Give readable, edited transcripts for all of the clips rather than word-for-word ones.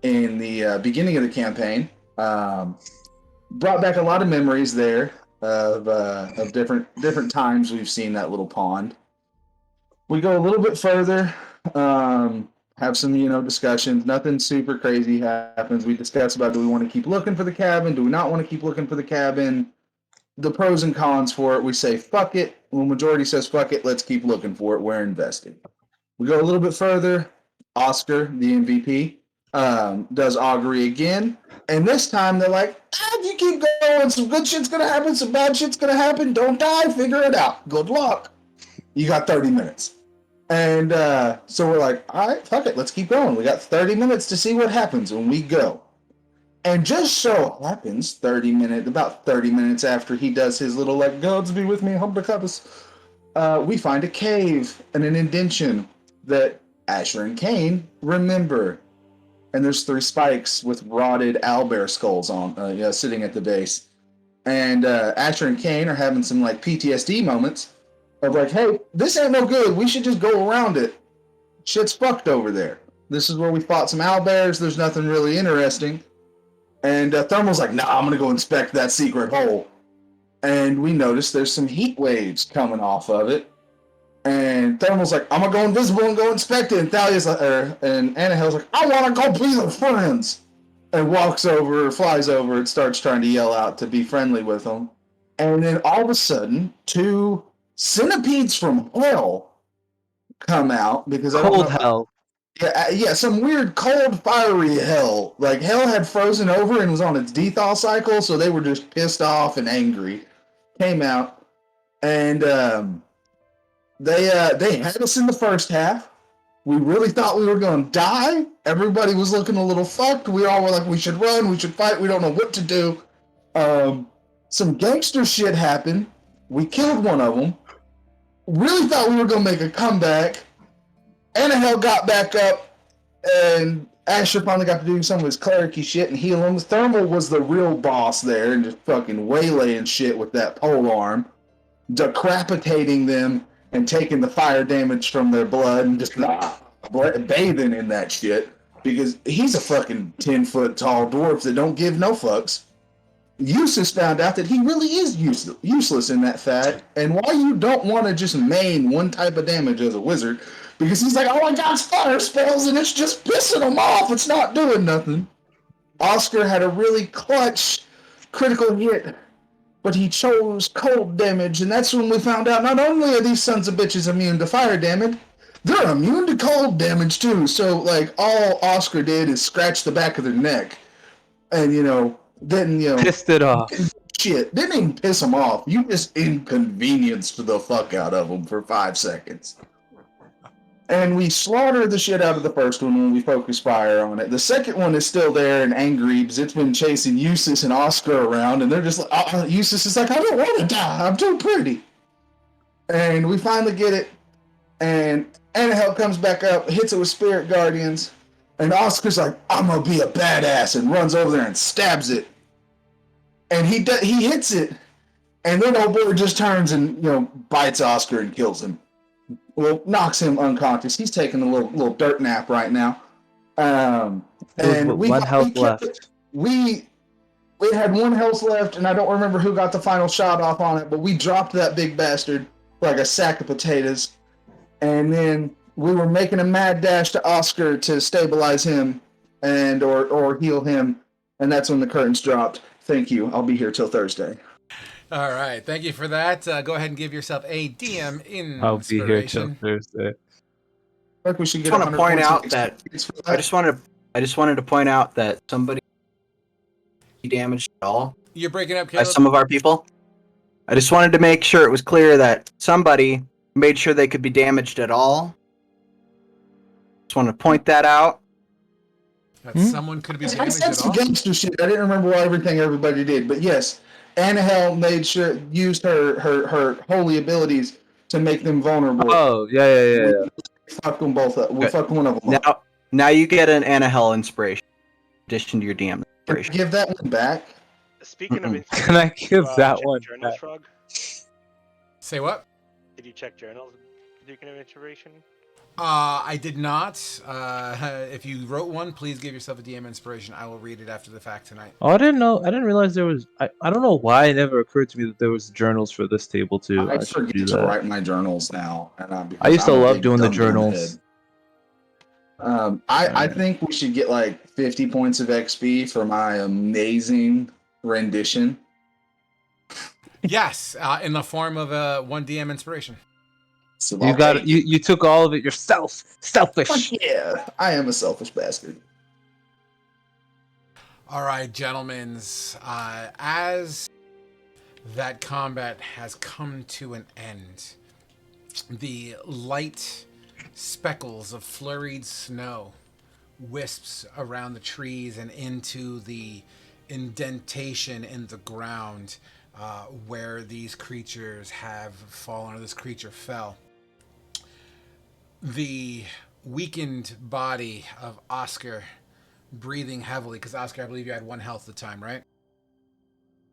in the beginning of the campaign. Brought back a lot of memories there of different times we've seen that little pond. We go a little bit further, have some discussions. Nothing super crazy happens. We discuss about, do we want to keep looking for the cabin? Do we not want to keep looking for the cabin? The pros and cons for it. We say fuck it. When majority says fuck it, let's keep looking for it. We're invested. We go a little bit further. Oscar, the MVP, does augury again. And this time they're like, you keep going. Some good shit's going to happen. Some bad shit's going to happen. Don't die. Figure it out. Good luck. You got 30 minutes. And so we're like, all right, fuck it. Let's keep going. We got 30 minutes to see what happens when we go. And just so happens, about 30 minutes after he does his little, like, gods be with me, we find a cave and an indention that Asher and Cain remember. And there's 3 spikes with rotted owlbear skulls on, sitting at the base. And Asher and Cain are having some, like, PTSD moments of like, hey, this ain't no good. We should just go around it. Shit's fucked over there. This is where we fought some owlbears. There's nothing really interesting. And Thermal's like, nah, I'm going to go inspect that secret hole. And we notice there's some heat waves coming off of it. And Thermal's like, I'm going to go invisible and go inspect it. And and Anahel's like, I want to go be their friends. And flies over, and starts trying to yell out to be friendly with them. And then all of a sudden, 2 centipedes from hell come out because Cold hell. Yeah, some weird cold, fiery hell. Like hell had frozen over and was on its dethaw cycle, so they were just pissed off and angry. Came out, and they had us in the first half. We really thought we were going to die. Everybody was looking a little fucked. We all were like, we should run, we should fight. We don't know what to do. Some gangster shit happened. We killed one of them. Really thought we were going to make a comeback. Anahel got back up, and Asher finally got to do some of his clericy shit and heal him. Thermal was the real boss there and just fucking waylaying shit with that pole arm, decapitating them and taking the fire damage from their blood and just bathing in that shit because he's a fucking 10-foot tall dwarf that don't give no fucks. Eustace found out that he really is useless in that fact, and why you don't want to just main one type of damage as a wizard, because he's like, oh, I got fire spells and it's just pissing him off, it's not doing nothing. Oscar had a really clutch critical hit, but he chose cold damage, and that's when we found out not only are these sons of bitches immune to fire damage, they're immune to cold damage too, so like all Oscar did is scratch the back of their neck, and Pissed it off. Shit, didn't even piss them off. You just inconvenienced the fuck out of them for 5 seconds. And we slaughtered the shit out of the first one when we focus fire on it. The second one is still there and angry because it's been chasing Eustace and Oscar around, and they're just like, Eustace is like, I don't want to die. I'm too pretty. And we finally get it, and Anahel comes back up, hits it with Spirit Guardians, and Oscar's like, I'm gonna be a badass, and runs over there and stabs it. And he hits it, and then old boy just turns and bites Oscar and kills him. Well, knocks him unconscious. He's taking a little dirt nap right now. And one health left. We had 1 health left, and I don't remember who got the final shot off on it, but we dropped that big bastard like a sack of potatoes, and then we were making a mad dash to Oscar to stabilize him and or heal him, and that's when the curtains dropped. Thank you. I'll be here till Thursday. All right. Thank you for that. Go ahead and give yourself a DM inspiration. I'll be here till Thursday. Like we should get I just want to point out that I just wanted to point out that somebody damaged at all. You're breaking up, by Caleb. some of our people. I just wanted to make sure it was clear that somebody made sure they could be damaged at all. Just wanted to point that out. That someone could be damaged I said at some all. gangster shit. I didn't remember everything everybody did, but yes, Anahel used her holy abilities to make them vulnerable. Oh, yeah. We fucked them both up. We fucked one of them up. Now you get an Anahel inspiration in addition to your DM inspiration. Give that one back. Speaking of inspiration, Can I give that check one journals, back? Frog? Say what? Did you check journals? Speaking of inspiration? I did not. If you wrote one, please give yourself a DM inspiration. I will read it after the fact tonight. Oh, I didn't know. I didn't realize there was. I don't know why it never occurred to me that there was journals for this table too. I I should do forget to that. write my journals now, and I because used to I'm a love big doing the dumb in the journals. head. I think we should get like 50 points of XP for my amazing rendition. Yes, in the form of a 1 DM inspiration. So You got it. You took all of it yourself. Selfish. Fuck yeah, I am a selfish bastard. All right, gentlemen. As that combat has come to an end, the light speckles of flurried snow wisps around the trees and into the indentation in the ground where these creatures have fallen, or this creature fell. The weakened body of Oscar breathing heavily, because Oscar, I believe you had 1 health at the time, right?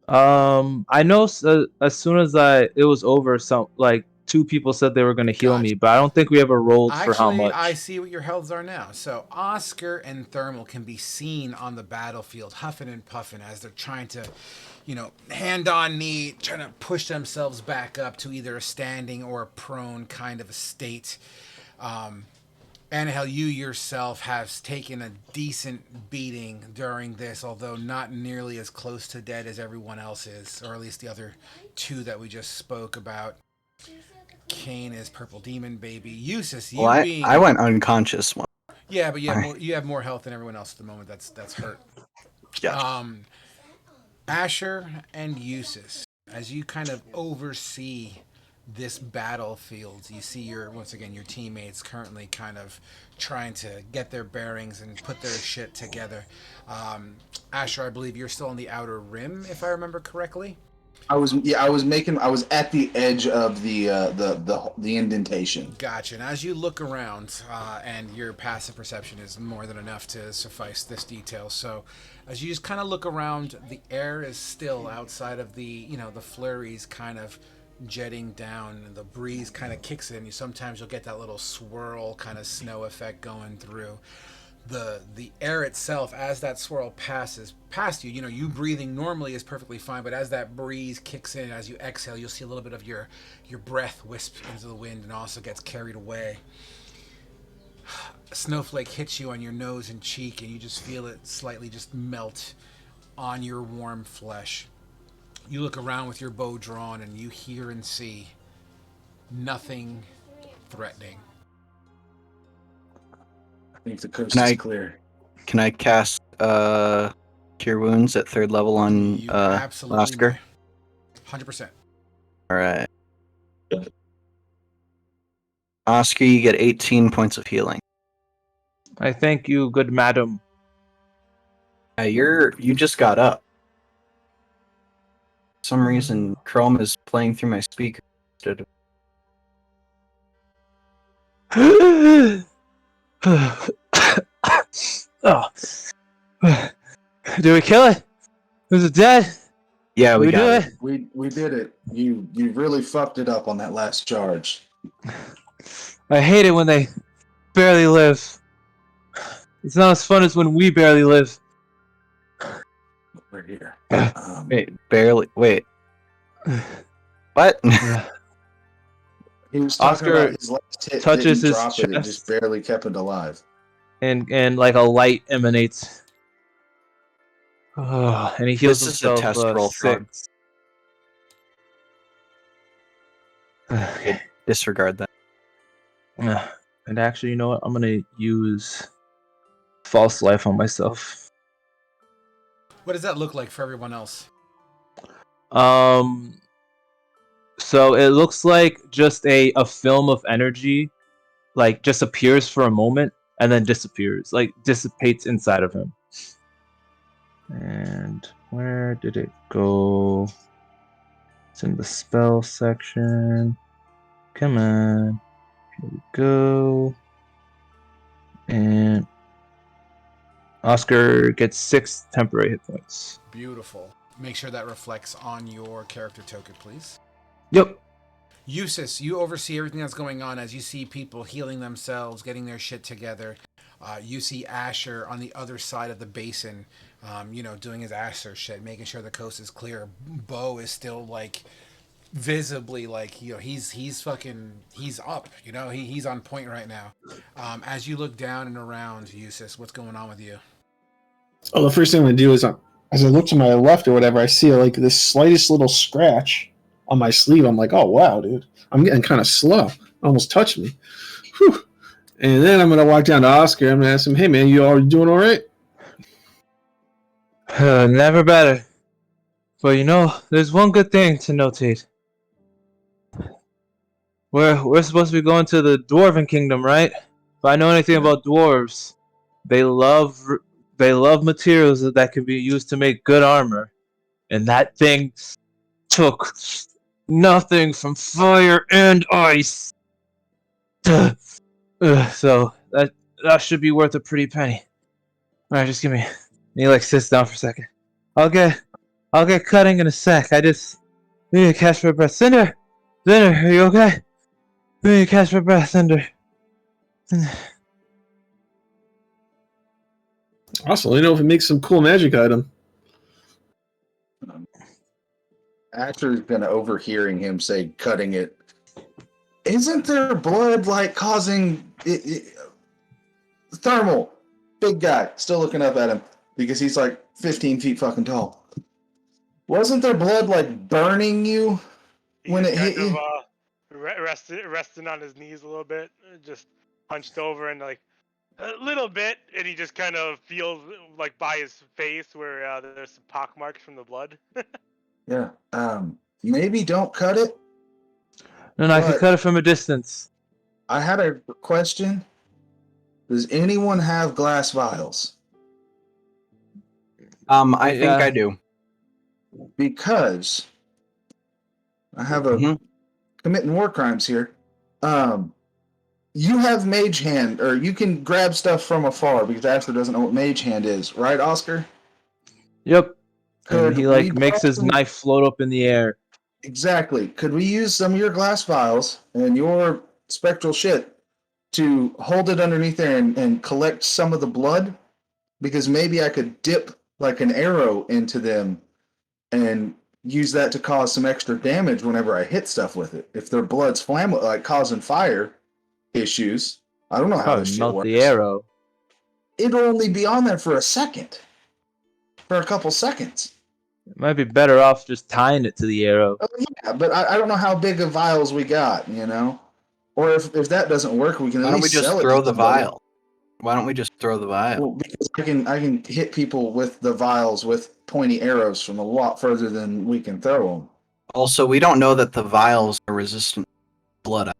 I know. As soon as it was over, some like 2 people said they were going to heal me, but I don't think we ever rolled for how Actually, much. I see what your healths are now. So Oscar and Thermal can be seen on the battlefield, huffing and puffing as they're trying to, hand on knee, trying to push themselves back up to either a standing or a prone kind of a state. Annahel, you yourself have taken a decent beating during this, although not nearly as close to dead as everyone else is, or at least the other 2 that we just spoke about. Kane is Purple Demon Baby. Eustace, I went unconscious one. Yeah, but you have more health than everyone else at the moment. That's hurt. Yeah. Asher and Eustace, as you kind of oversee this battlefield, you see once again your teammates currently kind of trying to get their bearings and put their shit together. Asher, I believe you're still on the outer rim, if I remember correctly. I was at the edge of the indentation. Gotcha. And as you look around, and your passive perception is more than enough to suffice this detail. So, as you just kind of look around, the air is still outside of the the flurries kind of jetting down, and the breeze kind of kicks in. You'll get that little swirl kind of snow effect going through. The air itself, as that swirl passes past you, you breathing normally is perfectly fine, but as that breeze kicks in, as you exhale, you'll see a little bit of your breath wisp into the wind and also gets carried away. A snowflake hits you on your nose and cheek, and you just feel it slightly just melt on your warm flesh. You look around with your bow drawn, and you hear and see nothing threatening. I think the coast is clear. Can I cast Cure Wounds at 3rd level on You absolutely Oscar? 100%. All right. Oscar, you get 18 points of healing. I thank you, good madam. You just got up. For some reason, Chrome is playing through my speaker instead of. Oh. Did we kill it? Was it dead? Yeah, we got did it. We did it. You really fucked it up on that last charge. I hate it when they barely live. It's not as fun as when we barely live. Over here. Wait, barely. Wait. What? He was talking Oscar about his last hit touches didn't his drop it, it chest. just barely kept it alive. And like a light emanates. Oh, and he heals This is a himself test roll, Frog. 6. Disregard that. And actually, you know what? I'm gonna use false life on myself. What does that look like for everyone else? So it looks like just a film of energy, like just appears for a moment and then disappears, like dissipates inside of him. And where did it go? It's in the spell section. Come on. Here we go. And Oscar gets 6 temporary hit points. Beautiful. Make sure that reflects on your character token, please. Yep. Eustace, you oversee everything that's going on as you see people healing themselves, getting their shit together. You see Asher on the other side of the basin, doing his Asher shit, making sure the coast is clear. Bo is still like visibly like he's up. He's on point right now. As you look down and around, Eustace, what's going on with you? Oh, the first thing I'm gonna do is, as I look to my left or whatever, I see like this slightest little scratch on my sleeve. I'm like, oh wow, dude, I'm getting kind of slow. Almost touched me. Whew. And then I'm gonna walk down to Oscar. I'm gonna ask him, hey man, you all doing all right? Never better. But there's one good thing to notate. We're supposed to be going to the Dwarven Kingdom, right? If I know anything about dwarves, they love materials that can be used to make good armor, and that thing took nothing from fire and ice. So that should be worth a pretty penny. All right, just give me. And he like sits down for a second. I'll get cutting in a sec. I just need to catch my breath. Cinder, are you okay? I need to catch my breath, Cinder. Awesome. Let me know if it makes some cool magic item. Asher's been overhearing him say, "Cutting it." Isn't there blood like causing thermal? Big guy, still looking up at him because he's like 15 feet fucking tall. Wasn't there blood like burning you when it hit you? Resting on his knees a little bit, just hunched over and like a little bit, and he just kind of feels like by his face where there's some pock marks from the blood. Yeah. Maybe don't cut it. No, I can cut it from a distance. I had a question. Does anyone have glass vials? I think I do. Because I have a committing war crimes here. You have mage hand, or you can grab stuff from afar because Asher doesn't know what mage hand is, right, Oscar? Yep. Could And he we makes his knife float up in the air. Exactly. Could we use some of your glass vials and your spectral shit to hold it underneath there and collect some of the blood? Because maybe I could dip like an arrow into them and use that to cause some extra damage whenever I hit stuff with it. If their blood's flammable, like causing fire issues, I don't know how this Probably shit melt works. the arrow. It'll only be on there for a couple seconds. It might be better off just tying it to the arrow. Oh, yeah, but I don't know how big of vials we got, Or if that doesn't work, we can at Why don't we least just sell it throw to the somebody. vial? Why don't we just throw the vial? Well, because I can hit people with the vials with pointy arrows from a lot further than we can throw them. Also, we don't know that the vials are resistant to blood.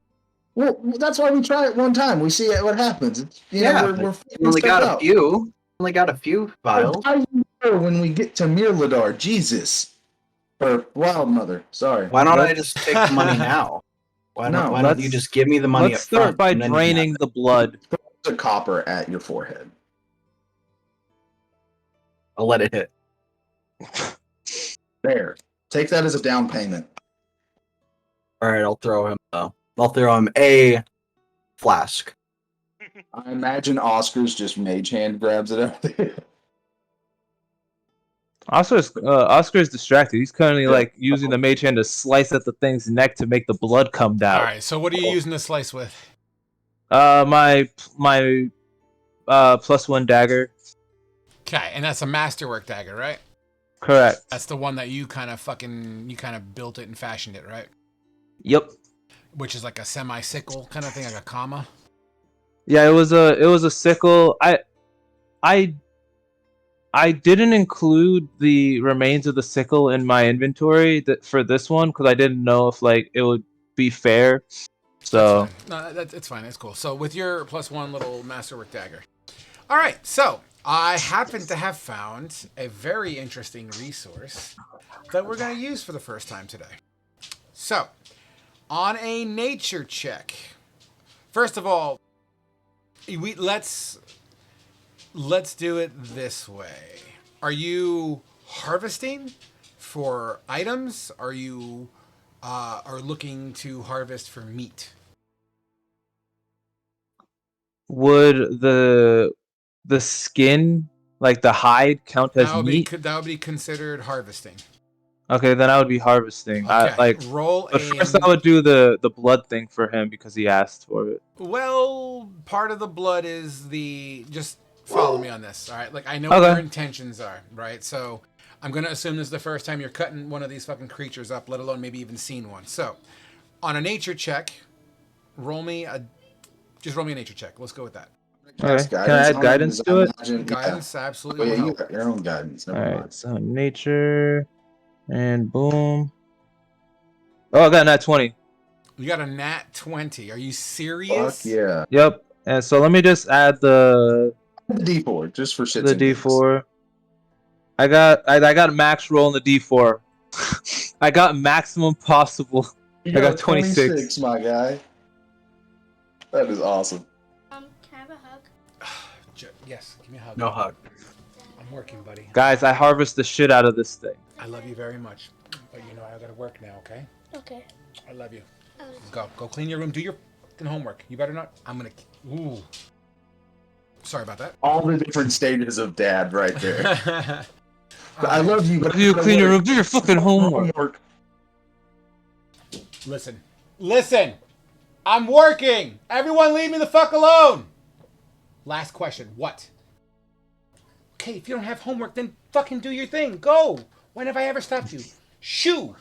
Well, that's why we try it one time. We see what happens. We're we only got a few. Only got a few vials. How do you know when we get to Mirladar? Jesus. Or Wild Mother. Sorry. Why don't I just take the money now? Why don't you just give me the money up Let's start front? by and then draining the blood. The copper at your forehead. I'll let it hit. There. Take that as a down payment. All right, I'll throw him a flask. I imagine Oscar's just mage hand grabs it out there. Oscar's distracted. He's currently using the mage hand to slice at the thing's neck to make the blood come down. All right. So what are you using the slice with? My +1 dagger. Okay, and that's a masterwork dagger, right? Correct. That's the one that you kind of built it and fashioned it, right? Yep. Which is like a semi-sickle kind of thing, like a comma. Yeah, it was a sickle. I didn't include the remains of the sickle in my inventory for this one because I didn't know if it would be fair. So it's fine. It's cool. So with your +1 little masterwork dagger. All right. So I happen to have found a very interesting resource that we're going to use for the first time today. So on a nature check, first of all, let's do it this way. Are you harvesting for items? Are you are looking to harvest for meat. Would the skin, like the hide, count as meat? That would be considered harvesting. Okay, then I would be harvesting. Okay, roll But a. first I would do the blood thing for him because he asked for it. Well, part of the blood is the. Just follow me on this, all right? Like, I know Okay. what your intentions are, right? So, I'm going to assume this is the first time you're cutting one of these fucking creatures up, let alone maybe even seen one. So, on a nature check, roll me a nature check. Let's go with that. Okay. Can I add guidance to it? Guidance absolutely Oh, will yeah, you help. got your own guidance. Never All right. mind. So nature, and boom. Oh, I got a nat 20. You got a nat 20. Are you serious? Fuck yeah. Yep. And so let me just add the The D4 just for shits the and gigs. D4. I got max roll in the D4. I got maximum possible. You I got got 26. my guy. That is awesome. Can I have a hug? Yes, give me a hug. No hug. I'm working, buddy. Guys, I harvest the shit out of this thing. I love you very much. But you know I gotta work now, okay? Okay. I love you. Oh. Go clean your room. Do your fucking homework. You better not. I'm gonna. Ooh. Sorry about that. All the different stages of dad right there. I love you, but If you clean your room, do your fucking homework. Listen. I'm working. Everyone, leave me the fuck alone. Last question. What? Okay, if you don't have homework, then fucking do your thing. Go. When have I ever stopped you? Shoo.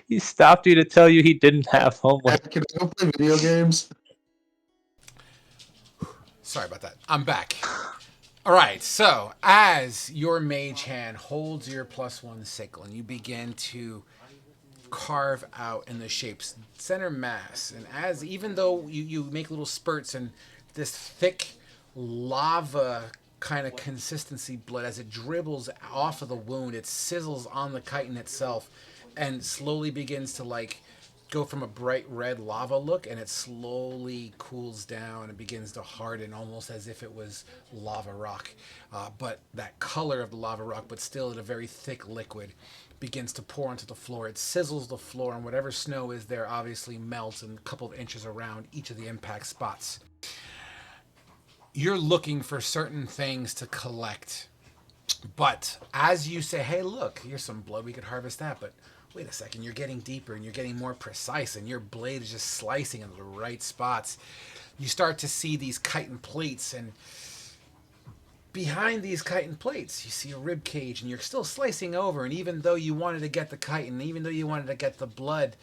He stopped you to tell you he didn't have homework. Can I go play video games? Sorry about that. I'm back. All right, so as your mage hand holds your +1 sickle and you begin to carve out in the shape's center mass, and as even though you make little spurts and this thick lava kind of consistency blood, as it dribbles off of the wound, it sizzles on the chitin itself and slowly begins to like go from a bright red lava look, and it slowly cools down and begins to harden almost as if it was lava rock, but that color of the lava rock, but still in a very thick liquid, begins to pour onto the floor. It sizzles the floor, and whatever snow is there obviously melts in a couple of inches around each of the impact spots. You're looking for certain things to collect, but as you say, hey, look, here's some blood, we could harvest that, but wait a second, you're getting deeper and you're getting more precise, and your blade is just slicing in the right spots. You start to see these chitin plates, and behind these chitin plates, you see a rib cage, and you're still slicing over, and even though you wanted to get the chitin, even though you wanted to get the blood,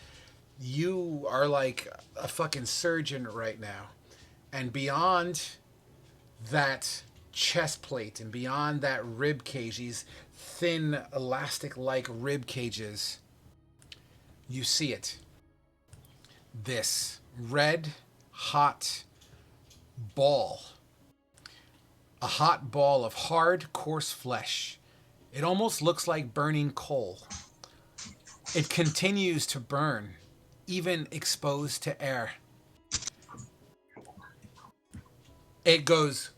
you are like a fucking surgeon right now. And beyond that chest plate and beyond that rib cage, these thin elastic-like rib cages, you see it. This red hot ball. A hot ball of hard, coarse flesh. It almost looks like burning coal. It continues to burn, even exposed to air. It goes.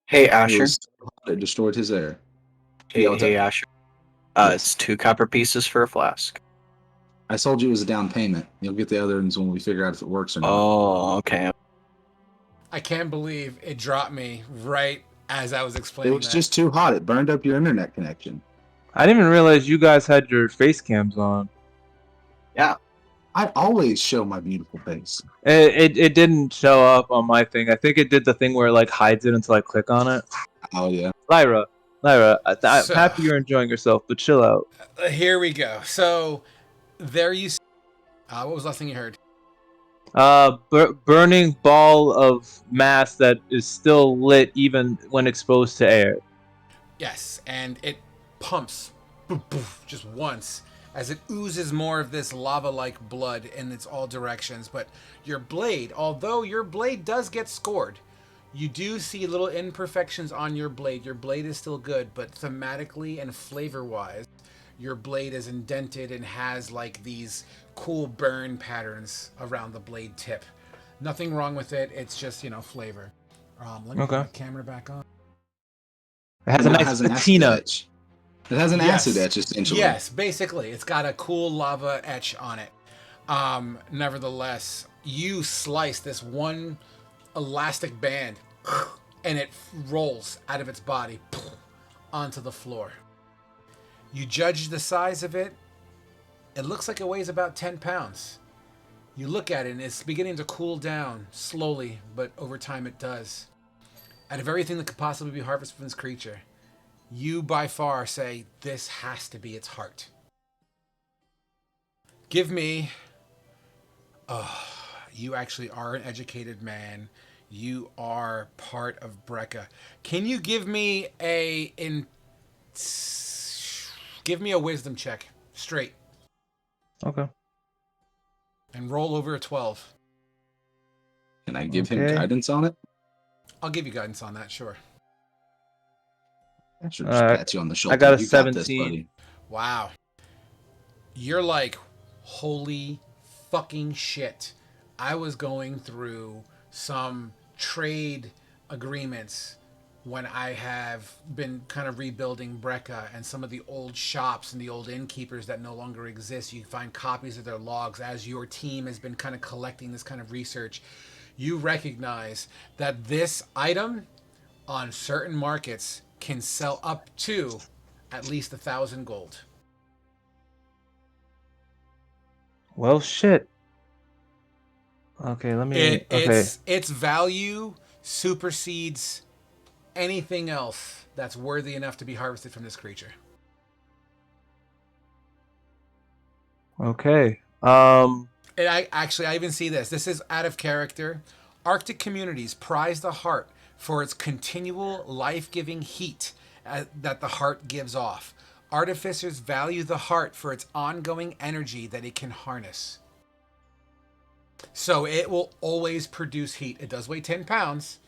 Hey, It Asher. was so hot, it destroyed his air. Hey, Yeah, what's hey, up? Asher. Yes. It's 2 copper pieces for a flask. I told you it was a down payment. You'll get the other ones when we figure out if it works or not. Oh, okay. I can't believe it dropped me right as I was It explaining was that. just too hot. It burned up your internet connection. I didn't even realize you guys had your face cams on. I always show my beautiful face. It didn't show up on my thing. I think it did the thing where it like hides it until I click on it. Oh, yeah. Lyra, I'm So- happy you're enjoying yourself, but chill out. Here we go. So, there you see. What was the last thing you heard? Burning ball of mass that is still lit even when exposed to air. Yes, and it pumps boof, boof, just once as it oozes more of this lava-like blood in its all directions. But your blade, although your blade does get scored, you do see little imperfections on your blade. Your blade is still good, but thematically and flavor-wise, your blade is indented and has like these cool burn patterns around the blade tip. Nothing wrong with it. It's just, flavor. Let me Okay. put my camera back on. It has a And it nice has an acid patina. etch. It has an acid etch, essentially. Yes, basically. It's got a cool lava etch on it. Nevertheless, you slice this one elastic band and it rolls out of its body onto the floor. You judge the size of it. It looks like it weighs about 10 pounds. You look at it and it's beginning to cool down slowly, but over time it does. Out of everything that could possibly be harvested from this creature, you by far say this has to be its heart. Give me... Oh, you actually are an educated man. You are part of Brecca. Can you give me give me a wisdom check, straight, Okay. and roll over a 12. Can I give him Okay. guidance on it? I'll give you guidance on that, sure. I should just pat you on the shoulder. I got a You got this, 17. buddy. Wow. You're like, holy fucking shit. I was going through some trade agreements when I have been kind of rebuilding Brecca, and some of the old shops and the old innkeepers that no longer exist. You find copies of their logs as your team has been kind of collecting this kind of research. You recognize that this item on certain markets can sell up to at least 1,000 gold. Well, shit. Okay, let me. Okay. Its value supersedes anything else that's worthy enough to be harvested from this creature. Okay. And I even see this. This is out of character. Arctic communities prize the heart for its continual life-giving heat that the heart gives off. Artificers value the heart for its ongoing energy that it can harness. So it will always produce heat. It does weigh 10 pounds.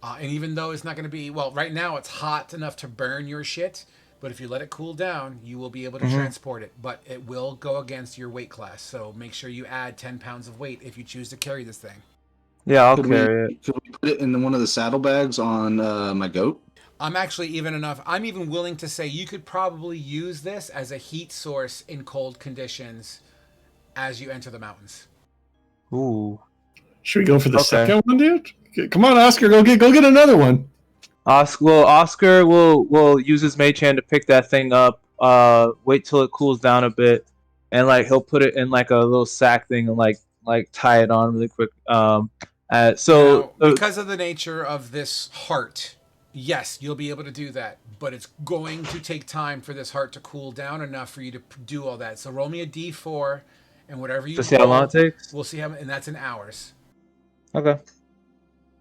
And even though it's not going to be, well, right now it's hot enough to burn your shit. But if you let it cool down, you will be able to transport it. But it will go against your weight class. So make sure you add 10 pounds of weight if you choose to carry this thing. Yeah, I'll Could carry it. we put it in one of the saddlebags on my goat? I'm actually I'm even willing to say you could probably use this as a heat source in cold conditions as you enter the mountains. Ooh. Should we go for the Okay. second one, dude? Come on, Oscar, go get another one. Oscar will use his mage hand to pick that thing up. Wait till it cools down a bit, and like he'll put it in like a little sack thing and like tie it on really quick. Now, because of the nature of this heart, yes, you'll be able to do that, but it's going to take time for this heart to cool down enough for you to do all that. So roll me a d4, and whatever you to see how long it takes. we'll see and that's in hours. Okay.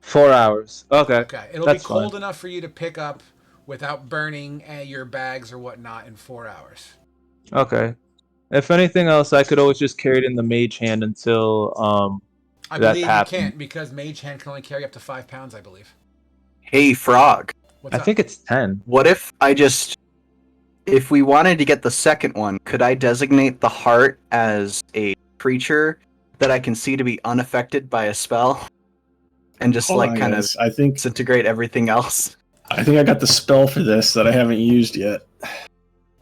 4 hours. Okay. Okay, it'll That's be cold fine. enough for you to pick up without burning your bags or whatnot in 4 hours. Okay. If anything else, I could always just carry it in the mage hand until I that believe happened. you can't because mage hand can only carry up to 5 pounds, I believe. Hey, Frog. What's I up? think it's 10. What if if we wanted to get the second one, could I designate the heart as a creature that I can see to be unaffected by a spell? And just Hold on, kind guys. of I think disintegrate everything else? I got the spell for this that I haven't used yet.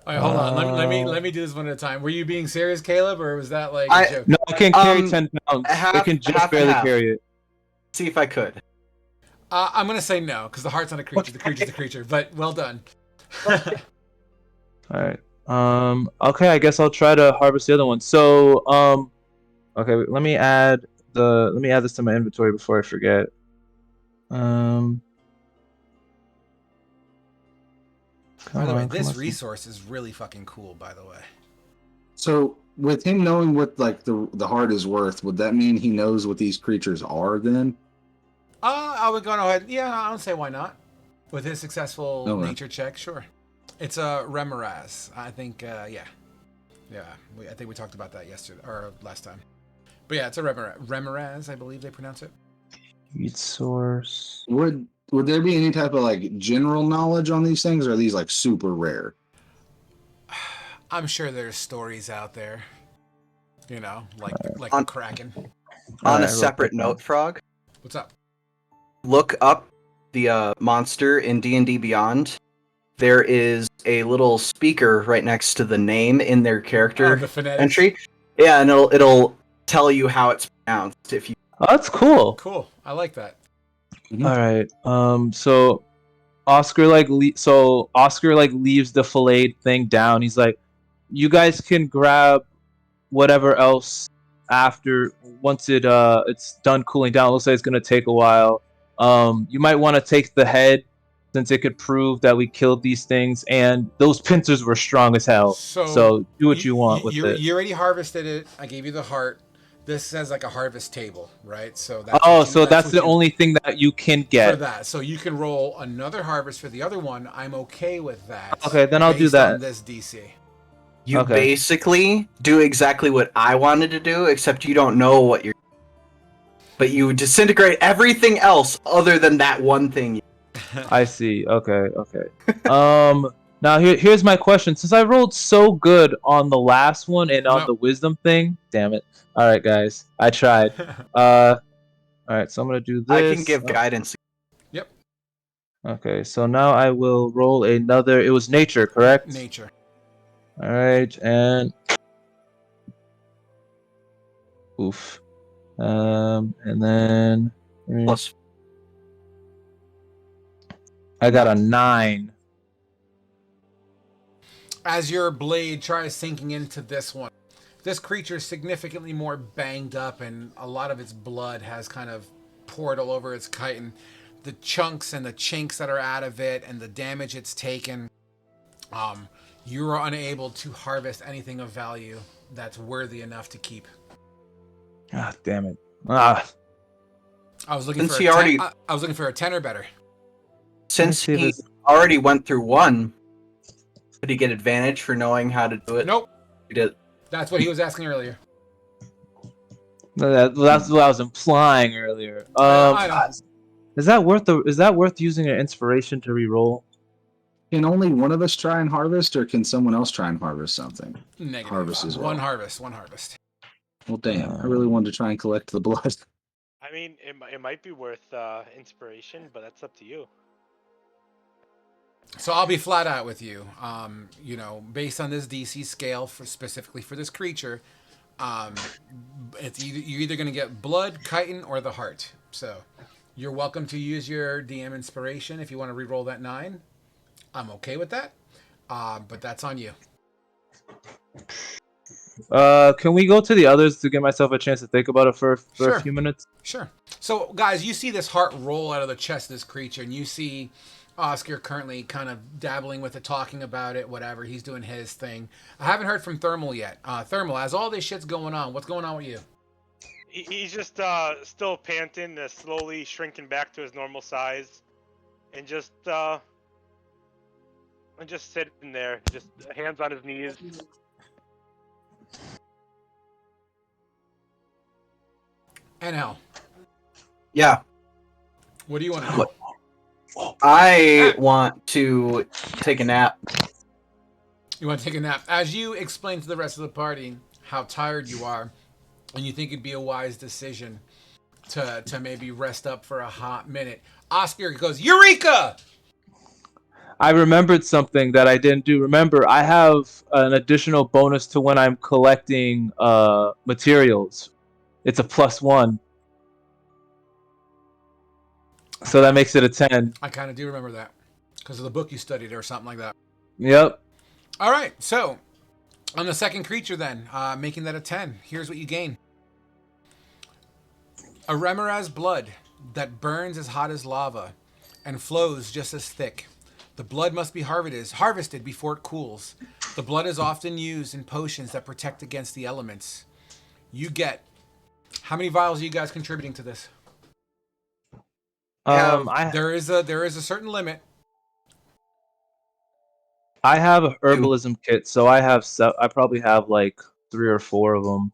All right, hold on. Let me do this one at a time. Were you being serious, Caleb, or was that like a I- joke? No, I can carry 10 pounds. half- It can just half and barely half. carry it. See if I could. I'm gonna say no because the heart's not a creature. The creature's a creature. But well done. All right. Okay, I guess I'll try to harvest the other one. So, okay, let me add this to my inventory before I forget. By the way, this resource is really fucking cool. By the way. So, with him knowing what like the heart is worth, would that mean he knows what these creatures are then? I would go ahead. Yeah, I would say why not. With his successful Okay. nature check, sure. It's a Remoraz. I think, yeah. I think we talked about that yesterday or last time. But yeah, it's a Remoraz, I believe they pronounce it. Heat source. Would there be any type of like general knowledge on these things, or are these like super rare? I'm sure there's stories out there. You know, like On- the Kraken. On Alright, a real separate quick, note, Frog, What's up? look up the monster in D&D Beyond, there is a little speaker right next to the name in their character the phonetics. entry. Yeah, and it'll tell you how it's pronounced if you. Oh, that's cool. Cool. I like that. All right. So Oscar Oscar leaves the filleted thing down. He's like, you guys can grab whatever else after once it's done cooling down. It looks like it's gonna take a while. You might want to take the head since it could prove that we killed these things, and those pincers were strong as hell. So do what you want with it. You already harvested it. I gave you the heart. This says like a harvest table, right? So that's that's the only thing that you can get for that. So you can roll another harvest for the other one. I'm okay with that. Okay, then I'll do based that. on this DC. You Okay. basically do exactly what I wanted to do, except you don't know what you're. But you disintegrate everything else other than that one thing. I see. Okay. Now here's my question. Since I rolled so good on the last one and on No. the wisdom thing, damn it. All right, guys, I tried. All right, so I'm gonna do this. I can give guidance. Yep. Okay, so now I will roll another. It was nature, correct? Nature. All right, and oof. And then Plus, I got a 9. As your blade tries sinking into this one, this creature is significantly more banged up, and a lot of its blood has kind of poured all over its chitin. The chunks and the chinks that are out of it, and the damage it's taken, you are unable to harvest anything of value that's worthy enough to keep. Ah, damn it. Ah. I was looking Since for he a already- I was looking for a 10 or better. since see if he it's- already went through one, did he get advantage for knowing how to do it? Nope. He did. That's what he was asking earlier. That's what I was implying earlier. I know. Is that worth using an inspiration to re-roll? Can only one of us try and harvest, or can someone else try and harvest something? Negative. Harvest as well. One harvest. Well, damn. I really wanted to try and collect the blood. I mean, it might be worth inspiration, but that's up to you. So I'll be flat out with you. Based on this DC scale specifically for this creature, you're either going to get blood, chitin, or the heart. So you're welcome to use your DM inspiration if you want to re-roll that 9. I'm okay with that, but that's on you. Can we go to the others to give myself a chance to think about it for Sure. a few minutes? Sure. So, guys, you see this heart roll out of the chest of this creature, and you see Oscar currently kind of dabbling with it, talking about it, whatever. He's doing his thing. I haven't heard from Thermal yet. Thermal, as all this shit's going on, what's going on with you? He's just still panting, slowly shrinking back to his normal size, and just sitting there, just hands on his knees. And Hal, Yeah, what do you want to do? I want to take a nap. You want to take a nap. As you explain to the rest of the party how tired you are, and you think it'd be a wise decision to maybe rest up for a hot minute, Oscar goes, Eureka! I remembered something that I didn't do. Remember, I have an additional bonus to when I'm collecting materials. It's a +1. So that makes it a 10. I kind of do remember that because of the book you studied or something like that. Yep. All right, so on the second creature then, making that a 10, here's what you gain. A Remoraz blood that burns as hot as lava and flows just as thick. The blood must be harvested before it cools. The blood is often used in potions that protect against the elements. You get... How many vials are you guys contributing to this? There is a certain limit. I have a herbalism kit, so I probably have like 3 or 4 of them.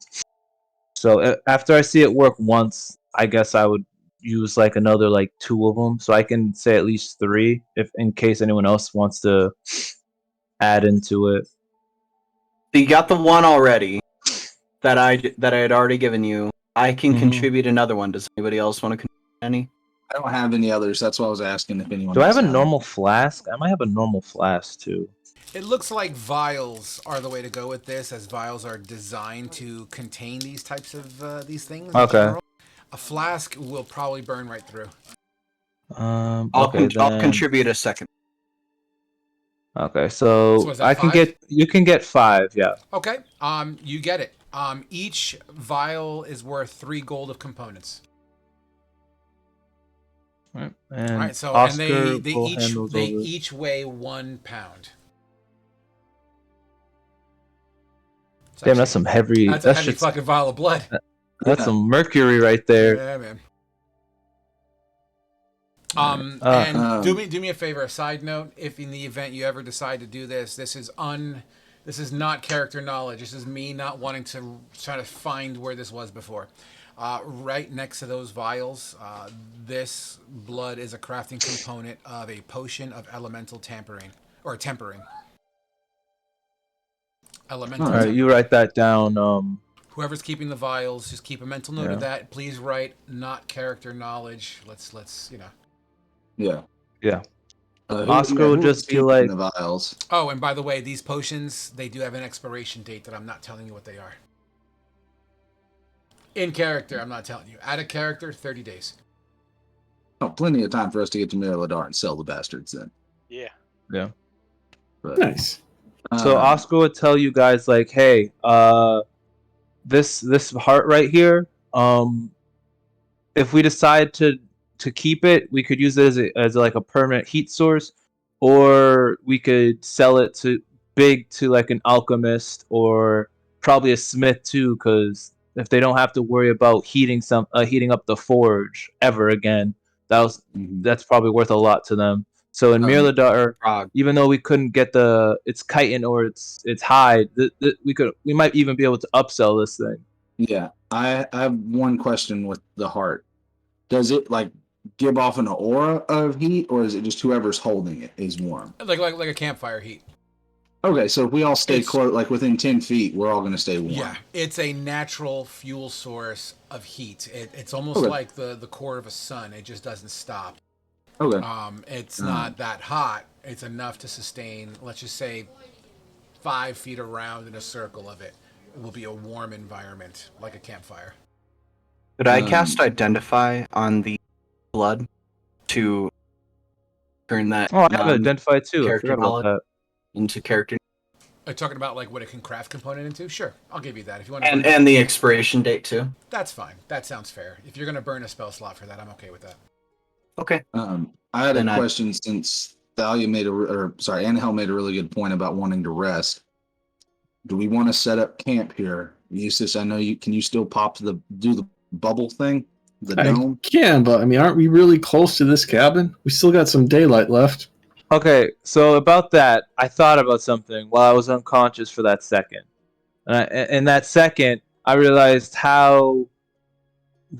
So after I see it work once, I guess I would use like another like 2 of them, so I can say at least 3 if in case anyone else wants to add into it. So you got the one already that I had already given you. I can Mhm. contribute another one. Does anybody else want to contribute any? I don't have any others. That's why I was asking if anyone Do I else have a had normal flask? I might have a normal flask too. It looks like vials are the way to go with this, as vials are designed to contain these types of these things in Okay. general. A flask will probably burn right through. Okay, I'll then. contribute a second. Okay, so So is that I can 5? you can get 5, yeah. Okay. You get it. Each vial is worth 3 gold of components. Right. All And right. So Oscar they will hand those they over. each weigh 1 pound. It's Damn, that's actually- some heavy. That's a heavy fucking vial of blood. That's some mercury right there. Yeah, man. Alright, And do me a favor. A side note: if in the event you ever decide to do this, this is not character knowledge. This is me not wanting to try to find where this was before. Right next to those vials, this blood is a crafting component of a potion of elemental tempering. Elemental. All right, you write that down. Whoever's keeping the vials, just keep a mental note Yeah. of that. Please write not character knowledge. Let's Yeah. Yeah. Oscar will just be like- the vials. Oh, and by the way, these potions, they do have an expiration date that I'm not telling you what they are. In character, I'm not telling you. Out of character, 30 days. Oh, plenty of time for us to get to Mirador and sell the bastards then. Yeah. Yeah. But, Nice. So Oscar would tell you guys like, hey, this heart right here, if we decide to keep it, we could use it as like a permanent heat source, or we could sell it to like an alchemist or probably a smith too, because if they don't have to worry about heating up the forge ever again, that's probably worth a lot to them. So in Mirladar, Prague. even though we couldn't get its chitin or its hide, we might even be able to upsell this thing. Yeah, I have one question with the heart. Does it like give off an aura of heat, or is it just whoever's holding it is warm? Like a campfire heat. Okay, so if we all stay It's- close, like within 10 feet, we're all going to stay warm. Yeah, it's a natural fuel source of heat. It's almost Okay. like the core of a sun. It just doesn't stop. Okay. It's not that hot. It's enough to sustain, let's just say, 5 feet around in a circle of it. It will be a warm environment, like a campfire. Could I cast Identify on the blood to turn that Oh, I have it identified too. I character forgot about knowledge that. into character Are you talking about like what it can craft component into? Sure, I'll give you that if you want. and the expiration date too? That's fine. That sounds fair. If you're gonna burn a spell slot for that, I'm okay with that. Okay. I had a question since Angel made a really good point about wanting to rest. Do we want to set up camp here? Eustace, I know can you still do the bubble thing? The I dome? can, but I mean, aren't we really close to this cabin? We still got some daylight left. Okay, so about that, I thought about something while I was unconscious for that second. In that second, I realized how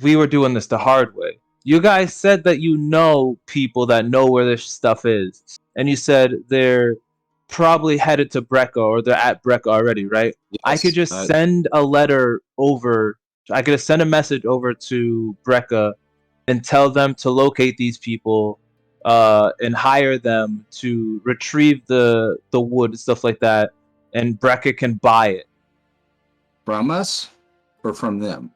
we were doing this the hard way. You guys said that you know people that know where this stuff is, and you said they're probably headed to Brecca or they're at Brecca already, right? Yes, I could just send a letter over. I could send a message over to Brecca and tell them to locate these people and hire them to retrieve the wood and stuff like that, and Brecca can buy it. From us or from them?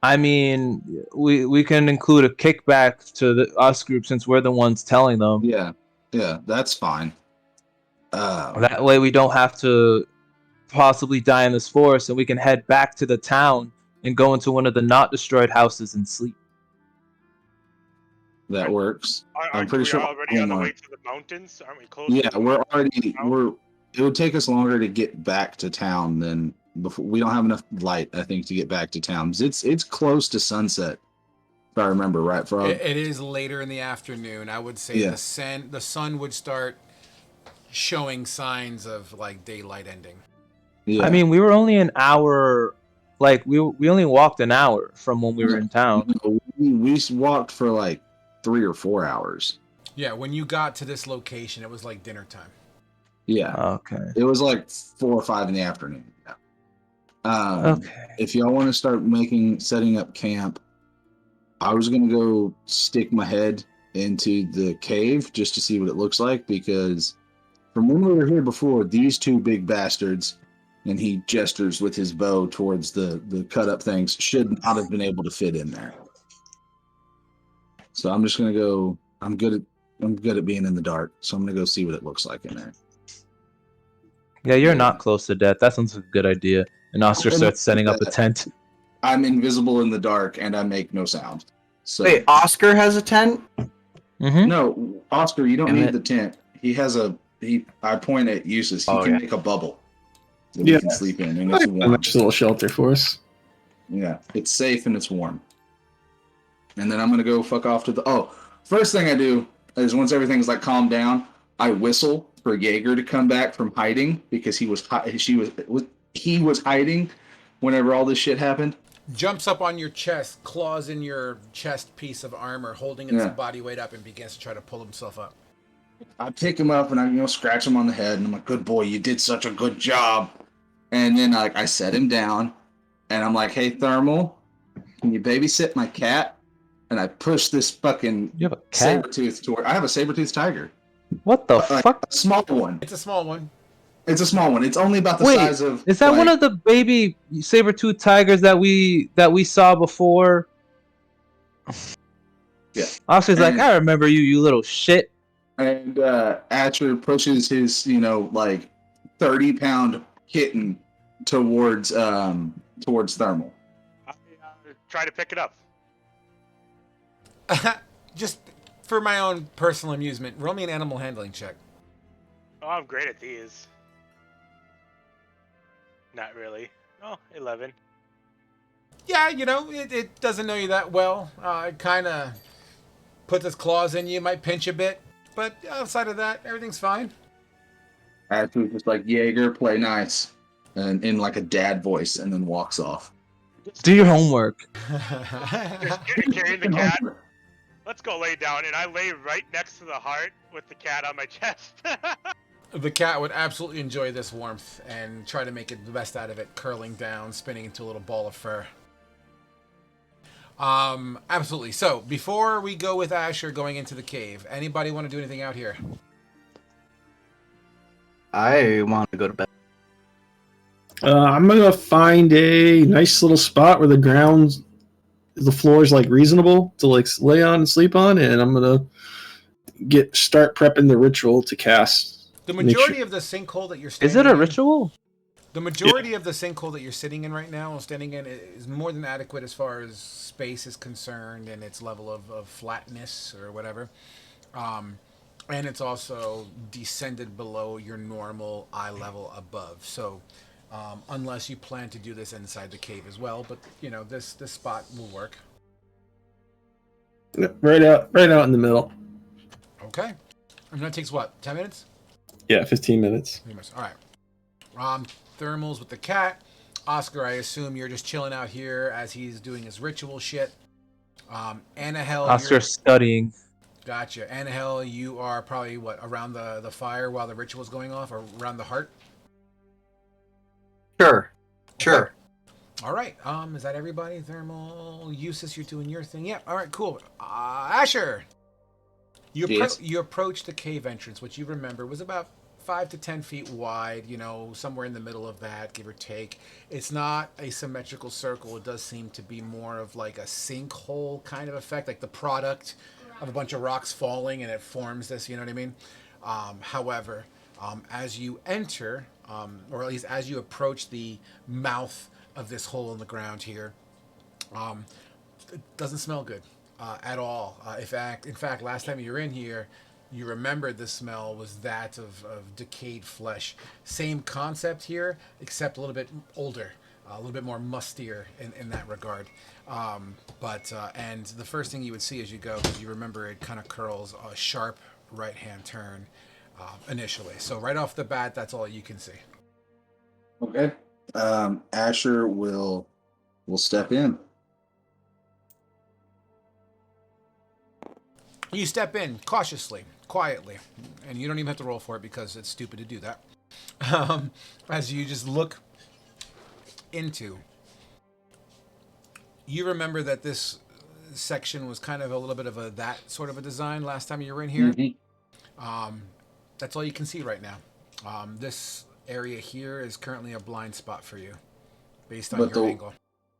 I mean, we can include a kickback to us group since we're the ones telling them. Yeah, that's fine. That way we don't have to possibly die in this forest, and we can head back to the town and go into one of the not destroyed houses and sleep. That works. Aren't pretty we sure already on the Omar- way to the mountains? Aren't we close? Yeah, to the we're mountains already now? it would take us longer to get back to town than before. We don't have enough light, I think, to get back to town. It's close to sunset, if I remember right. It is later in the afternoon. I would say Yeah. the sun would start showing signs of like daylight ending. Yeah. I mean, we were only an hour. Like we only walked an hour from when we were in town. we walked for like 3 or 4 hours. Yeah, when you got to this location, it was like dinner time. Yeah, Okay. it was like 4 or 5 in the afternoon. Yeah. Okay. If y'all want to start setting up camp, I was gonna go stick my head into the cave just to see what it looks like because from when we were here before, these two big bastards, and he gestures with his bow towards the cut up things, should not have been able to fit in there. So I'm just gonna go. I'm good at being in the dark, so I'm gonna go see what it looks like in there. Yeah, you're Yeah. not close to death. That sounds like a good idea. And Oscar And starts setting up a that- tent. I'm invisible in the dark and I make no sound. So Wait, Oscar has a tent? Mm-hmm. no, Oscar, you don't Damn need it. the tent. He has a he. I point at uses. He Oh, can yeah. make a bubble that Yeah. we can sleep in, and A it's warm. nice little shelter for us. Yeah, it's safe and it's warm. And then I'm gonna go fuck off to the. Oh, first thing I do is once everything's like calmed down, I whistle for Jaeger to come back from hiding because he was hiding whenever all this shit happened. Jumps up on your chest, claws in your chest piece of armor, holding its Yeah. body weight up, and begins to try to pull himself up. I pick him up and I scratch him on the head and I'm like, "Good boy, you did such a good job." And then I set him down and I'm like, "Hey, Thermal, can you babysit my cat?" And I push this fucking You have a cat? saber-toothed toward. I have a saber-toothed tiger, What the like fuck? a small one. It's a small one. It's a small one. It's only about the Wait, size of. is that like, one of the baby saber-tooth tigers that we saw before? Yeah. Oscar's like, And- I remember you, you little shit. And Asher pushes his, like 30-pound kitten towards Thermal. I try to pick it up. Just for my own personal amusement, roll me an animal handling check. Oh, I'm great at these. Not really. Oh, 11. Yeah, it doesn't know you that well. It kind of puts its claws in you, might pinch a bit, but outside of that, everything's fine. Asher's just like, "Jaeger, play nice," and in like a dad voice, and then walks off. Do your homework. Just carrying the cat. Let's go lay down, and I lay right next to the heart with the cat on my chest. The cat would absolutely enjoy this warmth and try to make it the best out of it, curling down, spinning into a little ball of fur. Absolutely. So, before we go with Asher going into the cave, anybody want to do anything out here? I want to go to bed. I'm gonna find a nice little spot where the floor is like reasonable to like lay on and sleep on, and I'm gonna start prepping the ritual to cast. The Make majority sure- of the sinkhole that you're Is standing it a in, ritual? The majority of the sinkhole that you're sitting in right now, standing in, is more than adequate as far as space is concerned and its level of flatness or whatever. And it's also descended below your normal eye level above. So, unless you plan to do this inside the cave as well, but this spot will work. Right out in the middle. Okay. And that takes what, 10 minutes? Yeah, 15 minutes. All right. Thermals with the cat. Oscar, I assume you're just chilling out here as he's doing his ritual shit. Annahel, Oscar's studying. Gotcha. Annahel, you are probably around the fire while the ritual's going off, or around the heart. Sure. Sure. All right. Is that everybody? Thermal, Eustace, you're doing your thing. Yeah. All right. Cool. Asher, Yes. you approach the cave entrance, which you remember was about 5 to 10 feet wide. Somewhere in the middle of that, give or take. It's not a symmetrical circle. It does seem to be more of like a sinkhole kind of effect, like the product of a bunch of rocks falling and it forms this. You know what I mean? However, as you enter, or at least as you approach the mouth of this hole in the ground here, it doesn't smell good at all. In fact, last time you were in here, you remembered the smell was that of decayed flesh. Same concept here, except a little bit older, a little bit more mustier in that regard. And the first thing you would see as you go, because you remember it kind of curls a sharp right-hand turn initially. So right off the bat, that's all you can see. Okay. Asher will step in. You step in cautiously, quietly, and you don't even have to roll for it because it's stupid to do that. As you just look into, you remember that this section was kind of a little bit of that sort of a design last time you were in here. That's all you can see right now. This area here is currently a blind spot for you, based on But your angle.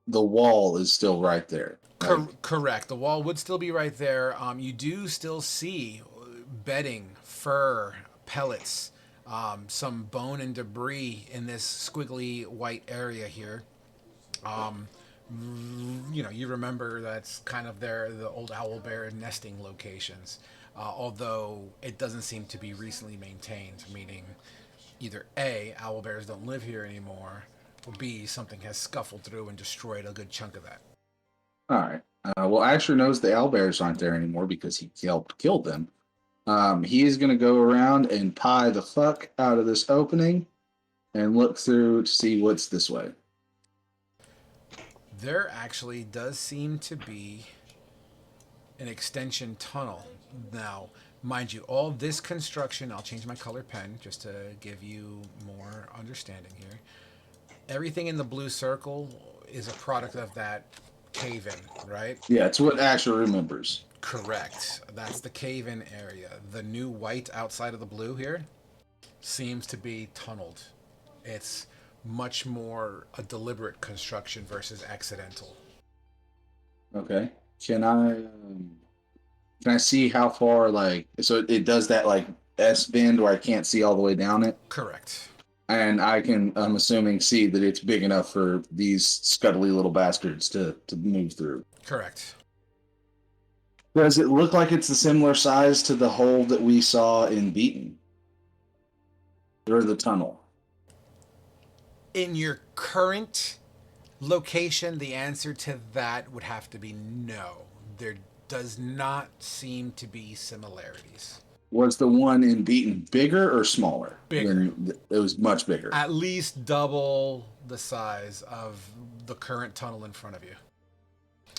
the wall is still right there. Right? Correct. The wall would still be right there. You do still see bedding, fur, pellets, some bone and debris in this squiggly white area here. You remember that's kind of the old owl bear nesting locations. Although it doesn't seem to be recently maintained, meaning either A, owl bears don't live here anymore, or B, something has scuffled through and destroyed a good chunk of that. All right. Well, Asher knows the owlbears aren't there anymore because he helped kill them. He is going to go around and pie the fuck out of this opening and look through to see what's this way. There actually does seem to be an extension tunnel. Now, mind you, all this construction, I'll change my color pen just to give you more understanding here. Everything in the blue circle is a product of that cave-in, right? Yeah, it's what Asher remembers. Correct. That's the cave-in area. The new white outside of the blue here seems to be tunneled. It's much more a deliberate construction versus accidental. Okay. Can I see how far, like, so it does that, like, S bend where I can't see all the way down it? Correct. And I'm assuming, see that it's big enough for these scuttly little bastards to move through. Correct. Does it look like it's a similar size to the hole that we saw in Beaton? Or the tunnel? In your current location, the answer to that would have to be no. There does not seem to be similarities. Was the one in Beaton bigger or smaller? Bigger. It was much bigger. At least double the size of the current tunnel in front of you.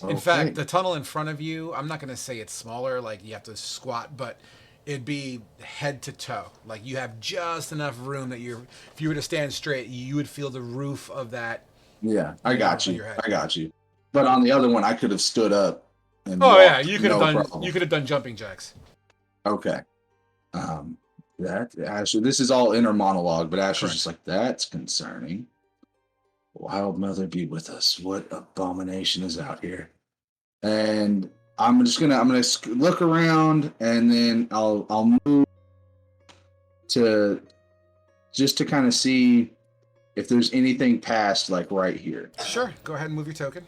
In fact, the tunnel in front of you, I'm not going to say it's smaller, like you have to squat, but it'd be head to toe. Like you have just enough room that if you were to stand straight, you would feel the roof of that. Yeah, I got you. I got you. But on the other one, I could have stood up and you could have done jumping jacks. Okay. That Asher, this is all inner monologue, but Asher's Correct. just like, that's concerning. Wild mother be with us. What abomination is out here? And I'm gonna look around, and then I'll move to kind of see if there's anything past, like, right here. Sure, go ahead and move your token.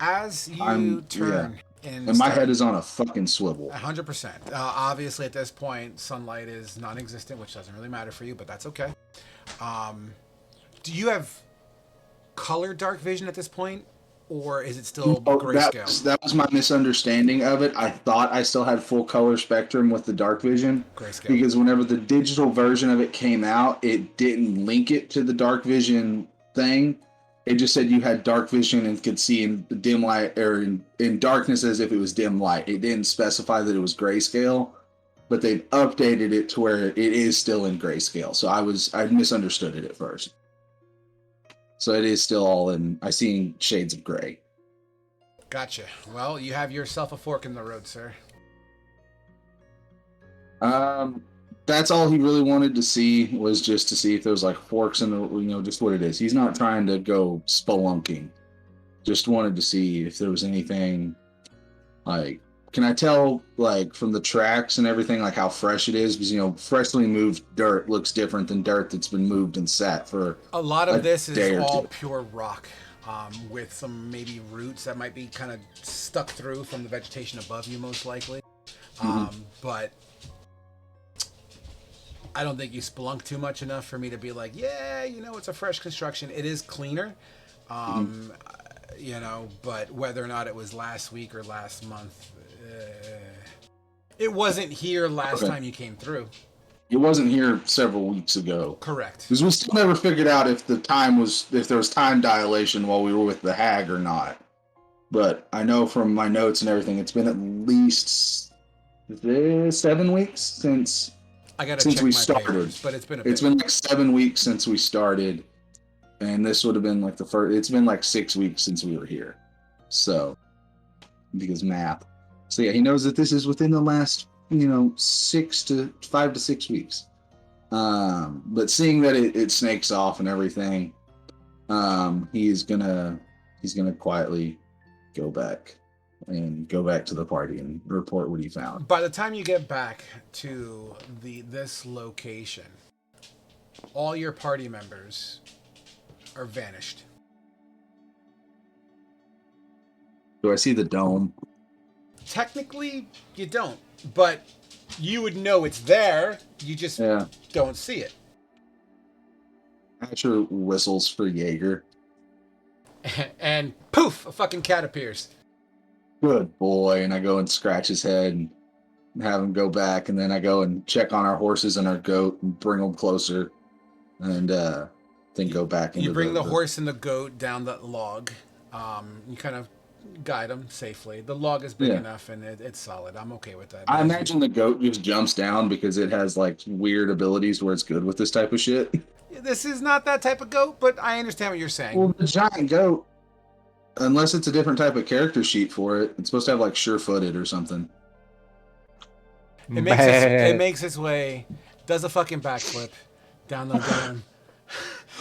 As you turn and my head is on a fucking swivel. 100%. Obviously, at this point, sunlight is non-existent, which doesn't really matter for you, but that's okay. Do you have color dark vision at this point, or is it still grayscale? That was my misunderstanding of it. I thought I still had full color spectrum with the dark vision. Grayscale. Because whenever the digital version of it came out, it didn't link it to the dark vision thing. It just said you had dark vision and could see in the dim light or in darkness as if it was dim light. It didn't specify that it was grayscale, but they've updated it to where it is still in grayscale. So I misunderstood it at first. So it is still all in. I see shades of gray. Gotcha. Well, you have yourself a fork in the road, sir. That's all he really wanted to see, was just to see if there was like forks in the, just what it is. He's not trying to go spelunking. Just wanted to see if there was anything, like, can I tell, like, from the tracks and everything, like, how fresh it is? Because, freshly moved dirt looks different than dirt that's been moved and sat for a lot of this is all two. Pure rock, with some maybe roots that might be kind of stuck through from the vegetation above you, most likely. But I don't think you spelunk too much enough for me to be like, yeah, it's a fresh construction. It is cleaner, but whether or not it was last week or last month, it wasn't here last time you came through. It wasn't here several weeks ago. Correct. Because we still never figured out if there was time dilation while we were with the hag or not. But I know from my notes and everything, it's been at least 7 weeks since we started. Papers, but it's been It's been like 7 weeks since we started, and this would have been like the first. It's been like 6 weeks since we were here. So because math. So yeah, he knows that this is within the last 5 to 6 weeks. But seeing that it snakes off and everything, he's gonna quietly go back to the party and report what he found. By the time you get back to this location, all your party members are vanished. Do I see the dome? Technically, you don't, but you would know it's there. You just Yeah. don't see it. Asher whistles for Jaeger. And poof, a fucking cat appears. Good boy. And I go and scratch his head and have him go back. And then I go and check on our horses and our goat and bring them closer. And then go back into You bring the horse and the goat down the log. You kind of guide them safely. The log is big enough and it's solid. I'm okay with that. I imagine the goat just jumps down because it has like weird abilities where it's good with this type of shit. This is not that type of goat, but I understand what you're saying. Well, the giant goat, unless it's a different type of character sheet for it, it's supposed to have like sure-footed or something. It makes its way, does a fucking backflip down the down.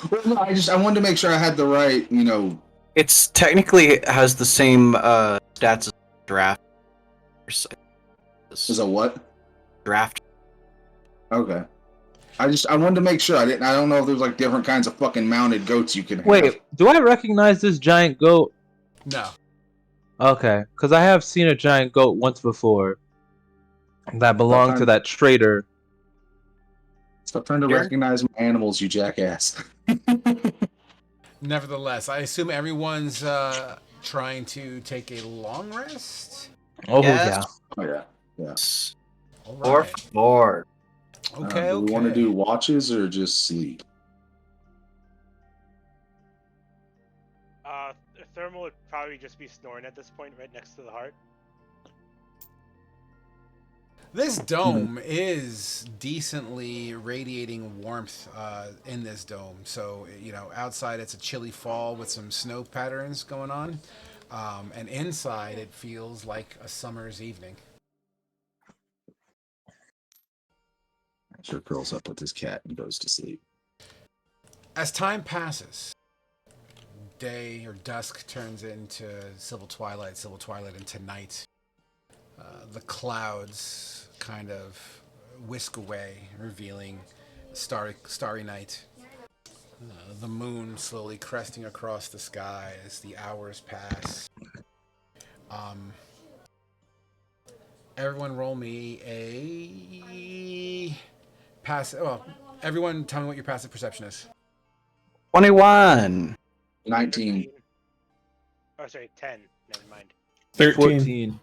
Well, no, I wanted to make sure I had the right, It's technically has the same stats as draft. Is a what? Draft. Okay. I wanted to make sure I don't know if there's like different kinds of fucking mounted goats you can have. Wait, do I recognize this giant goat? No. Okay, because I have seen a giant goat once before that belonged to that trader. Stop trying to recognize my animals, you jackass. Nevertheless, I assume everyone's trying to take a long rest? Oh, Yes. Oh yeah. Yeah. All Or right. 4. Okay, do we want to do watches or just sleep? Thermal would probably just be snoring at this point, right next to the heart. This dome is decently radiating warmth in this dome. So, outside it's a chilly fall with some snow patterns going on. And inside it feels like a summer's evening. Asher curls up with his cat and goes to sleep. As time passes, day or dusk turns into civil twilight into night. The clouds kind of whisk away, revealing starry night. The moon slowly cresting across the sky as the hours pass. Everyone roll me a everyone tell me what your passive perception is. 21. 19. Oh, sorry, 10. Never mind. 13. 14.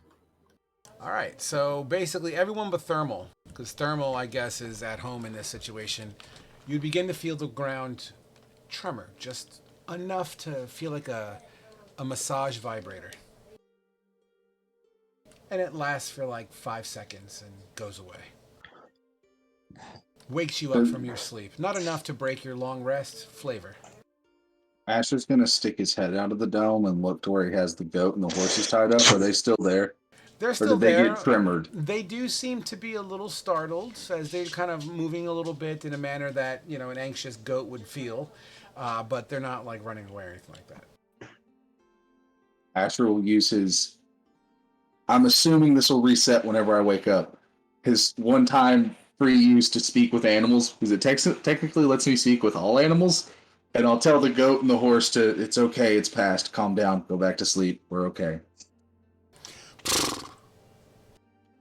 All right, so basically everyone but Thermal, because Thermal, I guess, is at home in this situation. You begin to feel the ground tremor, just enough to feel like a massage vibrator. And it lasts for like 5 seconds and goes away. Wakes you up from your sleep. Not enough to break your long rest. Flavor. Asher's gonna stick his head out of the dome and look to where he has the goat and the horses tied up. Are they still there? They're Or still did they there. get trimmered? They do seem to be a little startled as they're kind of moving a little bit in a manner that, an anxious goat would feel. But they're not like running away or anything like that. Asher will use his. I'm assuming this will reset whenever I wake up. His one-time free use to speak with animals, because it technically lets me speak with all animals. And I'll tell the goat and the horse it's okay, it's past, calm down, go back to sleep, we're okay.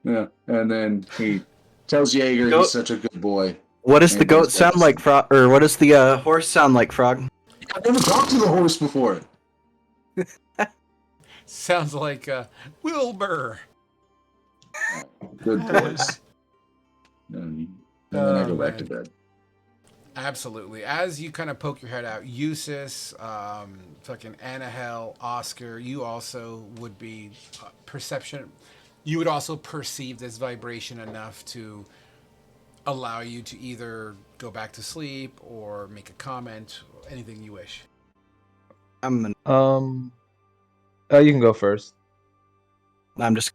Yeah, and then he tells Jaeger he's such a good boy. What does And the goes goat back sound to like, sleep. Frog? Or what does the horse sound like, Frog? I've never talked to the horse before. Sounds like Wilbur. Good boys. And then I go back to man. bed. Absolutely. As you kind of poke your head out, Eustace, fucking Annahel, Oscar, you also would be perception. You would also perceive this vibration enough to allow you to either go back to sleep or make a comment, anything you wish. You can go first. I'm just.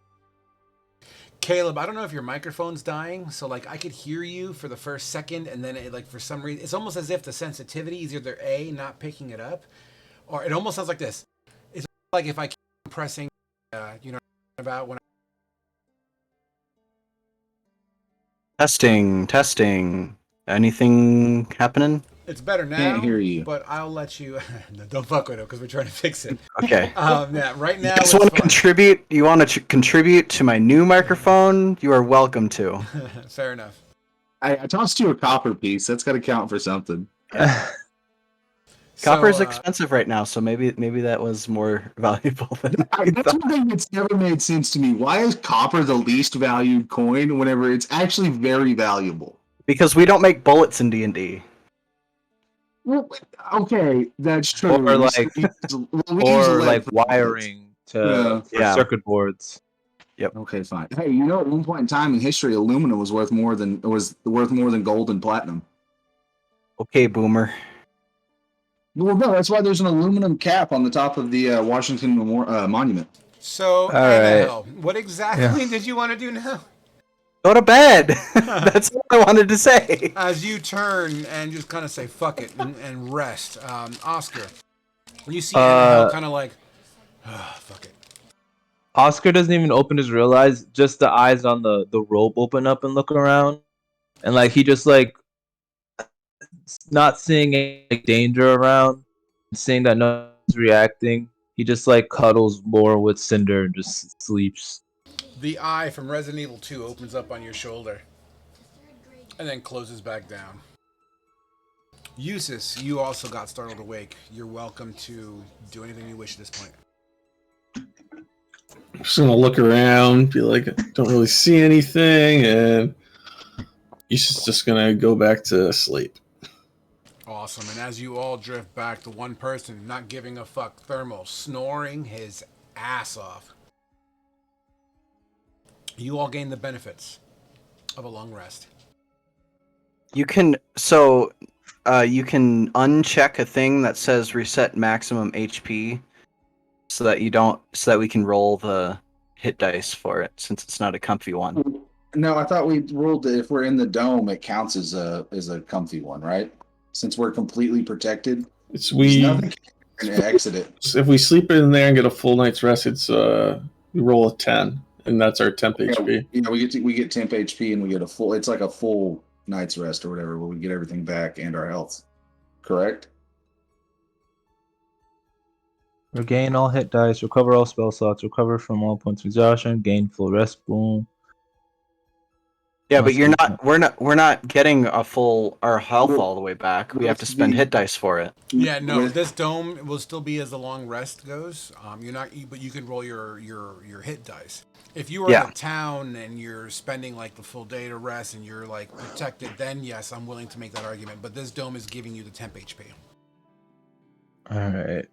Caleb, I don't know if your microphone's dying, so like I could hear you for the first second, and then it, like for some reason, it's almost as if the sensitivity is either A, not picking it up, or it almost sounds like this. It's like if I keep pressing, you know, about when. Testing. Anything happening? It's better now. Can't hear you. But I'll let you. No, don't fuck with it because we're trying to fix it. Okay. Yeah, right You now guys it's want to fine. contribute? You want to contribute to my new microphone? You are welcome to. Fair enough. I tossed you a copper piece. That's got to count for something. Copper is So, expensive right now, so maybe that was more valuable than I That's thought. one thing that's never made sense to me. Why is copper the least valued coin whenever it's actually very valuable? Because we don't make bullets in D&D. Well, okay, that's true. Or We like, use- we use or lead like for bullets. wiring to for Yeah. circuit boards. Okay, fine. Hey, you know, at one point in time in history, aluminum was worth more than gold and platinum. Okay, boomer. Well, no, that's why there's an aluminum cap on the top of the Washington Monument. So All right. Annabelle, what exactly did you want to do now? Go to bed. That's what I wanted to say. As you turn and just kind of say "fuck it" and rest, Oscar, you see Annabelle kind of like, "Fuck it." Oscar doesn't even open his real eyes; just the eyes on the robe open up and look around, and like he just like not seeing any like, danger around, seeing that no one's reacting. He just like cuddles more with Cinder and just sleeps. The eye from Resident Evil 2 opens up on your shoulder and then closes back down. Eustace, you also got startled awake. You're welcome to do anything you wish at this point. I'm just gonna look around, be like, don't really see anything, and he's just gonna go back to sleep. Awesome. And as you all drift back, the one person not giving a fuck, Thermal, snoring his ass off. You all gain the benefits of a long rest. You can you can uncheck a thing that says reset maximum HP so that we can roll the hit dice for it since it's not a comfy one. No, I thought we ruled that if we're in the dome, it counts as a comfy one, right? Since we're completely protected, It's there's nothing can exit it. if we sleep in there and get a full night's rest, it's we roll a 10, and that's our temp HP. Yeah, we get temp HP and we get a full. It's like a full night's rest or whatever, where we get everything back and our health. Correct. Regain all hit dice, recover all spell slots, recover from all points of exhaustion, gain full rest boon. Yeah, but we're not getting our health all the way back. We have to spend hit dice for it. Yeah, no, this dome will still be as the long rest goes. But you can roll your hit dice. If you are in a town and you're spending like the full day to rest and you're like protected, then yes, I'm willing to make that argument. But this dome is giving you the temp HP. All right.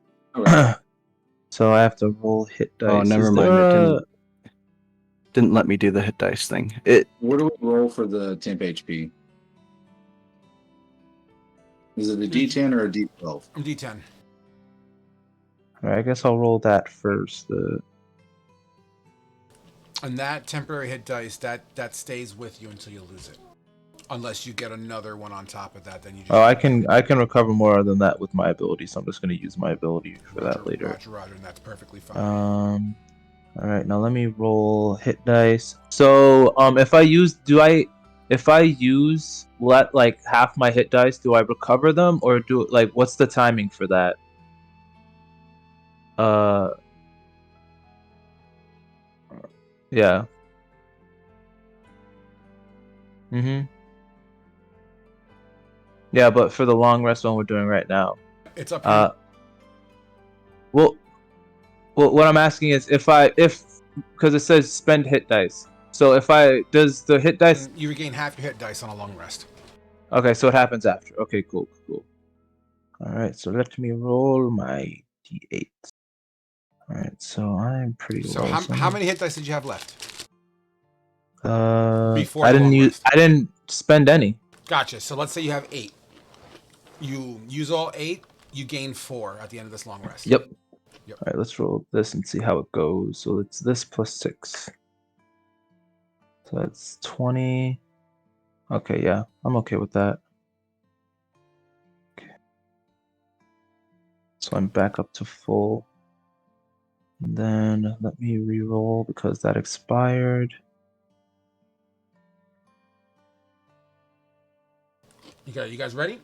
So I have to roll hit dice. Oh, never mind. It didn't let me do the hit dice thing. What do we roll for the temp HP? Is it a D10 or a D12? D10. All right, I guess I'll roll that first. And that temporary hit dice that stays with you until you lose it, unless you get another one on top of that. Then you. Just I can recover more than that with my ability, so I'm just going to use my ability for that later. Roger, and that's perfectly fine. All right, now let me roll hit dice. So, if I use like half my hit dice, do I recover them or what's the timing for that? Yeah. Yeah, but for the long rest one we're doing right now. It's up here. Well, what I'm asking is because it says spend hit dice. So does the hit dice? You regain half your hit dice on a long rest. Okay, so it happens after. Okay, cool. All right, so let me roll my d8. All right, so I'm pretty low. So how many hit dice did you have left? Before I didn't spend any. Gotcha. So let's say you have 8. You use all 8. You gain 4 at the end of this long rest. Yep. Yep. All right, let's roll this and see how it goes. So it's this plus 6. So that's 20. Okay, yeah, I'm okay with that. Okay. So I'm back up to full. And then let me re-roll because that expired. You guys ready?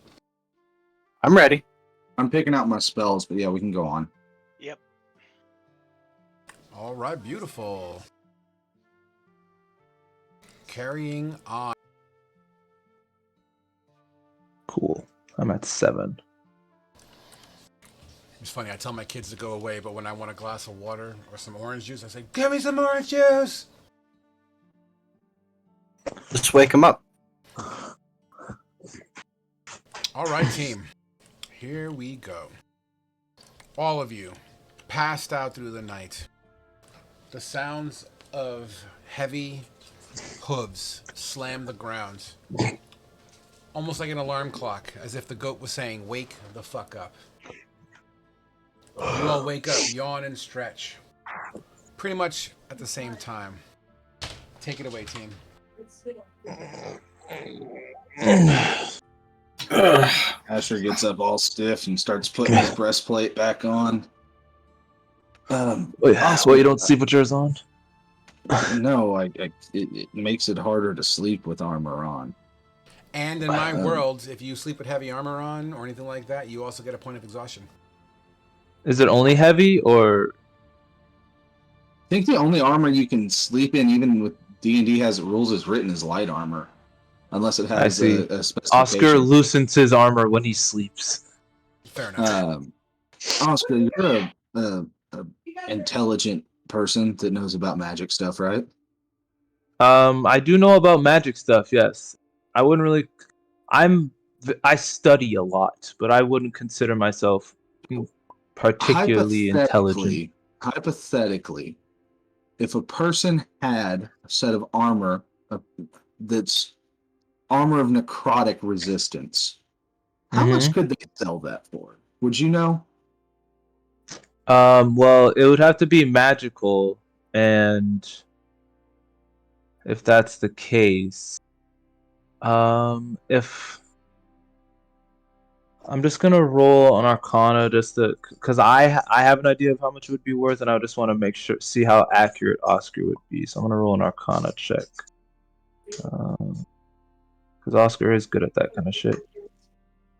I'm ready. I'm picking out my spells, but yeah, we can go on. Yep. All right, beautiful. Carrying on. Cool. I'm at 7. It's funny, I tell my kids to go away, but when I want a glass of water or some orange juice, I say, "Give me some orange juice!" Just wake him up. All right, team. Here we go. All of you passed out through the night. The sounds of heavy hooves slam the ground. Almost like an alarm clock, as if the goat was saying, "Wake the fuck up." You all wake up, yawn, and stretch. Pretty much at the same time. Take it away, team. Asher gets up all stiff and starts putting his breastplate back on. Wait, Oscar, well, you don't sleep with yours on? No, it makes it harder to sleep with armor on. And in my world, if you sleep with heavy armor on or anything like that, you also get a point of exhaustion. Is it only heavy or? I think the only armor you can sleep in, even with D&D has rules as written, is light armor, unless it I has see. a specification. Oscar loosens his armor when he sleeps. Fair enough. Oscar, you're a intelligent person that knows about magic stuff, right? I do know about magic stuff. Yes, I wouldn't really. I study a lot, but I wouldn't consider myself particularly intelligent. Hypothetically, if a person had a set of armor that's armor of necrotic resistance, how much could they sell that for? Would you know? Well, it would have to be magical, and if that's the case, if I'm just gonna roll on Arcana just to, because I have an idea of how much it would be worth, and I just want to make sure see how accurate Oscar would be. So I'm gonna roll an Arcana check, because Oscar is good at that kind of shit.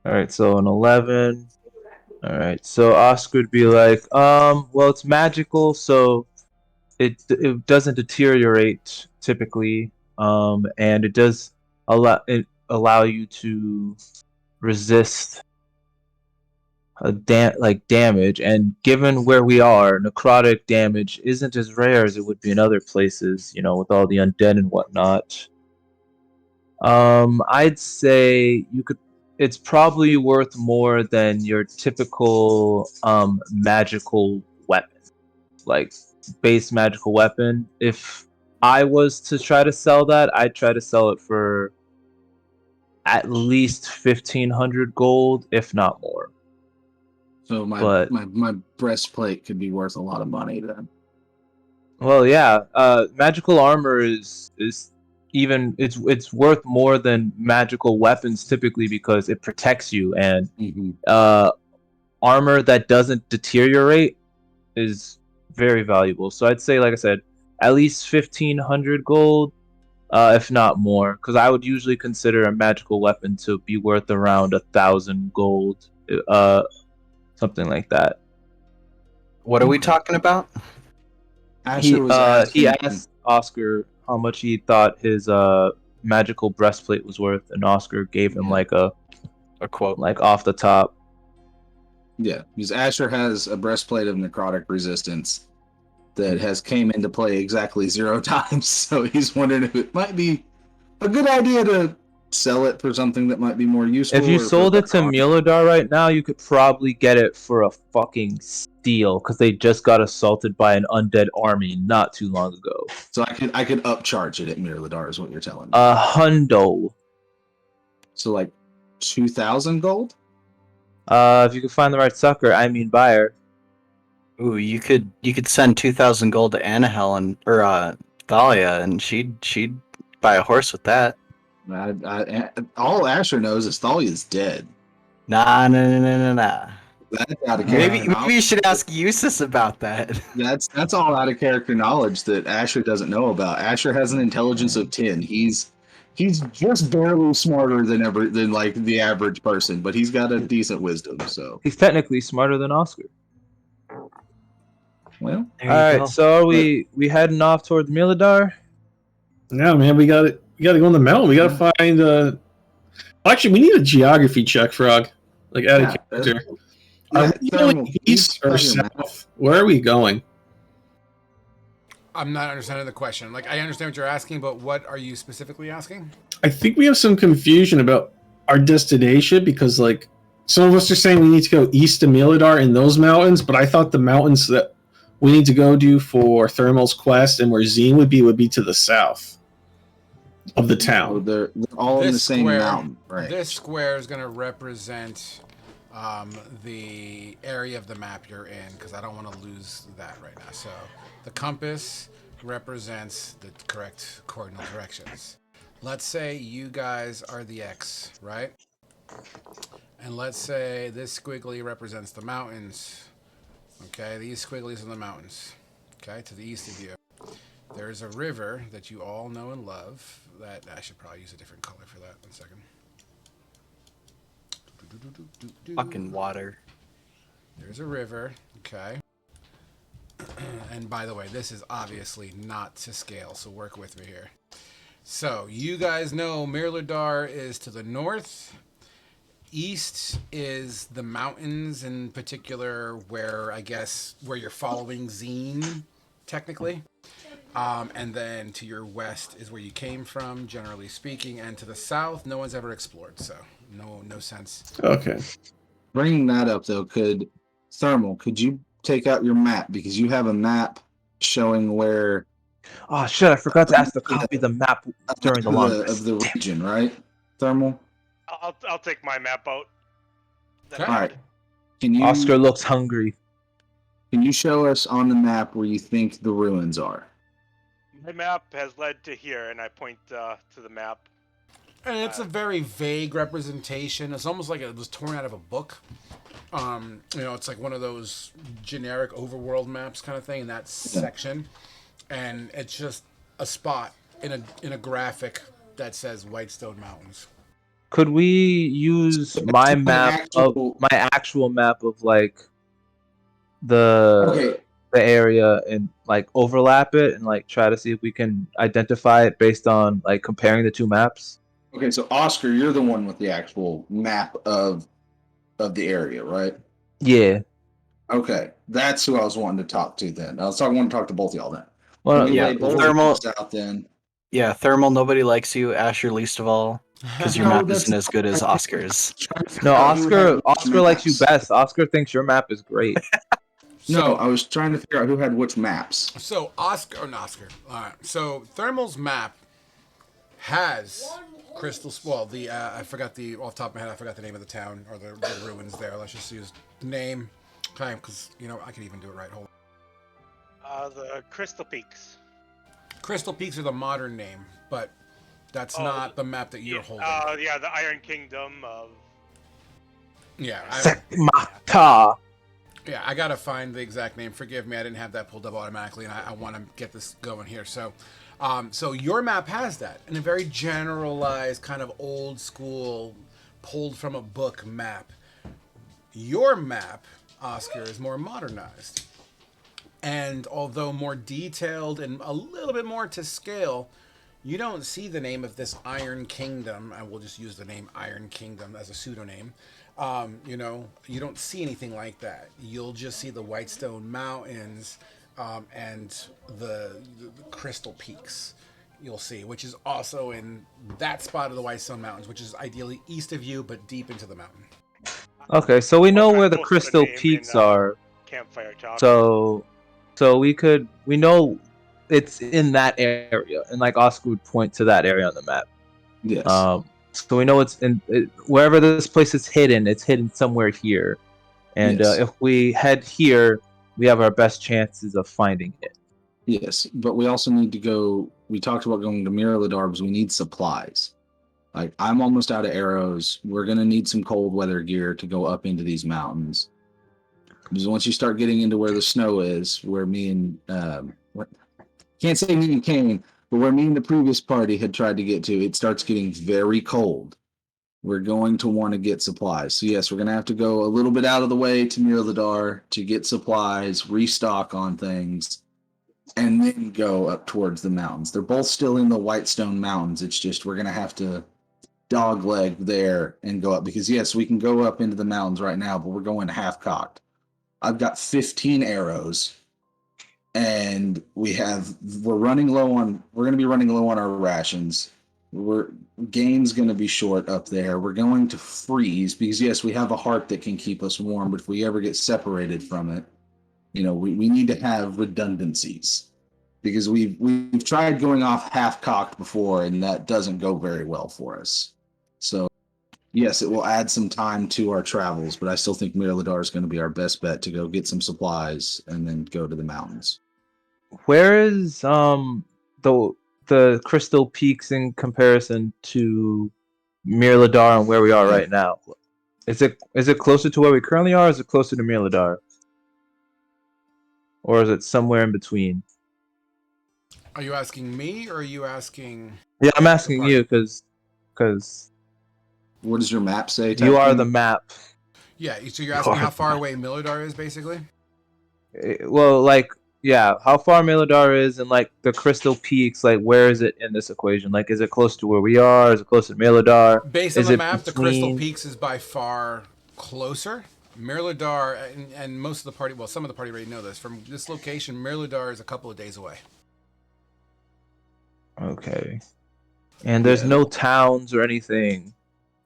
All right, so an 11. All right, so Oscar would be like, well, it's magical, so it doesn't deteriorate typically, and it does allow you to resist damage, and given where we are, necrotic damage isn't as rare as it would be in other places, with all the undead and whatnot. I'd say it's probably worth more than your typical magical weapon, like base magical weapon. If I was to try to sell that, I'd try to sell it for at least 1,500 gold, if not more. So my breastplate could be worth a lot of money then. Well, yeah, magical armor is even it's worth more than magical weapons typically because it protects you, and armor that doesn't deteriorate is very valuable. So I'd say, like I said, at least 1,500 gold, if not more, because I would usually consider a magical weapon to be worth around 1,000 gold, something like that. What are we talking about? Asher was asking. He asked Oscar how much he thought his magical breastplate was worth, and Oscar gave him like a quote, like off the top. Yeah, because Asher has a breastplate of necrotic resistance that has came into play exactly 0 times, so he's wondering if it might be a good idea to sell it for something that might be more useful. If you sold it to Miladar right now, you could probably get it for a fucking steal, because they just got assaulted by an undead army not too long ago. So I could upcharge it at Mirador, is what you're telling me. Hundo. So like 2,000 gold? If you can find the right sucker, I mean buyer. Ooh, you could send 2,000 gold to Anahel and or Thalia, and she'd buy a horse with that. All Asher knows is Thalia's dead. Nah. That's out of Maybe character knowledge. you should ask Eustace about that. That's all out of character knowledge that Asher doesn't know about. Asher has an intelligence of 10. He's just barely smarter than like the average person, but he's got a decent wisdom. So He's technically smarter than Oscar. well, There All you right, go. so are we heading off towards Miladar? Yeah, man, we got it. We got to go in the mountain. We got to find. Actually, we need a geography check, Frog. Like out of yeah, character. yeah, Are we going east or south? Where are we going? I'm not understanding the question. Like, I understand what you're asking, but what are you specifically asking? I think we have some confusion about our destination because, like, some of us are saying we need to go east to Miladar in those mountains, but I thought the mountains that we need to go to for Thermal's quest and where Zine would be to the south of the So town. they're all in the This same square- mountain, right? This square is going to represent the area of the map you're in, because I don't want to lose that right now. So the compass represents the correct coordinate directions. Let's say you guys are the X, right? And let's say this squiggly represents the mountains. Okay, these squigglies are the mountains. Okay, to the east of you. There's a river that you all know and love. That I should probably use a different color for that. 1 second. Fucking water. There's a river. Okay. And by the way, this is obviously not to scale, so work with me here. So you guys know Mirladar is to the north. East is the mountains, in particular, where you're following Zine, technically. And then to your west is where you came from, generally speaking, and to the south, no one's ever explored, so no sense. Okay. Bringing that up though, could you take out your map because you have a map showing where Oh shit! I forgot to ask to copy the map during the long rest. of the Damn. region, right? Thermal. I'll take my map out. That Okay. I All had. right. Can you Oscar looks hungry. Can you show us on the map where you think the ruins are? My map has led to here, and I point to the map. And it's a very vague representation. It's almost like it was torn out of a book. It's like one of those generic overworld maps kind of thing in that section. And it's just a spot in a graphic that says Whitestone Mountains. Could we use my map of my actual map of like the area and like overlap it and like try to see if we can identify it based on like comparing the two maps? Okay, so Oscar, you're the one with the actual map of the area, right? Yeah. Okay, that's who I was wanting to talk to then. I wanting to talk to both of y'all then. Well, Can we yeah, lay both of Thermal- these out then. Yeah, Thermal, nobody likes you. Asher, least of all, because your No, map that's isn't as good as Oscar's. no, Who had Oscar which likes you maps? best. Oscar thinks your map is great. No, I was trying to figure out who had which maps. So Oscar. All right. So Thermal's map has crystal. Well, I forgot off the top of my head. I forgot the name of the town or the ruins there. Let's just use the name, okay? Because I could even do it right. Hold on. The Crystal Peaks. Crystal Peaks are the modern name, but that's not the map that you're holding. Yeah, the Iron Kingdom of. Yeah. Mata. Yeah, I gotta find the exact name. Forgive me, I didn't have that pulled up automatically, and I want to get this going here. So, so your map has that in a very generalized, kind of old school, pulled from a book map. Your map, Oscar, is more modernized, and although more detailed and a little bit more to scale, you don't see the name of this Iron Kingdom. I will just use the name Iron Kingdom as a pseudonym. You don't see anything like that. You'll just see the Whitestone Mountains and the Crystal Peaks. You'll see, which is also in that spot of the Whitestone Mountains, which is ideally east of you, but deep into the mountain. Okay, so we know where the Most of Crystal name Peaks in, are. Campfire Talk. So we know it's in that area, and like Oscar would point to that area on the map. Yes. So we know wherever this place is hidden. It's hidden somewhere here, and Yes. if we head here, we have our best chances of finding it. Yes, but we also need to go. We talked about going to Mirador because we need supplies. Like, I'm almost out of arrows. We're gonna need some cold weather gear to go up into these mountains. Because once you start getting into where the snow is, where me and can't say me and Kane, but where me and the previous party had tried to get to, it starts getting very cold. We're going to want to get supplies. So yes, we're gonna have to go a little bit out of the way to Mirador to get supplies, restock on things, and then go up towards the mountains. They're both still in the Whitestone Mountains. It's just we're gonna have to dogleg there and go up because yes, we can go up into the mountains right now, but we're going half cocked. I've got 15 arrows, and we're running low on. We're gonna be running low on our rations. Game's gonna be short up there. We're going to freeze because yes, we have a heart that can keep us warm, but if we ever get separated from it, we need to have redundancies because we've tried going off half cocked before and that doesn't go very well for us. So yes, it will add some time to our travels, but I still think Mirador is going to be our best bet to go get some supplies and then go to the mountains. Where is the Crystal Peaks in comparison to Mirador and where we are right now? Is it closer to where we currently are, or is it closer to Mirador? Or is it somewhere in between? Are you asking me, or are you asking? Yeah, I'm asking party? you because What does your map say? you are thing? the map. Yeah, so you're asking how far away Mirador is, basically? Well, like, yeah, how far Mirador is and like the Crystal Peaks, like where is it in this equation? Like, is it close to where we are? Is it close to Mirador? Based on Is the it map, the Crystal between? Peaks is by far closer. Mirador, and most of the party, well, some of the party already know this. From this location, Mirador is a couple of days away. Okay. And there's Yeah. no towns or anything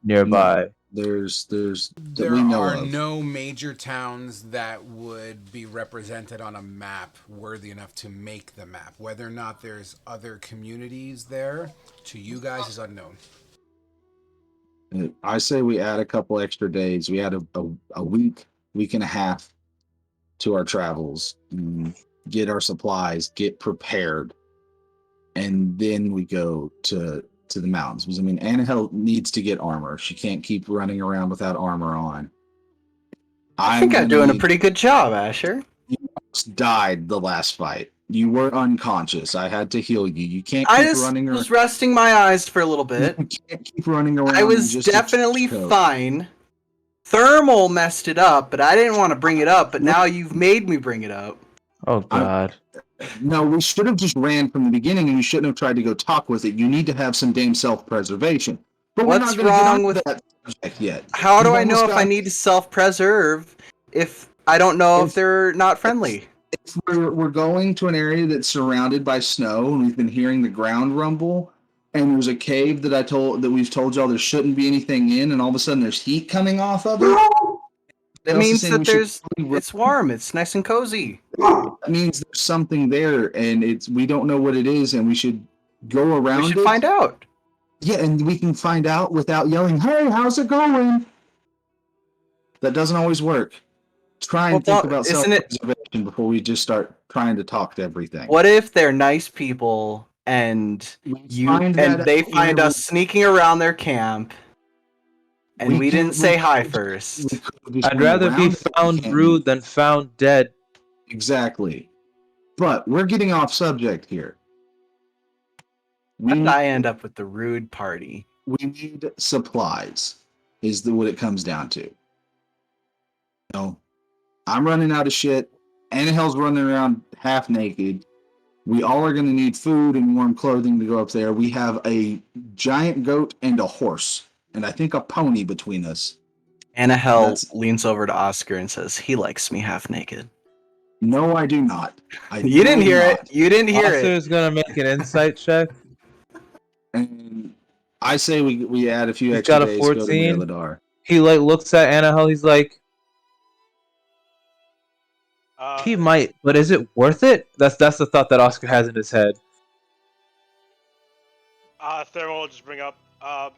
nearby. No, there's that There we know are of. no major towns that would be represented on a map worthy enough to make the map. Whether or not there's other communities there, to you guys, is unknown. I say we add a couple extra days. We add a week and a half to our travels, get our supplies, get prepared, and then we go to the mountains. Because I mean, Annahel needs to get armor. She can't keep running around without armor on. I think I'm doing a pretty good job, Asher. You almost died the last fight. You were unconscious. I had to heal you. You can't I keep just running around. was resting my eyes for a little bit. You can't keep running around. I was just definitely choke. fine. Thermal messed it up, but I didn't want to bring it up, but now you've made me bring it up. Oh God. No, we should have just ran from the beginning, and you shouldn't have tried to go talk with it. You need to have some damn self-preservation. But we're What's not going to get wrong on with that subject yet. How do You've I know almost if I got- need to self-preserve if I don't know if they're not friendly? If we're going to an area that's surrounded by snow, and we've been hearing the ground rumble, and there's a cave that we've told y'all there shouldn't be anything in, and all of a sudden there's heat coming off of it. It means that it's warm, it's nice and cozy. That means there's something there, and we don't know what it is, and we should go around We should it. find out. Yeah, and we can find out without yelling, "Hey, how's it going?" That doesn't always work. Try and think about self-preservation before we just start trying to talk to everything. What if they're nice people and they find us sneaking around their camp and we didn't say hi first? I'd rather be found rude than found dead. Exactly. But we're getting off subject here. How did I end up with the rude party? We need supplies, is what it comes down to. I'm running out of shit. Annahel's running around half naked. We all are going to need food and warm clothing to go up there. We have a giant goat and a horse, and I think a pony between us. Annahel leans over to Oscar and says, "He likes me half naked." No, I do not. You didn't hear it. You didn't hear it. Oscar's gonna make an insight check. And I say we add a few He's extra got a days. 14. Go to Mirador. He like looks at Annahel. He's like, he might, but is it worth it? That's the thought that Oscar has in his head. Thermal will just bring up.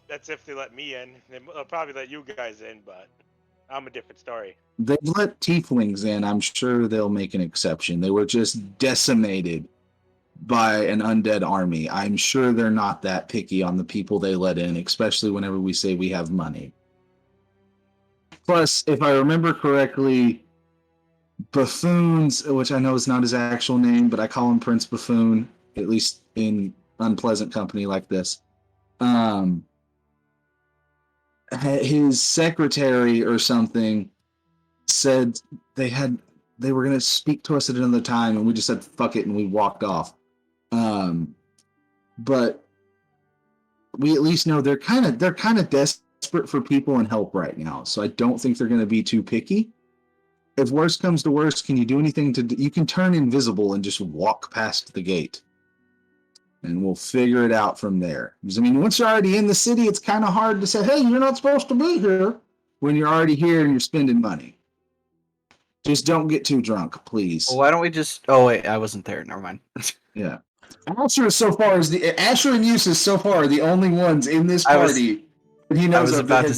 That's if they let me in. They'll probably let you guys in, but I'm a different story. They've let tieflings in. I'm sure they'll make an exception. They were just decimated by an undead army. I'm sure they're not that picky on the people they let in, especially whenever we say we have money. Plus, if I remember correctly, Buffoons, which I know is not his actual name, but I call him Prince Buffoon, at least in unpleasant company like this. His secretary or something said they were going to speak to us at another time, and we just said fuck it and we walked off. But we at least know they're kind of desperate for people and help right now, so I don't think they're going to be too picky. If worse comes to worse, can you do anything you can turn invisible and just walk past the gate, and we'll figure it out from there. Because I mean, once you're already in the city, it's kind of hard to say, hey, you're not supposed to be here when you're already here and you're spending money. Just don't get too drunk, please. Well, why don't we just? Oh wait, I wasn't there. Never mind. Yeah. Asher and Eustace so far are the only ones in this party. I was about to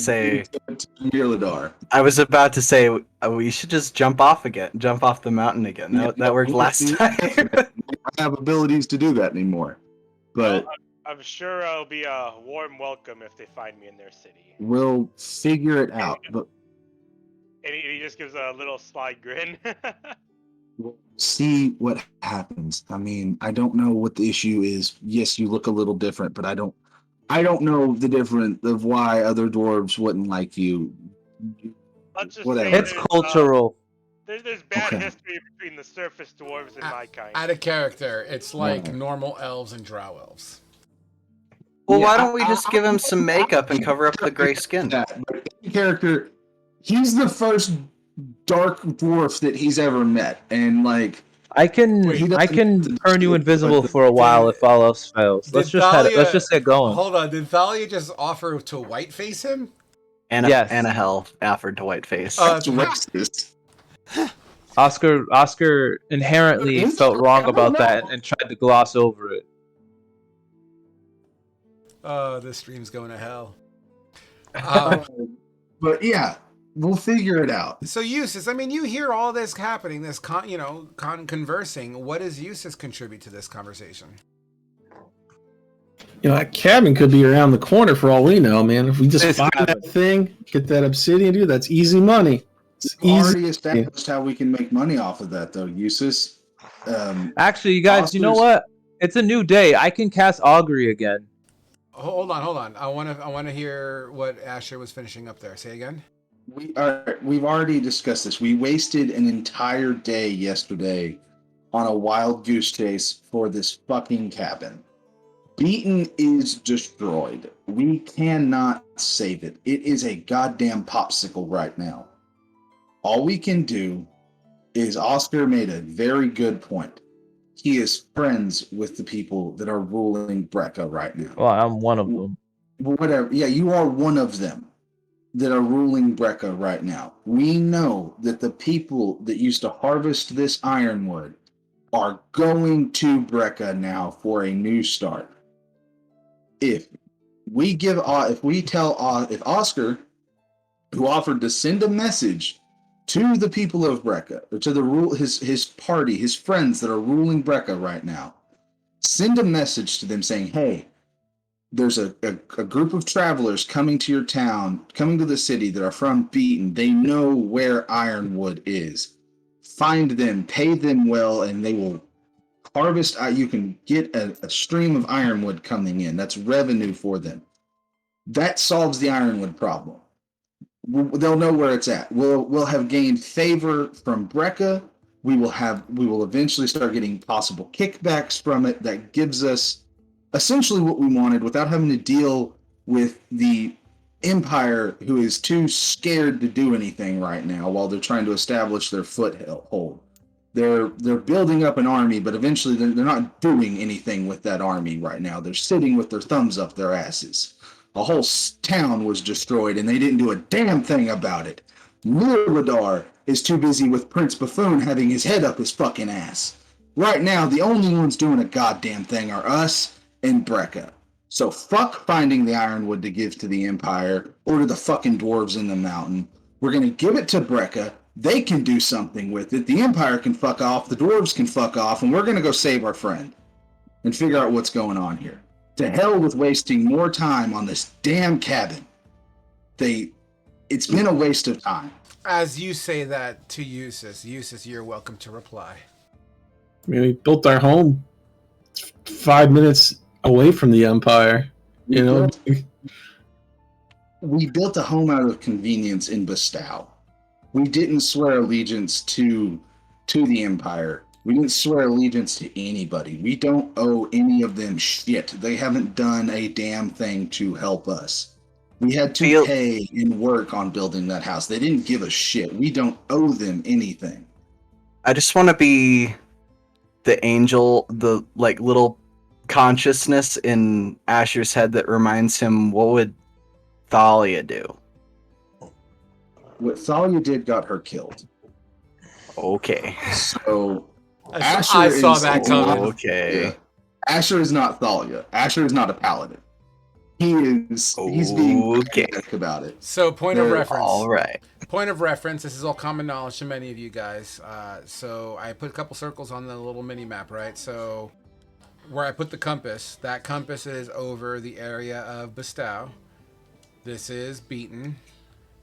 say we should just jump off the mountain again. That worked last time. I have abilities to do that anymore, but well, I'm sure it'll be a warm welcome if they find me in their city. We'll figure it out. But and he just gives a little sly grin. we'll see what happens. I mean, I don't know what the issue is. Yes, you look a little different, but I don't know the difference of why other dwarves wouldn't like you. Let's just Whatever. say It's cultural. There's bad history between the surface dwarves and my kind. Out of character, it's like Right. normal elves and drow elves. Well, Yeah, why don't we just give him some makeup and cover up the gray skin? But in character, he's the first dark dwarf that he's ever met, and like I can turn you invisible for a while if all else fails. Let's just get going. Hold on, did Thalia just offer to whiteface him? Yes. Anna Hell offered to whiteface. that's racist. Oscar inherently felt wrong about that and tried to gloss over it. Oh, this stream's going to hell. But yeah, we'll figure it out. So Eustace, I mean, you hear all this happening, this conversing. What does Eustace contribute to this conversation? You know, that cabin could be around the corner for all we know, man. If we just This find cabin. that thing, get that obsidian, dude, that's easy money. It's We've already easy. established how we can make money off of that, though, Eustace. Actually, you guys, you know Oscar's- what? It's a new day. I can cast augury again. Hold on. I want to hear what Asher was finishing up there. Say again. We've already discussed this. We wasted an entire day yesterday on a wild goose chase for this fucking cabin. Beaton is destroyed. We cannot save it. It is a goddamn popsicle right now. All we can do is Oscar made a very good point. He is friends with the people that are ruling Brecca right now. Well, I'm one of them. Whatever. Yeah, you are one of them that are ruling Brecca right now. We know that the people that used to harvest this ironwood are going to Brecca now for a new start. If Oscar, who offered to send a message to the people of Brecca, or to his party, his friends that are ruling Brecca right now, send a message to them saying, hey, there's a group of travelers coming to your town, coming to the city that are from Beaton. They know where Ironwood is. Find them, pay them well, and they will harvest. You can get a stream of Ironwood coming in. That's revenue for them. That solves the Ironwood problem. They'll know where it's at. We'll have gained favor from Brecca. We will eventually start getting possible kickbacks from it. That gives us essentially what we wanted without having to deal with the Empire, who is too scared to do anything right now while they're trying to establish their foothold. They're building up an army, but eventually they're not doing anything with that army right now. They're sitting with their thumbs up their asses. A whole town was destroyed, and they didn't do a damn thing about it. Mirador is too busy with Prince Buffoon having his head up his fucking ass. Right now, the only ones doing a goddamn thing are us and Brecca. So fuck finding the Ironwood to give to the Empire or to the fucking dwarves in the mountain. We're going to give it to Brekka. They can do something with it. The Empire can fuck off. The dwarves can fuck off. And we're going to go save our friend and figure out what's going on here. To hell with wasting more time on this damn cabin. It's been a waste of time. As you say that to Eustace, you're welcome to reply. I mean, we built our home 5 minutes away from the Empire. You know, We built a home out of convenience in Bestow. We didn't swear allegiance to the Empire. We didn't swear allegiance to anybody. We don't owe any of them shit. They haven't done a damn thing to help us. We had to pay and work on building that house. They didn't give a shit. We don't owe them anything. I just want to be the angel, the like little consciousness in Asher's head that reminds him, what would Thalia do? What Thalia did got her killed. Okay. So I saw that coming. Okay. Yeah. Asher is not Thalia. Asher is not a paladin. He's being pragmatic about it. So point of reference. All right. Point of reference. This is all common knowledge to many of you guys. So I put a couple circles on the little mini map, right? So where I put the compass, that compass is over the area of Bestow. This is Beaton.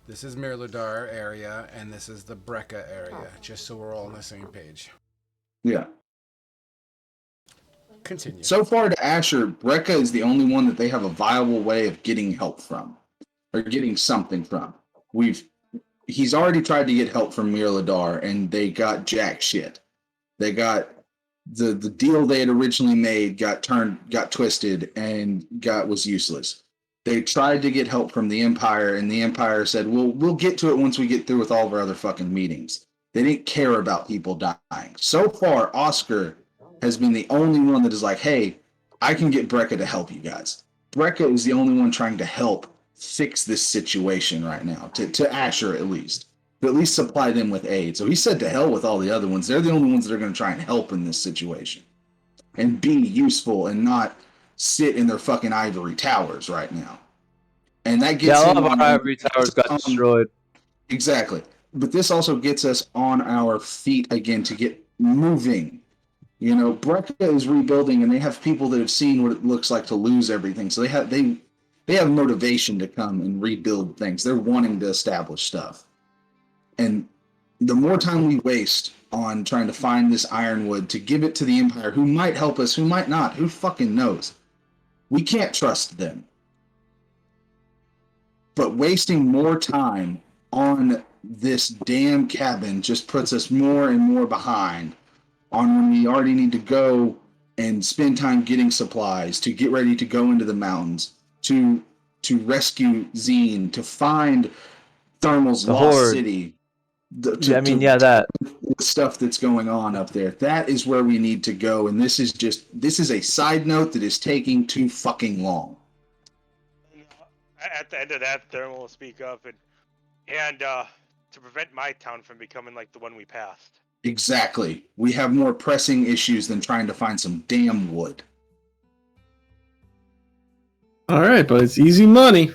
This is Mirladar area, and this is the Brekka area. Just so we're all on the same page. Yeah. Continue. So far to Asher, Brekka is the only one that they have a viable way of getting help from, or getting something from. He's already tried to get help from Mirladar, and they got jack shit. They got the deal they had originally made got twisted and was useless. They tried to get help from the Empire, and the Empire said, we'll get to it once we get through with all of our other fucking meetings. They didn't care about people dying. So far, Oscar has been the only one that is like, hey, I can get Brekka to help you guys. Brekka is the only one trying to help fix this situation right now, to Asher at least. But at least supply them with aid. So he said to hell with all the other ones. They're the only ones that are going to try and help in this situation. And be useful and not sit in their fucking ivory towers right now. And that gets all of our ivory towers got destroyed. Exactly. But this also gets us on our feet again to get moving. You know, Brekka is rebuilding, and they have people that have seen what it looks like to lose everything. So they have motivation to come and rebuild things. They're wanting to establish stuff. And the more time we waste on trying to find this ironwood to give it to the Empire, who might help us, who might not, who fucking knows? We can't trust them. But wasting more time on this damn cabin just puts us more and more behind on when we already need to go and spend time getting supplies, to get ready to go into the mountains, to rescue Zine, to find Thermal's lost Horde. city. That Stuff that's going on up there. That is where we need to go, and this is a side note that is taking too fucking long. At the end of that, Thermal will speak up and to prevent my town from becoming like the one we passed. Exactly. We have more pressing issues than trying to find some damn wood. All right, but it's easy money.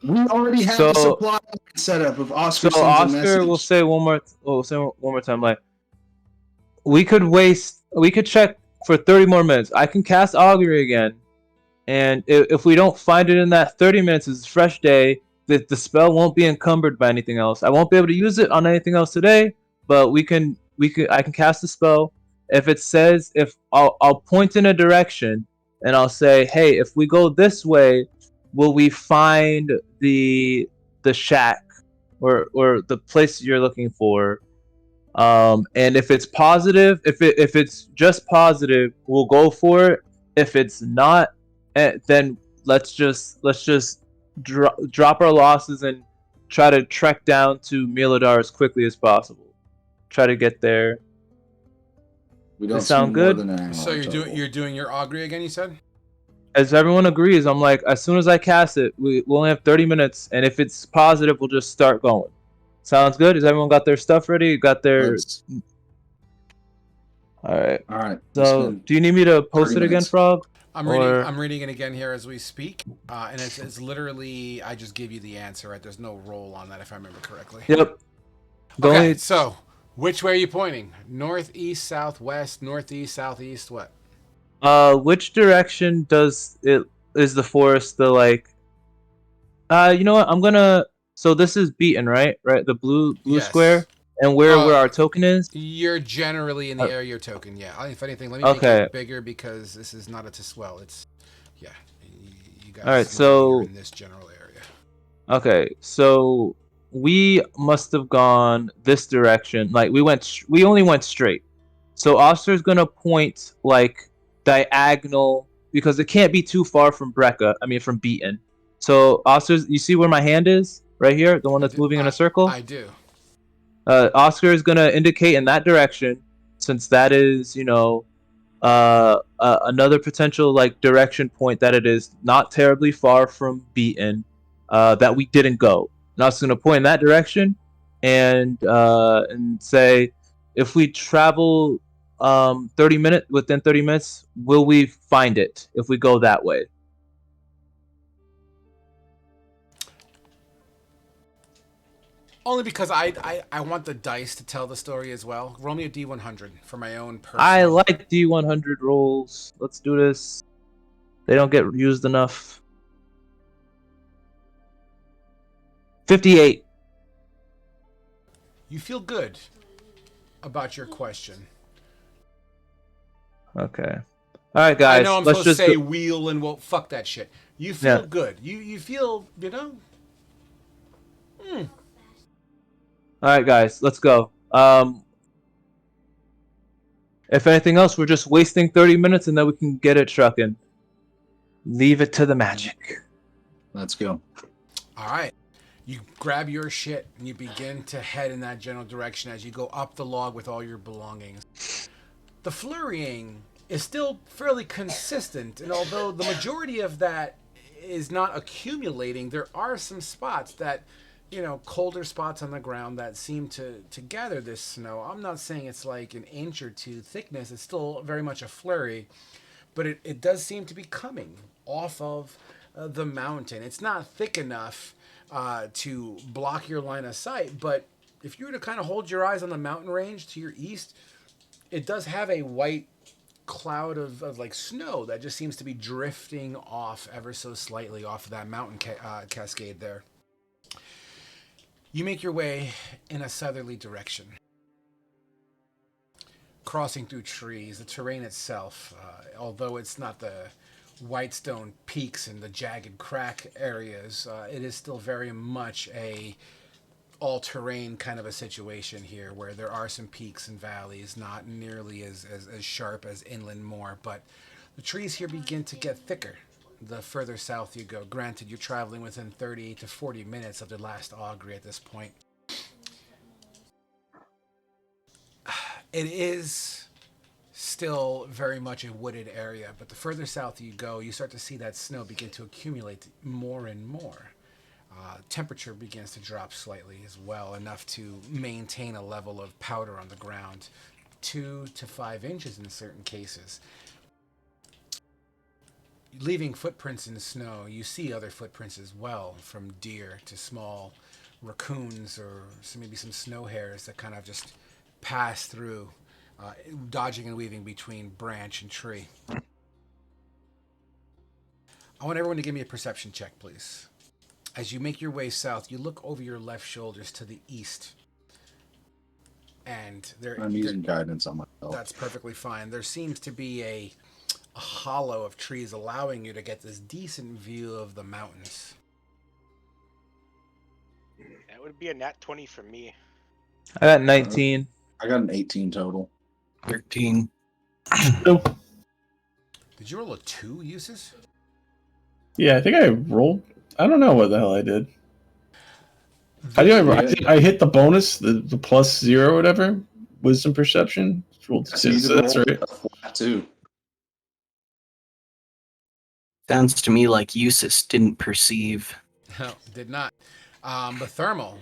We already have the supply setup of Oscar. So Oscar will say one more time, like we could check for 30 more minutes. I can cast Augury again, and if we don't find it in that 30 minutes, it's a fresh day. The spell won't be encumbered by anything else. I won't be able to use it on anything else today, but I can cast the spell. If it says, if I'll point in a direction and I'll say, hey, if we go this way, will we find the shack or the place you're looking for? And if it's positive, if it's just positive, we'll go for it. If it's not, then let's just drop our losses and try to trek down to Mirladar as quickly as possible. Try to get there. We don't sound good. So you're doing your augury again, you said? As everyone agrees, I'm like, as soon as I cast it, we'll only have 30 minutes, and if it's positive, we'll just start going. Sounds good? Has everyone got their stuff ready? Got their... All right. All right. So, do you need me to post it again, Frog? Or I'm reading it again here as we speak, and it's literally I just give you the answer. Right? There's no roll on that if I remember correctly. yep. The Okay, only so which way are you pointing? North, east, south, west, northeast, southeast. What? which direction does it is the forest the like? You know what? I'm gonna. So this is beaten, right? Right, the blue Yes. square, and where our token is. You're generally in the Uh, area token. Yeah. If anything, let me make okay. it bigger because this is not a well. It's yeah. You All right. guys know that you're So in this general area. okay. So we must have gone this direction. Like we only went straight. So officer's gonna point like diagonal because it can't be too far from Brecca. I mean from Beaton. So officers, you see where my hand is right here, the one I that's do. moving in a circle. I do. Oscar is gonna indicate in that direction, since that is, another potential like direction point that it is not terribly far from Beaton, that we didn't go. And I was gonna point in that direction, and say, if we travel within 30 minutes, will we find it if we go that way? Only because I want the dice to tell the story as well. Roll me a D100 for my own I personal. like D100 rolls. Let's do this. They don't get used enough. 58. You feel good about your question. Okay. All right, I know guys. I'm Let's supposed to just say go. wheel and well, fuck that shit. You Yeah. feel good. You feel All right, guys. Let's go. If anything else, we're just wasting 30 minutes, and then we can get it trucking. Leave it to the magic. Let's go. All right. You grab your shit and you begin to head in that general direction as you go up the log with all your belongings. The flurrying is still fairly consistent, and although the majority of that is not accumulating, there are some spots that, colder spots on the ground that seem to gather this snow. I'm not saying it's like an inch or two thickness, it's still very much a flurry, but it does seem to be coming off of the mountain. It's not thick enough to block your line of sight, but if you were to kind of hold your eyes on the mountain range to your east, it does have a white cloud of like snow that just seems to be drifting off ever so slightly off of that mountain cascade there. You make your way in a southerly direction, crossing through trees. The terrain itself, although it's not the whitestone peaks and the jagged crack areas, it is still very much a all-terrain kind of a situation here where there are some peaks and valleys, not nearly as sharp as inland more, but the trees here begin to get thicker the further south you go. Granted, you're traveling within 30 to 40 minutes of the last augury at this point. It is still very much a wooded area, but the further south you go, you start to see that snow begin to accumulate more and more. Temperature begins to drop slightly as well, enough to maintain a level of powder on the ground, 2 to 5 inches in certain cases. Leaving footprints in the snow, you see other footprints as well, from deer to small raccoons or maybe some snow hares that kind of just pass through, dodging and weaving between branch and tree. I want everyone to give me a perception check, please. As you make your way south, you look over your left shoulders to the east. And I'm using guidance on myself. That's perfectly fine. There seems to be a hollow of trees allowing you to get this decent view of the mountains. That would be a nat 20 for me. I got 19. I got an 18 total. 13. Oh, Did you roll a 2, Uses? yeah, I think I rolled. I don't know what the hell I did. How do I hit the bonus, the plus 0 or whatever? Wisdom perception? Rolled Yes, 2, you so that's rolled right. a flat too. Sounds to me like Eustace didn't perceive. No, did not. But Thermal,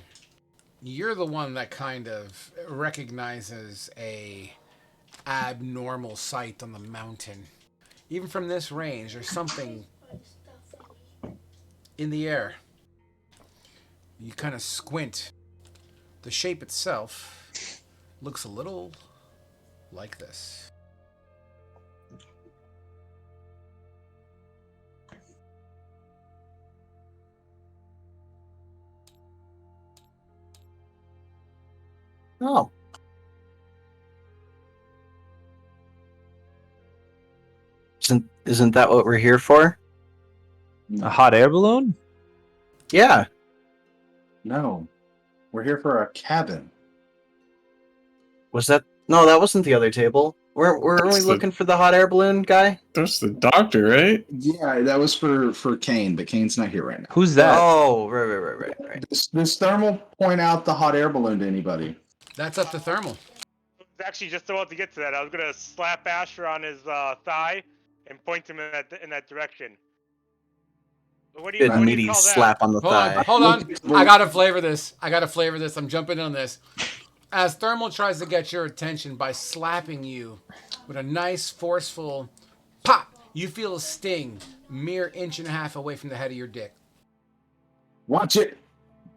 you're the one that kind of recognizes a abnormal sight on the mountain. Even from this range, there's something in the air. You kind of squint. The shape itself looks a little like this. Oh. Isn't that what we're here for? A hot air balloon? Yeah. No, we're here for a cabin. Was that? No, that wasn't the other table. We're only That's the- looking for the hot air balloon guy. That's the doctor, right? Yeah, that was for Kane, but Kane's not here right now. Who's that? Oh, right. Does Thermal point out the hot air balloon to anybody? That's up to Thermal. I was actually just about to get to that. I was gonna slap Asher on his thigh and point him in that direction. But what do you Meaty call that? slap on the thigh. Hold on. I gotta flavor this. I'm jumping on this. As Thermal tries to get your attention by slapping you with a nice, forceful pop, you feel a sting mere inch and a half away from the head of your dick. Watch it.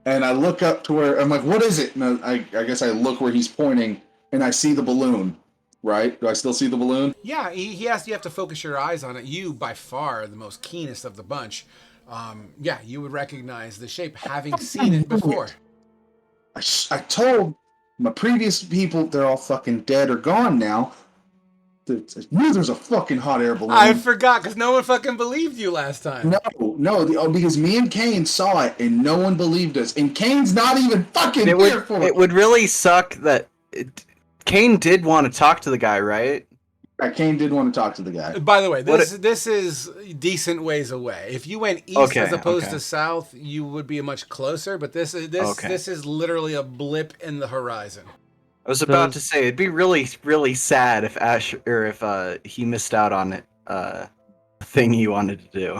And I look up to where I'm like, what is it? And I guess I look where he's pointing, and I see the balloon. Right? Do I still see the balloon? Yeah, he has. You have to focus your eyes on it. You, by far, the most keenest of the bunch. Yeah, you would recognize the shape, having seen it before. I told my previous people they're all fucking dead or gone now. I knew there's a fucking hot air balloon. I forgot because no one fucking believed you last time. No, because me and Kane saw it and no one believed us. And Kane's not even fucking here for it. It would really suck that Kane did want to talk to the guy, right? Yeah, Kane did want to talk to the guy. By the way, this is decent ways away. If you went east as opposed to south, you would be much closer. But this is literally a blip in the horizon. I was about to say it'd be really, really sad if if he missed out on it, the thing he wanted to do.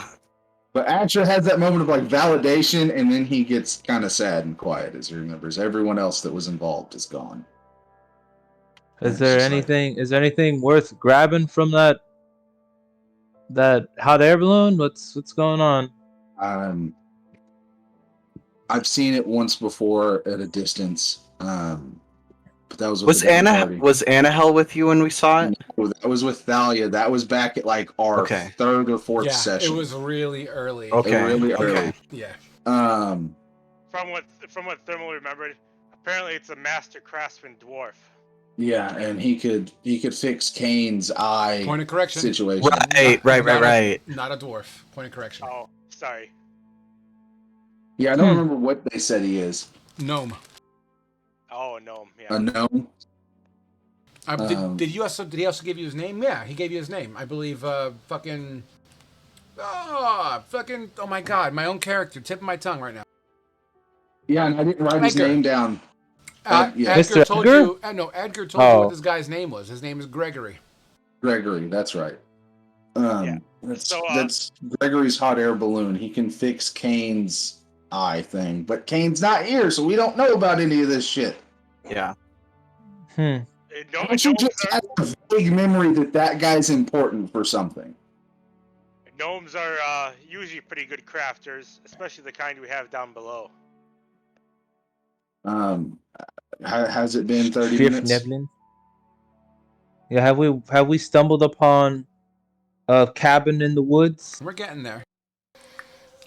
But Asher has that moment of like validation, and then he gets kind of sad and quiet as he remembers everyone else that was involved is gone. Is there anything worth grabbing from that hot air balloon? What's going on? I've seen it once before at a distance. But that was Was Annahel with you when we saw it? No, that was with Thalia. That was back at like our third or fourth session. It was really early. Early. Yeah. From what Thermal remembered, apparently it's a master craftsman dwarf. Yeah, and he could fix Kane's eye. Point of correction. Situation. Right. Not a dwarf. Point of correction. Oh, sorry. Yeah, I don't remember what they said he is. Gnome. Oh, gnome. Yeah. A gnome. Did he also give you his name? Yeah, he gave you his name. I believe. Oh my God, my own character. Tip of my tongue right now. Yeah, and I didn't write his name down. Edgar told you. Edgar told you what this guy's name was. His name is Gregory. Gregory, that's right. That's Gregory's hot air balloon. He can fix Kane's eye thing, but Kane's not here, so we don't know about any of this shit. Yeah. I should just have a vague memory that guy's important for something. Gnomes are usually pretty good crafters, especially the kind we have down below. Has it been 30 minutes? Niblin? Yeah, have we stumbled upon a cabin in the woods? We're getting there.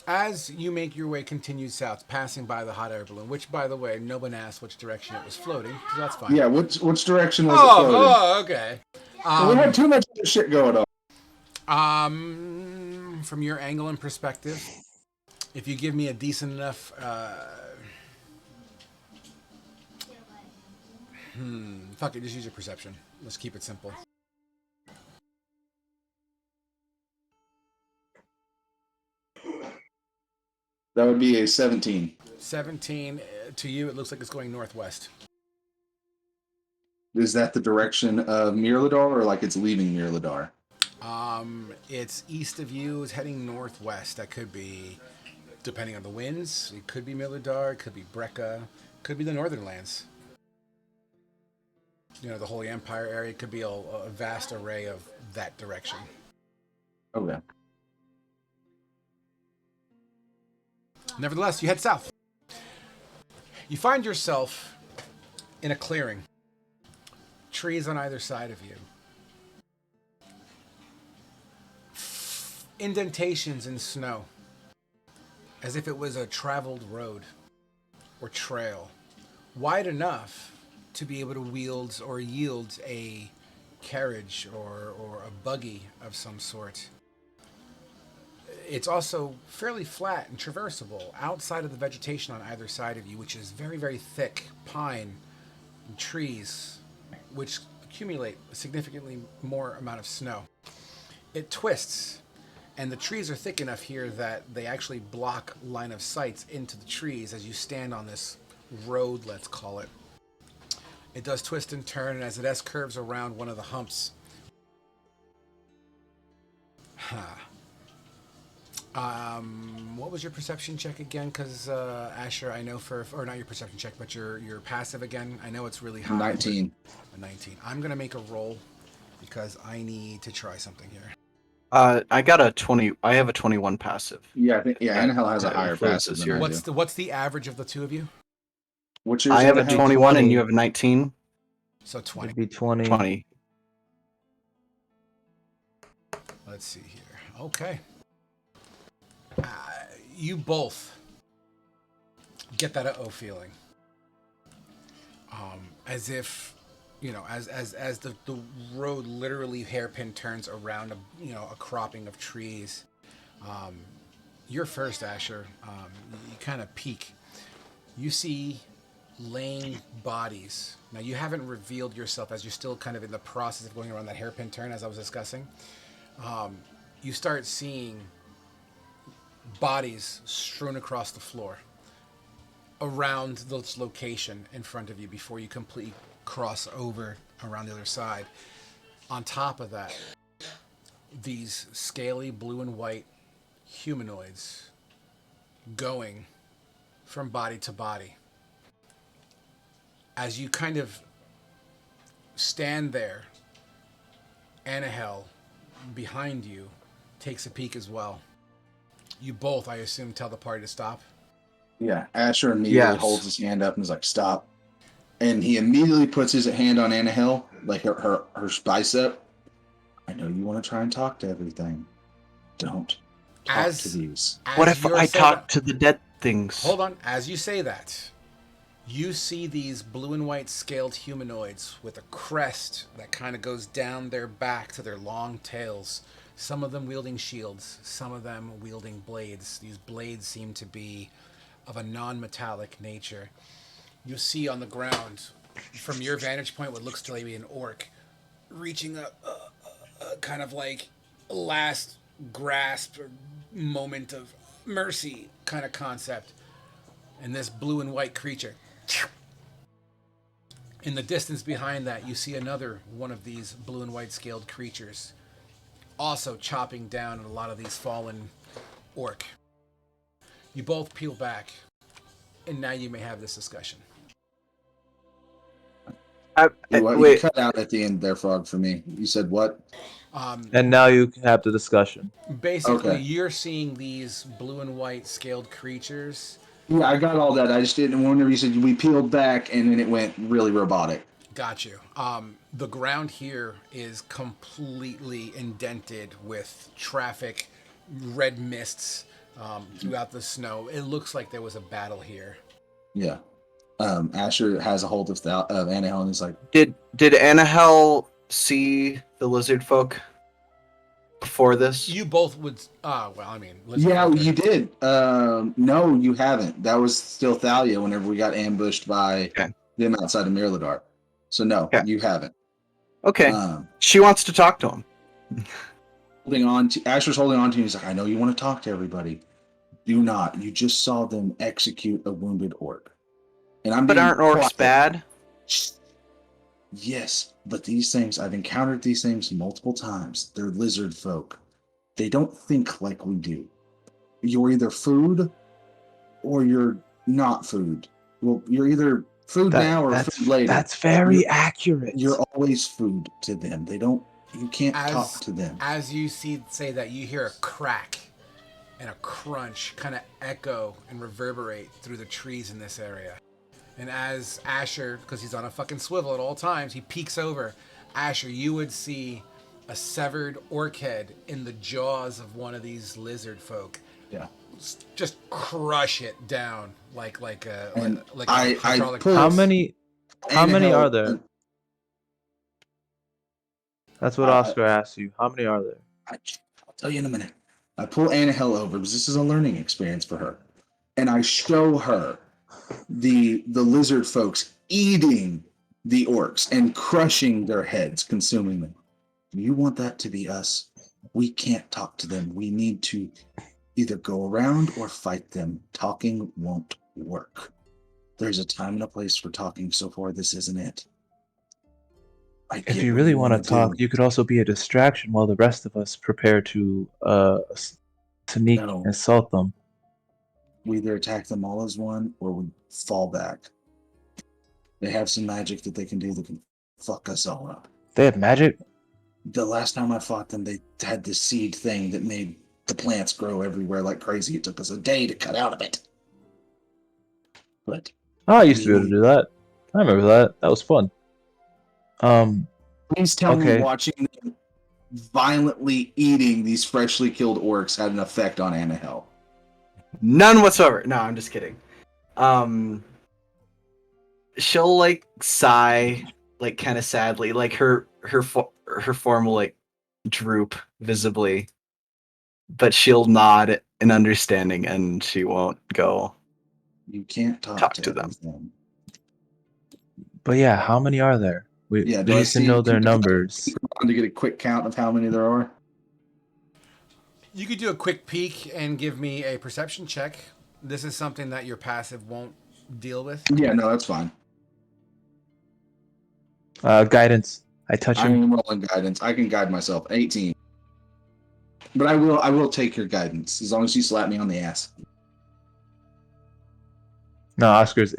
As you make your way continued south, passing by the hot air balloon, which, by the way, no one asked which direction it was floating, so that's fine. Yeah, which direction was it floating? Oh, okay. We had too much shit going on. From your angle and perspective, if you give me a decent enough... fuck it, just use your perception. Let's keep it simple. That would be a 17. 17, to you, it looks like it's going northwest. Is that the direction of Mirladar, or like it's leaving Mirladar? It's east of you, it's heading northwest. That could be, depending on the winds, it could be Mirladar, it could be Brekka, could be the northern lands. You know, the Holy Empire area. Could be a vast array of that direction. Okay. Nevertheless, you head south. You find yourself in a clearing. Trees on either side of you. Indentations in snow. As if it was a traveled road or trail. Wide enough to be able to wield or yield a carriage or a buggy of some sort. It's also fairly flat and traversable outside of the vegetation on either side of you, which is very, very thick pine and trees, which accumulate a significantly more amount of snow. It twists, and the trees are thick enough here that they actually block line of sight into the trees as you stand on this road, let's call it. It does twist and turn, and as it S-curves around one of the humps. What was your perception check again? Because Asher, I know or not your perception check, but your passive again. I know it's really high. 19. A 19. I'm gonna make a roll because I need to try something here. I got a 20. I have a 21 passive. Yeah, I think Annahel has a That higher influences passive than your- I do. What's the average of the two of you? What's yours? I have a Annahel? 21 and 20. you have a 19. So 20. It'd be 20. 20. Let's see here. Okay. You both get that uh-oh feeling. As if, as the road literally hairpin turns around a cropping of trees. You're first, Asher. You kind of peek. You see laying bodies. Now, you haven't revealed yourself as you're still kind of in the process of going around that hairpin turn, as I was discussing. You start seeing bodies strewn across the floor around this location in front of you before you completely cross over around the other side. On top of that, these scaly blue and white humanoids going from body to body. As you kind of stand there, Annahel, behind you, takes a peek as well. You both, I assume, tell the party to stop. Yeah, Asher immediately Yes. holds his hand up and is like, "Stop!" And he immediately puts his hand on Annahel, like her bicep. I know you want to try and talk to everything. Don't talk to these. What if you're I saying talk that- to the dead things? Hold on. As you say that, you see these blue and white scaled humanoids with a crest that kind of goes down their back to their long tails. Some of them wielding shields, some of them wielding blades. These blades seem to be of a non-metallic nature. You see on the ground, from your vantage point, what looks to be an orc reaching a kind of like last grasp or moment of mercy kind of concept. And this blue and white creature. In the distance behind that, you see another one of these blue and white scaled creatures also chopping down at a lot of these fallen orc. You both peel back, and now you may have this discussion. You Wait, cut out at the end there, Frog, for me. You said what? And now you can have the discussion. Basically, Okay. you're seeing these blue and white scaled creatures. Yeah, I got all that. I just didn't. Whenever you said we peeled back, and then it went really robotic. Got you. The ground here is completely indented with traffic, red mists throughout the snow. It looks like there was a battle here. Yeah. Asher has a hold of Annahel and is like, did Annahel see the lizard folk before this? You both would. Lizard "Yeah, folk are- you did." No, you haven't. That was still Thalia whenever we got ambushed by them outside of Mirladar. So no, Okay. you haven't. Okay. She wants to talk to him. Asher's holding on to you. He's like, "I know you want to talk to everybody. Do not. You just saw them execute a wounded orc." And But aren't orcs bad? Yes, but these things, I've encountered these things multiple times. They're lizard folk. They don't think like we do. You're either food or you're not food. Well, you're either food now or food later. That's very accurate. You're always food to them. They don't You can't As- talk to them. As you say that, you hear a crack and a crunch kind of echo and reverberate through the trees in this area. And as Asher, because he's on a fucking swivel at all times, he peeks over. Asher, you would see a severed orc head in the jaws of one of these lizard folk. Yeah. Just crush it down like a And like I a hydraulic pull- How press. many Annahel- are there? That's what Uh, Oscar asked you. How many are there? I'll tell you in a minute. I pull Annahel over because this is a learning experience for her, and I show her the lizard folks eating the orcs and crushing their heads, consuming them. You want that to be us? We can't talk to them. We need to either go around or fight them. Talking won't work. There's a time and a place for talking. So far, this isn't it. I If get you what really want to wanna talk, do. you could also be a distraction while the rest of us prepare to sneak No. and assault them. We either attack them all as one or we fall back. They have some magic that they can do that can fuck us all up. They have magic. The last time I fought them, they had this seed thing that made the plants grow everywhere like crazy. It took us a day to cut out of it. But Oh, I used to be able to do that. I remember that. That was fun. please tell me Okay. watching them violently eating these freshly killed orcs had an effect on Annahel. None whatsoever. No, I'm just kidding. She'll like sigh, like kind of sadly, like her form will like droop visibly, but she'll nod in understanding, and she won't go You can't talk to them. them. But yeah, how many are there? We Yeah, do I need to see- know their numbers. To get a quick count of how many there are. You could do a quick peek and give me a perception check. This is something that your passive won't deal with. Yeah, no, that's fine. Guidance. I touch I him. am rolling guidance. I can guide myself. 18. But I will take your guidance as long as you slap me on the ass. No, Oscar's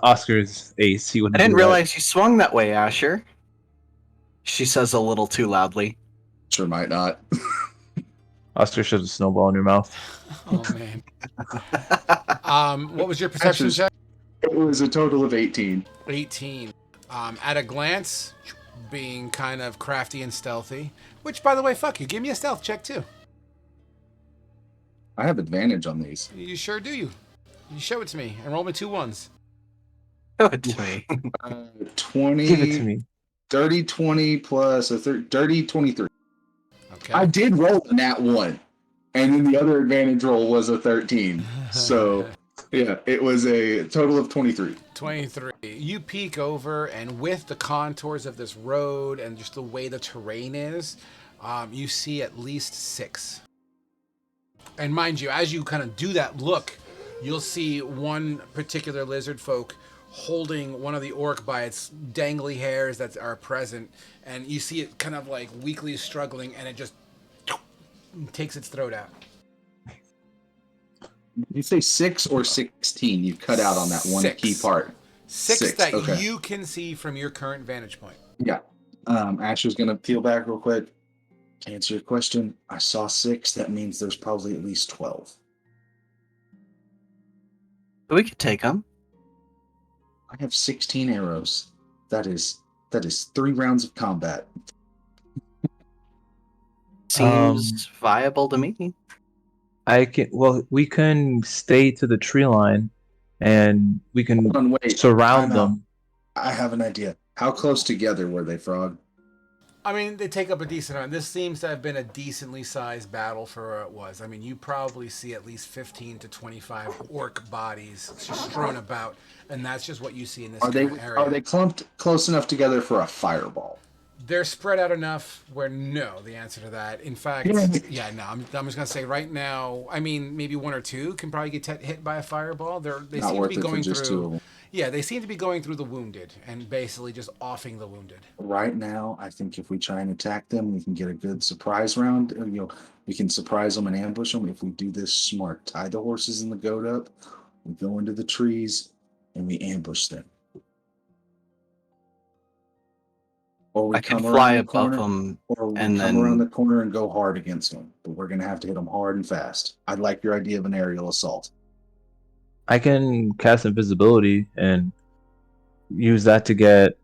Oscar's ace. He I wouldn't. didn't do that. realize you swung that way, Asher. She says a little too loudly. Sure might not. Oscar shoves a snowball in your mouth. Oh man. What was your perception Ashes. check? It was a total of 18. 18. At a glance, being kind of crafty and stealthy. Which, by the way, fuck you. Give me a stealth check too. I have advantage on these. You sure do. You show it to me and roll me 2 1s. Show it to me. 20. Give it to me. Dirty 20 plus a dirty 23. Okay. I did roll a nat 1. And then the other advantage roll was a 13. So, yeah, it was a total of 23. 23. You peek over, and with the contours of this road and just the way the terrain is, you see at least 6. And mind you, as you kind of do that look, you'll see one particular lizard folk holding one of the orc by its dangly hairs that are present, and you see it kind of like weakly struggling, and it just takes its throat out. You say 6 or 16? You cut out on that one 6. key part. 6 that okay. you can see from your current vantage point. Yeah. Asher's going to peel back real quick. To answer your question, I saw 6. That means there's probably at least 12. We could take them. I have 16 arrows. That is 3 rounds of combat. Seems viable to me. We can stay to the tree line, and we can Hold on, wait. surround Time out. them. I have an idea. How close together were they, Frog? I mean, they take up a decent amount. This seems to have been a decently sized battle for where it was. I mean, you probably see at least 15 to 25 orc bodies just strewn about, and that's just what you see in this current area. Are they clumped close enough together for a fireball? They're spread out enough where no, the answer to that. In fact, yeah, no, I'm just gonna say right now. I mean, maybe 1 or 2 can probably get hit by a fireball. They Not seem to worth be it for going just 2 of through. them. Yeah, they seem to be going through the wounded and basically just offing the wounded. Right now, I think if we try and attack them, we can get a good surprise round. We can surprise them and ambush them. If we do this smart, tie the horses and the goat up, we go into the trees and we ambush them. or we I can come fly around the above corner, them, or we and come around then the corner and go hard against them. But we're gonna have to hit them hard and fast. I like your idea of an aerial assault. I can cast invisibility and use that to get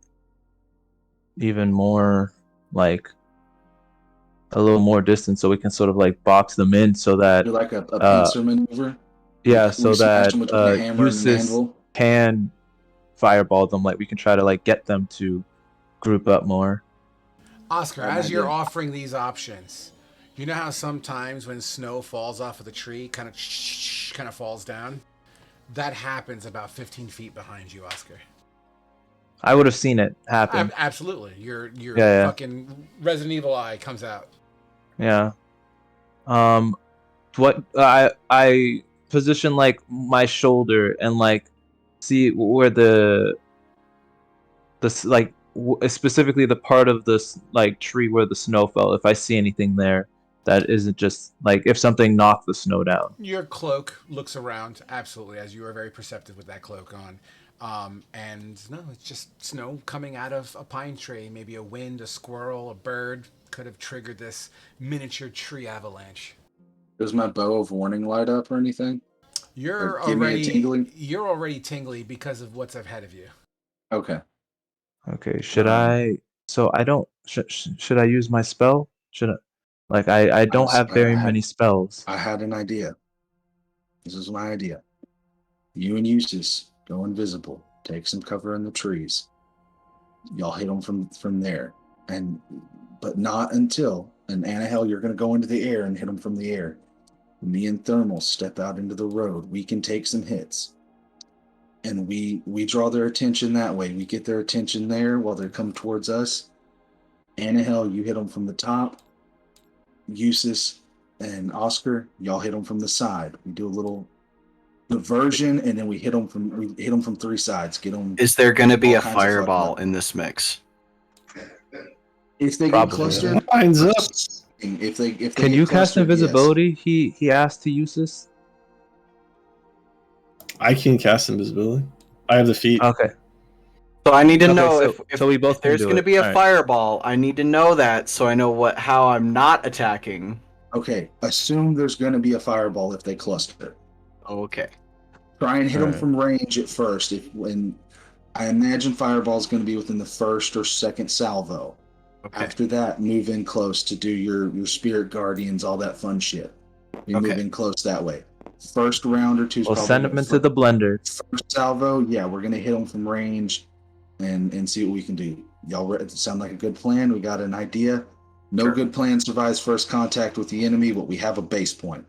even more like a little more distance, so we can sort of like box them in, so that You're like a uh pincer maneuver. yeah, We so smash that them between a hammer and an Eustace anvil. can fireball them. Like we can try to like get them to group up more. Oscar, Got an as you're idea. offering these options, you know how sometimes when snow falls off of the tree, kind of falls down? That happens about 15 feet behind you, Oscar. I would have seen it happen. Absolutely. Your Yeah, fucking Resident Evil eye comes out. yeah. What I position like my shoulder and like see where like specifically the part of this like tree where the snow fell. If I see anything there that isn't just like if something knocked the snow down. Your cloak looks around, absolutely, as you are very perceptive with that cloak on. And no, it's just snow coming out of a pine tree. Maybe a wind, a squirrel, a bird could have triggered this miniature tree avalanche. Does my bow of warning light up or anything? Or You're give me a tingling? already tingly because of what's ahead of you. Okay. Okay, should Um, I? So I don't. Should I use my spell? Should I? Like I don't have very many spells. I had an idea. This is my idea. You and Eustace go invisible. Take some cover in the trees. Y'all hit them from there, and but not until. And Annahel, you're going to go into the air and hit them from the air. Me and Thermal step out into the road. We can take some hits, and we draw their attention that way. We get their attention there while they come towards us. Annahel, you hit them from the top. Eustace and Oscar, y'all hit them from the side. We do a little diversion, and then we hit them from three sides. Get them. is there going to be all a kinds of fucked fireball up. in this mix? If they Probably. get clustered, Lines up. if they Can get you cast clustered, yes. invisibility? He asked to use this. I can cast invisibility. I have the feat. Okay. So I need to Okay, know so- if so we both if can there's do going to it. be a All right. fireball. I need to know that so I know how I'm not attacking. Okay, assume there's going to be a fireball if they cluster. Okay. Try and hit them Alright. from range at first. When I imagine fireball is going to be within the first or second salvo. Okay. After that, move in close to do your spirit guardians, all that fun shit. You move Okay. in close that way. First round or two is We'll probably send him into the blender. first salvo. Yeah, we're gonna hit them from range, and see what we can do. Y'all sound like a good plan. We got an idea. No Sure. good plan survives first contact with the enemy, but we have a base point.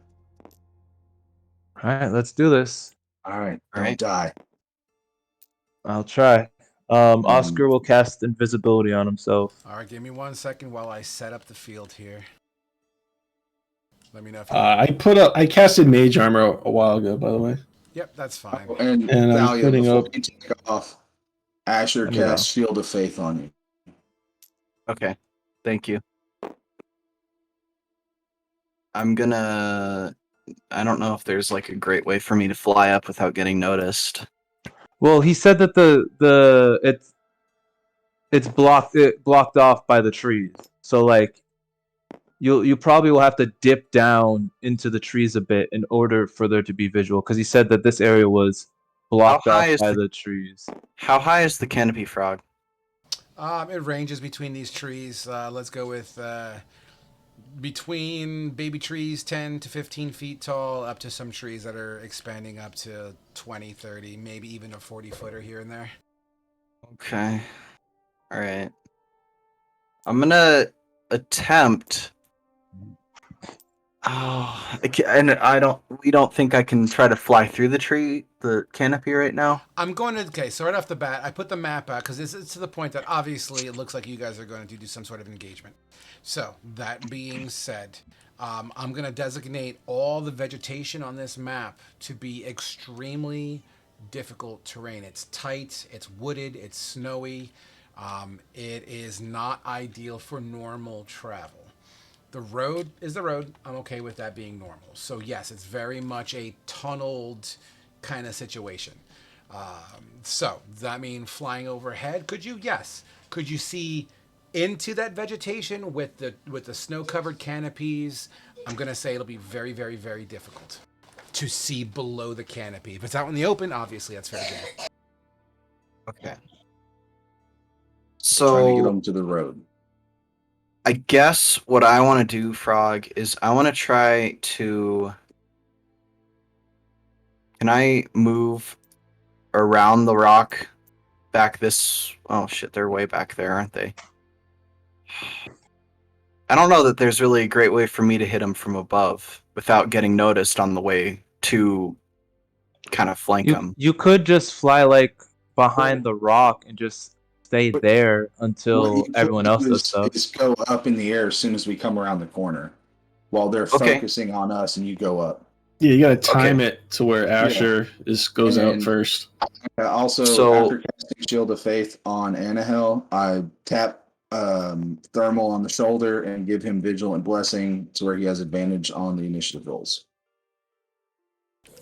All right, let's do this. All right, All don't right. die. I'll try. Oscar will cast invisibility on himself. All right, give me 1 second while I set up the field here. Let me know if you. I casted mage armor a while ago, by the way. Yep, that's fine. Oh, and And I'm Thalia, putting before up- you take off, Asher I need casts Shield of Faith on you. Okay. Thank you. I'm gonna. I don't know if there's like a great way for me to fly up without getting noticed. Well, he said that it's blocked off by the trees. So like you probably will have to dip down into the trees a bit in order for there to be visual, because he said that this area was blocked How off high is by the- the trees. How high is the canopy frog? It ranges between these trees. Let's go with between baby trees 10 to 15 feet tall up to some trees that are expanding up to 20, 30, maybe even a 40-footer here and there. Okay. All right. I'm gonna attempt. Oh, and we don't think I can try to fly through the canopy right now. I'm going to, okay, so right off the bat, I put the map out because it's to the point that obviously it looks like you guys are going to do some sort of engagement. So, that being said, I'm going to designate all the vegetation on this map to be extremely difficult terrain. It's tight, it's wooded, it's snowy. It is not ideal for normal travel. The road is the road. I'm okay with that being normal. So yes, it's very much a tunneled kind of situation. So does that mean flying overhead? Could you? Yes. Could you see into that vegetation with the snow-covered canopies, I'm gonna say it'll be very, very, very difficult to see below the canopy. If it's out in the open, obviously that's fair game. Okay. Trying to get So them to the road. I guess what I want to do, Frog, is I want to try to. Can I move around the rock back this? Oh shit, they're way back there, aren't they? I don't know that there's really a great way for me to hit them from above without getting noticed on the way to kind of flank them. You could just fly like behind the rock and just stay there What until you could everyone else do does stuff. is go up in the air as soon as we come around the corner, while they're Okay. focusing on us, and you go up. Yeah, you got to time Okay. it to where Asher goes And out then- first. Also, So- after casting Shield of Faith on Anahel, I tap Thermal on the shoulder and give him Vigilant Blessing to where he has advantage on the initiative rolls.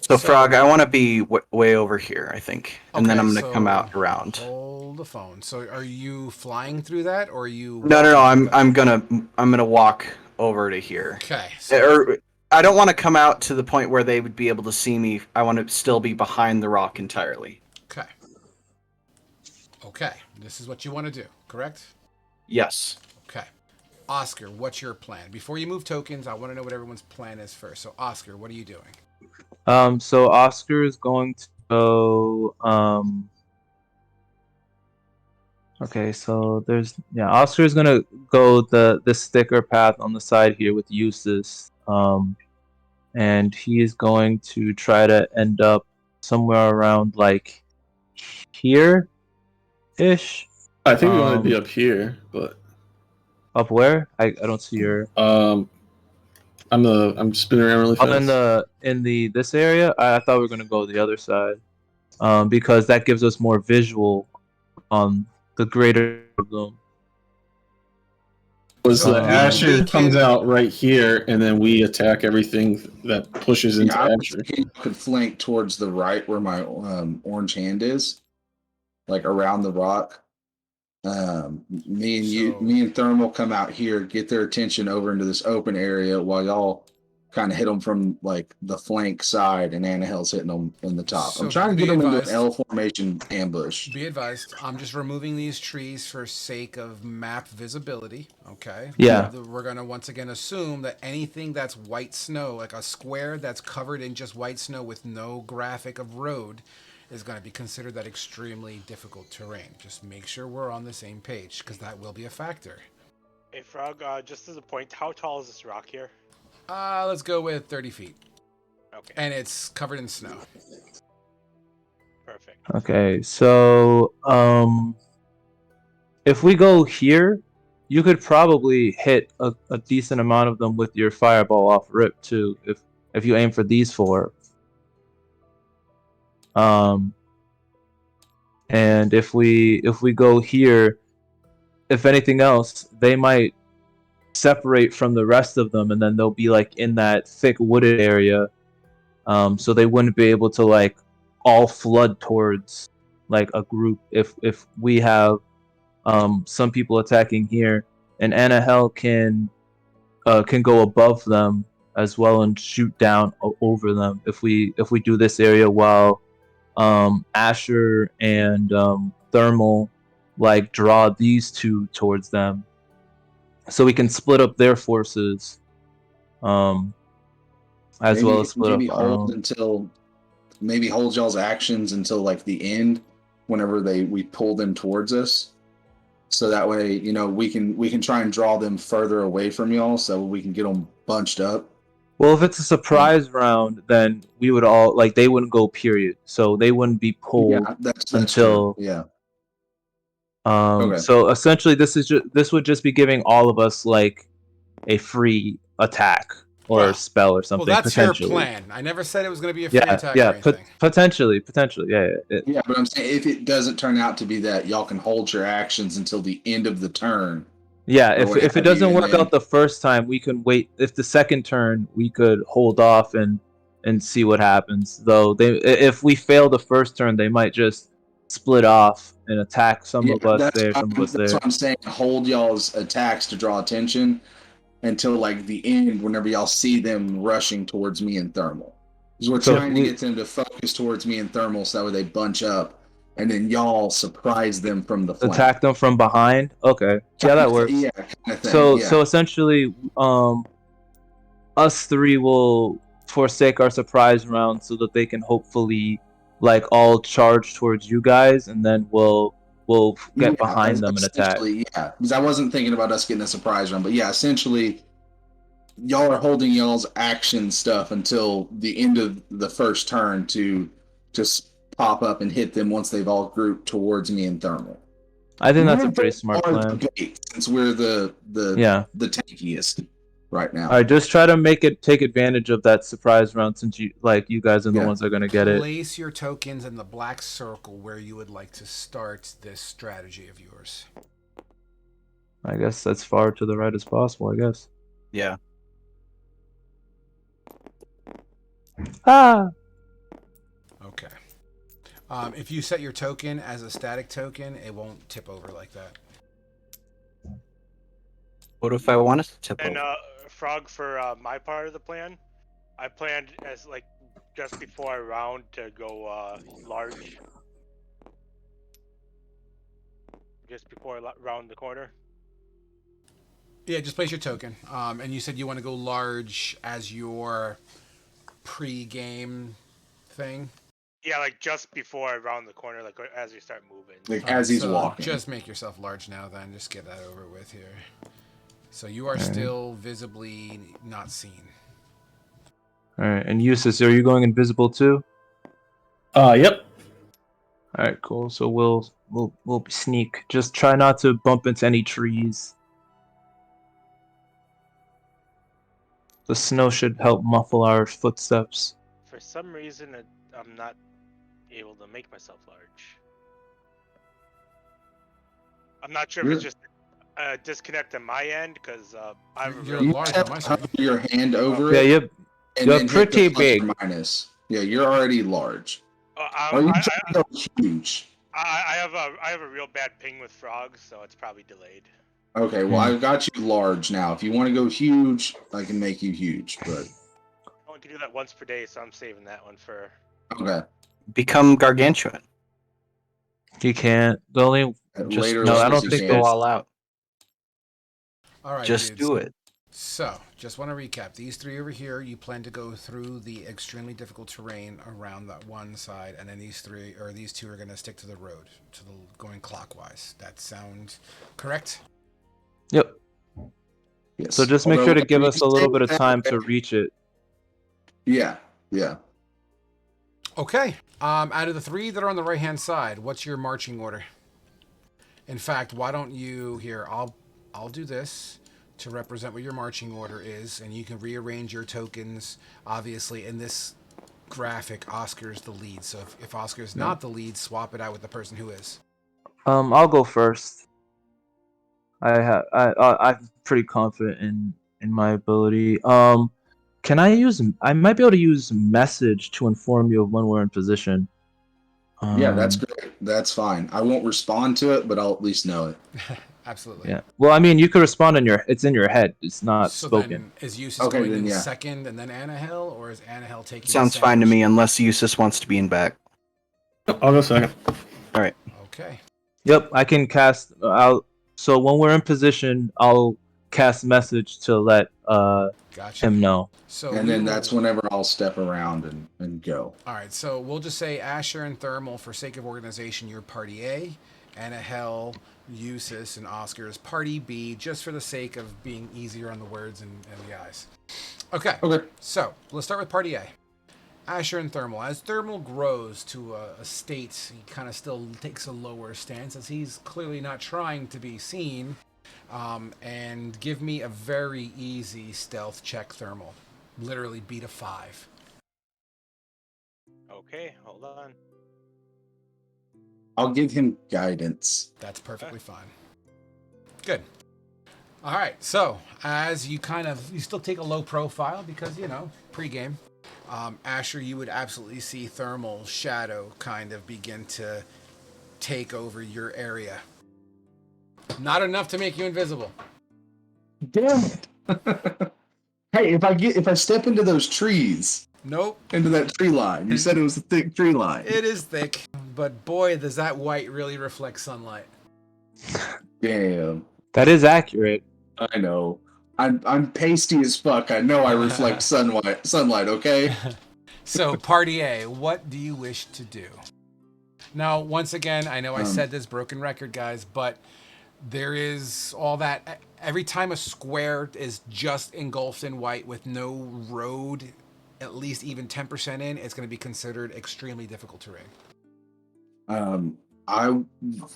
So Frog, I want to be way over here, I think, and then Okay, I'm gonna come so out around. Hold the phone. So are you flying through that, or are you? No, walking through I'm that? gonna walk over to here. Okay. So, Or I don't want to come out to the point where they would be able to see me. I want to still be behind the rock entirely. okay. Okay. This is what you want to do, correct? Yes. Okay. Oscar, what's your plan? Before you move tokens, I want to know what everyone's plan is first. So, Oscar, what are you doing? So Oscar is going to go. Okay, so Oscar is gonna go the sticker path on the side here with Eustace. And he is going to try to end up somewhere around like here ish. I think we want to be up here, but Up where? I don't see your. I'm spinning around really fast. In the this area. I thought we were gonna go the other side. Because that gives us more visual on the greater room. Was So that we Asher can- comes out right here, and then we attack everything that pushes into I was Asher. thinking you could flank towards the right where my orange hand is, like around the rock. Me and Thermal come out here, get their attention over into this open area while y'all kind of hit them from like the flank side, and Anahel's hitting them in the top. So I'm trying to be get them into advised- an L formation ambush. Be advised, I'm just removing these trees for sake of map visibility, okay? Yeah. We're going to once again assume that anything that's white snow, like a square that's covered in just white snow with no graphic of road, is going to be considered that extremely difficult terrain. Just make sure we're on the same page, because that will be a factor. Hey, Frog, just as a point, how tall is this rock here? Let's go with 30 feet. Okay, And it's covered in snow. perfect. Okay, so if we go here, you could probably hit a decent amount of them with your fireball off rip too, if you aim for these four. And if we go here, if anything else, they might separate from the rest of them, and then they'll be like in that thick wooded area. So they wouldn't be able to like all flood towards like a group if we have some people attacking here, and Anahel can go above them as well and shoot down over them if we do this area while Asher and Thermal like draw these two towards them, so we can split up their forces as well as split maybe up our hold own. until maybe hold y'all's actions until like the end, whenever we pull them towards us. So that way, we can try and draw them further away from y'all, so we can get them bunched up. Well, if it's a surprise round, then we would all like they wouldn't go period, so they wouldn't be pulled Yeah, that's until true. Yeah. So essentially, this would just be giving all of us like a free attack or Well, spell or something. Well, that's your potentially. plan. I never said it was going to be a free attack or Yeah, anything. potentially, yeah. Yeah, but I'm saying if it doesn't turn out to be that, y'all can hold your actions until the end of the turn. Yeah, Or what if it have you, doesn't and work then- out the first time, we can wait. If the second turn, we could hold off and see what happens. Though if we fail the first turn, they might just split off and attack some Yeah, of us that's there, some of us that's there. what I'm saying. Hold y'all's attacks to draw attention until like the end, whenever y'all see them rushing towards me and Thermal. Because we're So trying to get them to focus towards me and Thermal, so that way they bunch up, and then y'all surprise them from the flank. attack them from behind. Okay, yeah, that works. Yeah, kind of thing. So yeah. so essentially, us three will forsake our surprise round so that they can hopefully like all charge towards you guys, and then we'll get behind them and attack. Essentially, yeah. Because I wasn't thinking about us getting a surprise run, but yeah, essentially, y'all are holding y'all's action stuff until the end of the first turn to just pop up and hit them once they've all grouped towards me and Thermal. I think that's a pretty smart Our plan. debate, since we're the tankiest right now. All right, just try to take advantage of that surprise round since you guys are the ones that are gonna get it. Place your tokens in the black circle where you would like to start this strategy of yours. I guess as far to the right as possible. I guess. Yeah. Ah. Okay. If you set your token as a static token, it won't tip over like that. What if I wanted to tip And over? Frog, for my part of the plan, I planned as like just before I round to go large. Just before I round the corner. Yeah, just place your token. And you said you want to go large as your pre-game thing. Yeah, like just before I round the corner, like as we start moving. Like as he's walking. Just make yourself large now then. Just get that over with here. So you are still visibly not seen. Alright, and Eustace, are you going invisible too? Yep. Alright, cool. So we'll sneak. Just try not to bump into any trees. The snow should help muffle our footsteps. For some reason, I'm not able to make myself large. I'm not sure if it's just a disconnect on my end, because You're large on my side. Hover your hand over Yeah, it. you're then pretty hit the plus or big. minus. Yeah, you're already large. I you trying to go huge? I have a real bad ping with frogs, so it's probably delayed. Okay, well I've got you large now. If you want to go huge, I can make you huge, but I only can do that once per day, so I'm saving that one for. okay. Become gargantuan. You can't. The only Later no, I levels don't you think can. Go there's. all out. All right, Just dudes. do it. So, just want to recap. These three over here, you plan to go through the extremely difficult terrain around that one side, and then these two are going to stick to the road, going clockwise. That sound correct? Yep. Yes. So just make sure to give us a little bit of time to reach it. Yeah. Okay. Out of the three that are on the right-hand side, what's your marching order? In fact, why don't you here? I'll do this to represent what your marching order is, and you can rearrange your tokens. Obviously, in this graphic, Oscar's the lead. So if Oscar's not the lead, swap it out with the person who is. I'll go first. I'm pretty confident in my ability. Can I use? I might be able to use message to inform you of when we're in position. Yeah, that's great. That's fine. I won't respond to it, but I'll at least know it. Absolutely. Yeah. Well, I mean, you could respond it's in your head. It's not So spoken. then, is Eustace going in yeah. second and then Anahel, or is Anahel taking? Sounds fine to me, unless Eustace wants to be in back. I'll go second. All right. Okay. Yep, I can cast. So when we're in position, I'll cast message to let Gotcha. him know. So And then that's whenever I'll step around and go. All right, so we'll just say Asher and Thermal, for sake of organization, you're Party A. Anahel, Eustace, and Oscar is Party B, just for the sake of being easier on the words and the eyes. Okay, so let's start with Party A. Asher and Thermal. As Thermal grows to a state, he kind of still takes a lower stance, as he's clearly not trying to be seen. And give me a very easy stealth check, Thermal. Literally beat a 5. Okay, hold on. I'll give him guidance. That's perfectly fine. Good. All right. So as you you still take a low profile because, pregame. Asher, you would absolutely see Thermal's shadow kind of begin to take over your area. Not enough to make you invisible. Damn it! Hey, if I step into those trees, Nope. into that tree line, you said it was a thick tree line. It is thick, but boy, does that white really reflect sunlight. Damn, That is accurate. I know. I'm pasty as fuck. I know I reflect sunlight. Okay. So, party A, what do you wish to do? Now, once again, I know I said this, broken record, guys, but there is all that. Every time a square is just engulfed in white with no road, at least even 10% in, it's going to be considered extremely difficult terrain. I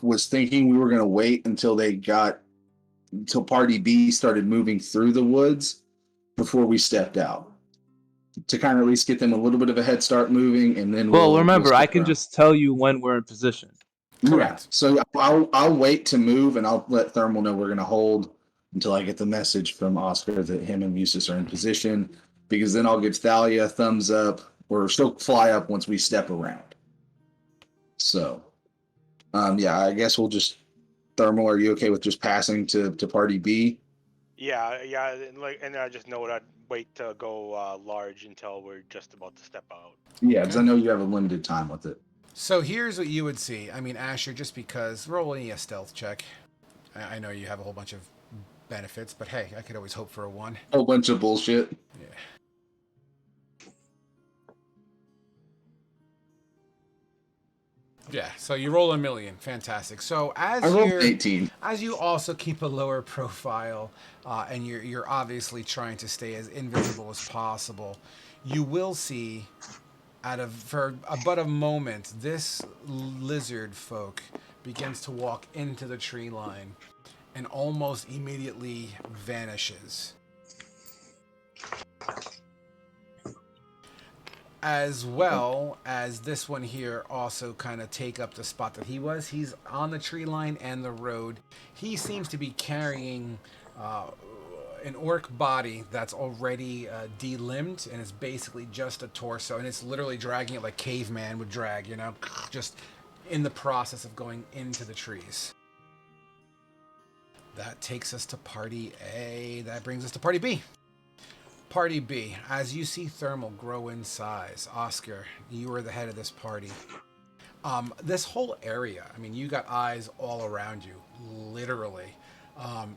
was thinking we were gonna wait until Party B started moving through the woods before we stepped out to kind of at least get them a little bit of a head start moving, and then Well, we'll remember, I stick can around. just tell you when we're in position. Correct. Yeah. So I'll wait to move, and I'll let Thermal know we're gonna hold until I get the message from Oscar that him and Eustace are in position, because then I'll give Thalia a thumbs up, or she'll fly up once we step around. So, yeah, I guess we'll just Thermal. Are you okay with just passing to Party B? Yeah, and I just know I'd wait to go large until we're just about to step out. Yeah, because I know you have a limited time with it. So here's what you would see. I mean, Asher, just because roll a stealth check. I know you have a whole bunch of benefits, but hey, I could always hope for a 1. Whole bunch of bullshit. Yeah. Yeah, so you roll 1,000,000. Fantastic. So I rolled 18. as you also keep a lower profile, and you're obviously trying to stay as invisible as possible, you will see, for but a moment, this lizard folk begins to walk into the tree line, and almost immediately vanishes. As well as this one here also kind of take up the spot that he was. He's on the tree line and the road. He seems to be carrying an orc body that's already delimbed, and it's basically just a torso, and it's literally dragging it like caveman would drag, just in the process of going into the trees. That takes us to Party A. That brings us to Party B. Party B, as you see Thermal grow in size, Oscar, you are the head of this party. This whole area, I mean, you got eyes all around you, literally.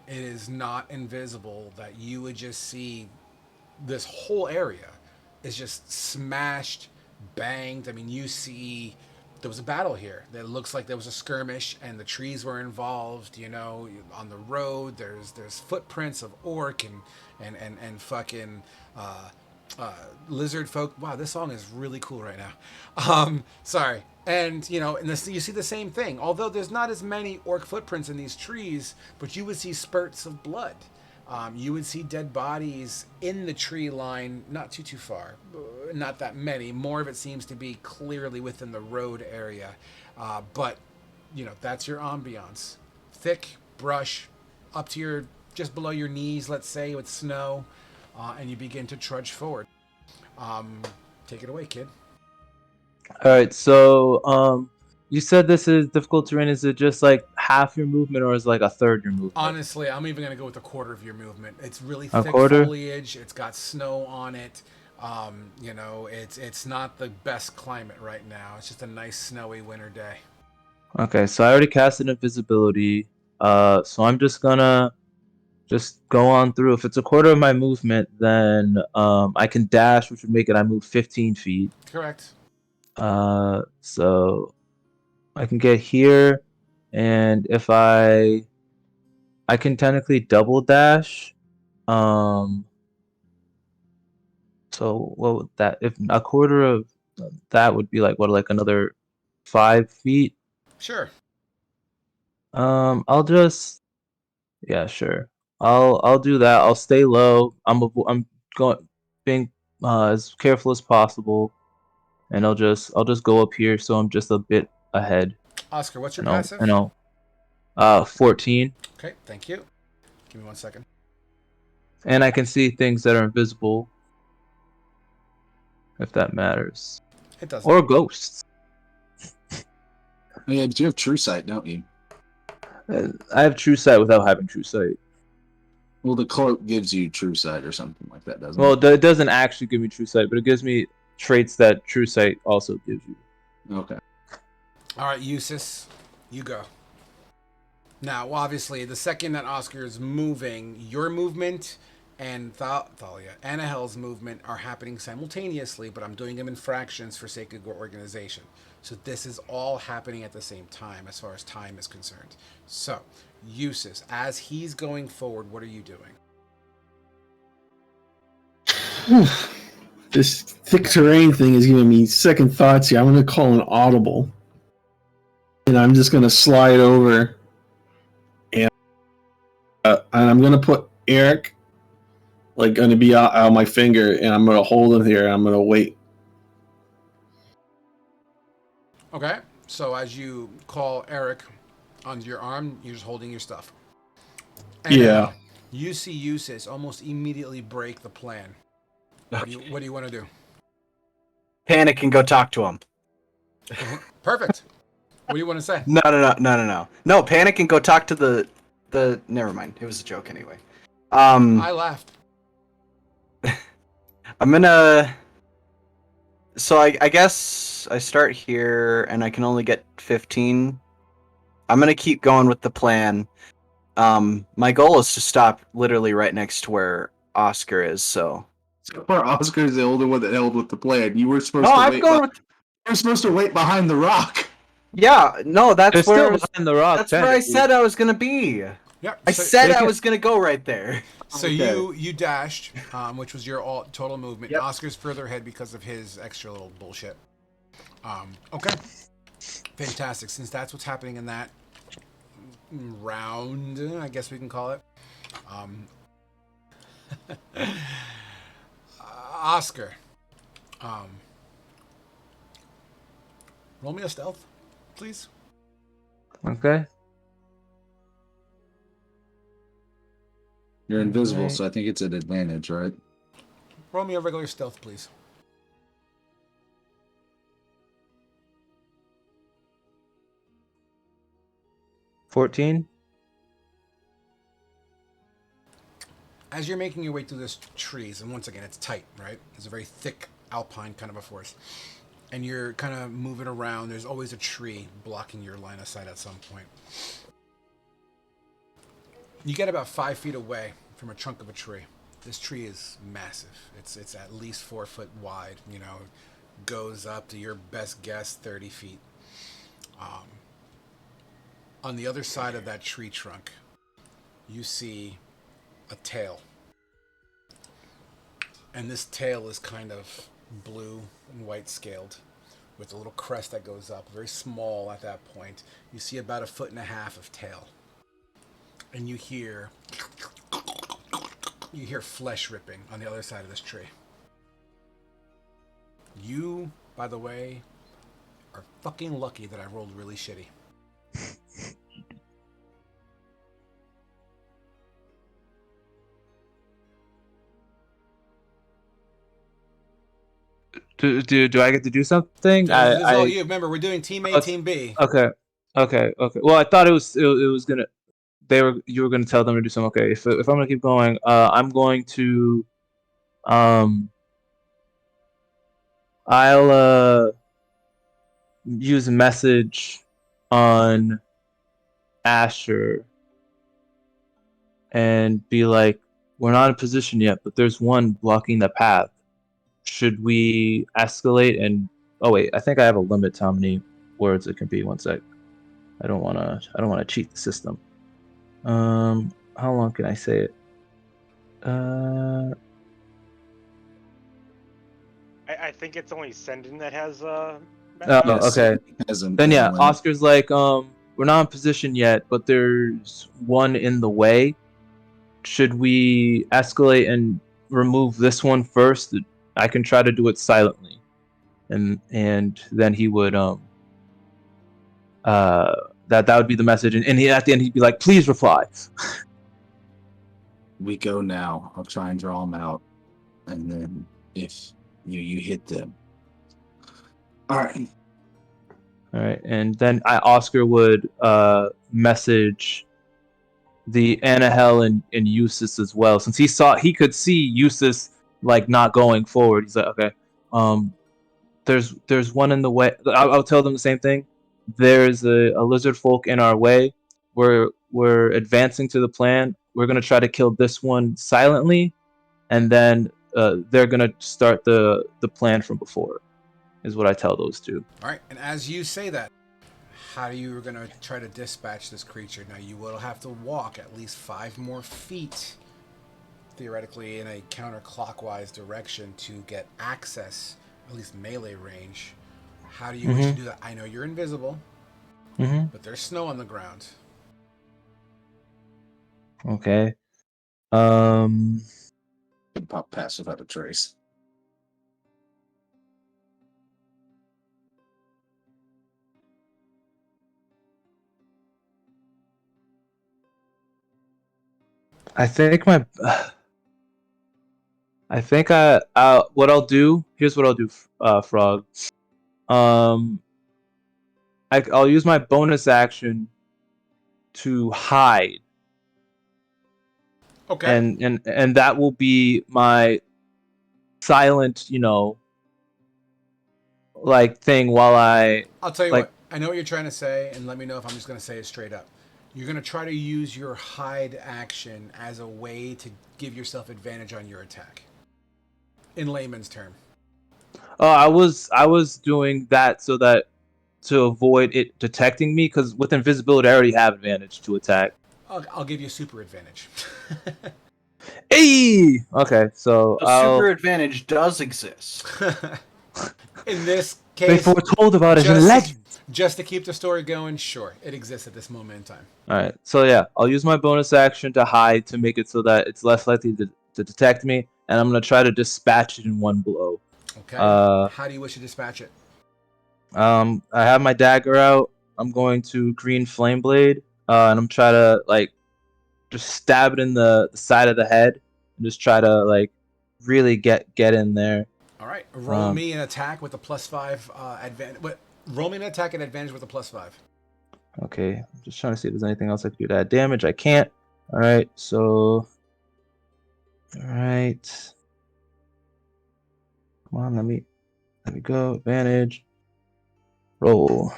It is not invisible that you would just see this whole area is just smashed, banged. I mean, you see there was a battle here. It looks like there was a skirmish and the trees were involved, on the road. There's footprints of orc and fucking lizard folk. Wow, this song is really cool right now. Sorry. And, you see the same thing. Although there's not as many orc footprints in these trees, but you would see spurts of blood. You would see dead bodies in the tree line, not too far, not that many. More of it seems to be clearly within the road area. But, that's your ambiance. Thick brush up to just below your knees, let's say, with snow, and you begin to trudge forward. Take it away, kid. All right, so you said this is difficult terrain. Is it just like half your movement, or is it like a third your movement? Honestly, I'm even going to go with a quarter of your movement. It's really A thick quarter? foliage. It's got snow on it. It's not the best climate right now. It's just a nice snowy winter day. Okay, so I already casted invisibility. So I'm just gonna go on through. If it's a quarter of my movement, then I can dash, which would make it I move 15 feet. Correct. So I can get here, and if I can technically double dash. So what would that, if a quarter of that would be like another 5 feet? Sure. I'll just, yeah, sure. I'll do that. I'll stay low. I'm going being as careful as possible, and I'll just go up here so I'm just a bit ahead. Oscar, what's your And passive? I'll 14, Okay, thank you. Give me 1 second. and I can see things that are invisible, if that matters, It doesn't. or ghosts. Oh, yeah, but you have true sight, don't you? I have true sight without having true sight. Well, the cloak gives you true sight or something like that, doesn't Well, it? it doesn't actually give me true sight, but it gives me traits that true sight also gives you. Okay. All right, Eustace, you go. Now, obviously, the second that Oscar is moving, your movement and Thalia, Anahel's movement are happening simultaneously, but I'm doing them in fractions for sake of organization. So this is all happening at the same time as far as time is concerned. So, Eustace, as he's going forward, what are you doing? This thick terrain thing is giving me second thoughts here. I'm going to call an audible. And I'm just going to slide over. And I'm going to put Eric, like, going to be out my finger. And I'm going to hold him here. And I'm going to wait. Okay, so as you call Eric onto your arm, you're just holding your stuff. Yeah. You see Eustace almost immediately break the plan. What do you want to do? Panic and go talk to him. Perfect. What do you want to say? No, panic and go talk to the. Never mind. It was a joke anyway. I laughed. I'm gonna. So I guess I start here, and I can only get 15. I'm gonna keep going with the plan. My goal is to stop literally right next to where Oscar is. So. So far, Oscar's the older one that held with the plan. You were supposed No, to I'm wait. going with. You were supposed to wait behind the rock. Yeah, no, They're that's still where. behind the rock. That's where I technically. said I was gonna be. Yep. I So, said they I can- was gonna go right there. so Okay. you dashed, which was your total movement. Yep. Oscar's further ahead because of his extra little bullshit. Okay. Fantastic. Since that's what's happening in that round, I guess we can call it. Oscar. Roll me a stealth, please. Okay. You're invisible, Right. so I think it's an advantage, right? Roll me a regular stealth, please. $14. As you're making your way through this trees, and once again, it's tight, right? It's a very thick alpine kind of a forest. And you're kind of moving around. There's always a tree blocking your line of sight at some point. You get about 5 feet away from a trunk of a tree. This tree is massive. It's at least 4 foot wide. You know, goes up to your best guess 30 feet. On the other side of that tree trunk, you see a tail. And this tail is kind of blue and white scaled with a little crest that goes up, very small at that point. You see about 1.5 feet of tail. And you hear flesh ripping on the other side of this tree. You, by the way, are fucking lucky that I rolled really shitty. Do I get to do something? This is all you. Remember, we're doing Team A, Team B. Okay. Well, I thought it was gonna. You were gonna tell them to do something. Okay. If I'm gonna keep going, I'm going to, I'll use a message on Asher and be like, we're not in position yet, but there's one blocking the path. Should we escalate and? Oh wait, I think I have a limit to how many words it can be. One sec. I don't wanna cheat the system. How long can I say it? I think it's only Sendin that has Oh, Yes, okay. hasn't Then been yeah, limit. Oscar's like, we're not in position yet, but there's one in the way. Should we escalate and remove this one first? I can try to do it silently, and then he would that would be the message, and at the end he'd be like, please reply. We go now. I'll try and draw them out, and then if you hit them. All right. All right, and then Oscar would message the Anahel and Eustace as well, since he could see Eustace like not going forward. He's like, okay, there's one in the way. I'll tell them the same thing. There's a lizard folk in our way. We're advancing to the plan. We're gonna try to kill this one silently, and then they're gonna start the plan from before. Is what I tell those two. All right, and as you say that, how are you going to try to dispatch this creature? Now, you will have to walk at least 5 more feet, theoretically, in a counterclockwise direction to get access, at least melee range. How do you wish to do that? I know you're invisible, but there's snow on the ground. Okay. Can pop past without a trace. I think what I'll do. Here's what I'll do, Frog. I'll use my bonus action to hide, Okay. and that will be my silent, like thing while I'll tell you like. what. I know what you're trying to say, and let me know if I'm just going to say it straight up. You're going to try to use your hide action as a way to give yourself advantage on your attack. In layman's term. Oh, I was doing that so that to avoid it detecting me, because with invisibility I already have advantage to attack. I'll give you super advantage. Hey! Okay, so The super advantage does exist. In this they case, foretold about it in legend. Just to keep the story going, sure, it exists at this moment in time. Alright, so yeah, I'll use my bonus action to hide to make it so that it's less likely to detect me, and I'm going to try to dispatch it in one blow. Okay. How do you wish to dispatch it? I have my dagger out. I'm going to green flame blade, and I'm trying to like just stab it in the side of the head, and just try to like really get in there. All right. Roll me an attack with a +5 advantage. Roll me an attack at advantage with a +5. Okay, I'm just trying to see if there's anything else I can do to add damage. I can't. All right, so all right. Come on, let me go. Advantage. Roll.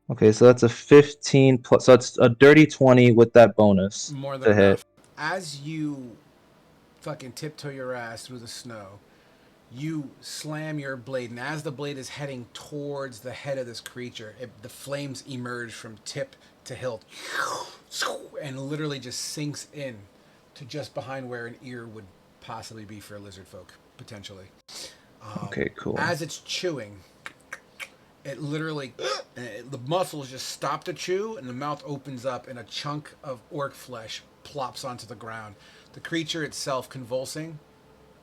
Okay, so that's a 15 plus. So it's a dirty 20 with that bonus. More to than enough. hit. As you fucking tiptoe your ass through the snow, you slam your blade, and as the blade is heading towards the head of this creature, the flames emerge from tip to hilt, and literally just sinks in to just behind where an ear would possibly be for a lizard folk, potentially. Okay, cool. As it's chewing, it literally, the muscles just stop to chew, and the mouth opens up, and a chunk of orc flesh plops onto the ground. The creature itself convulsing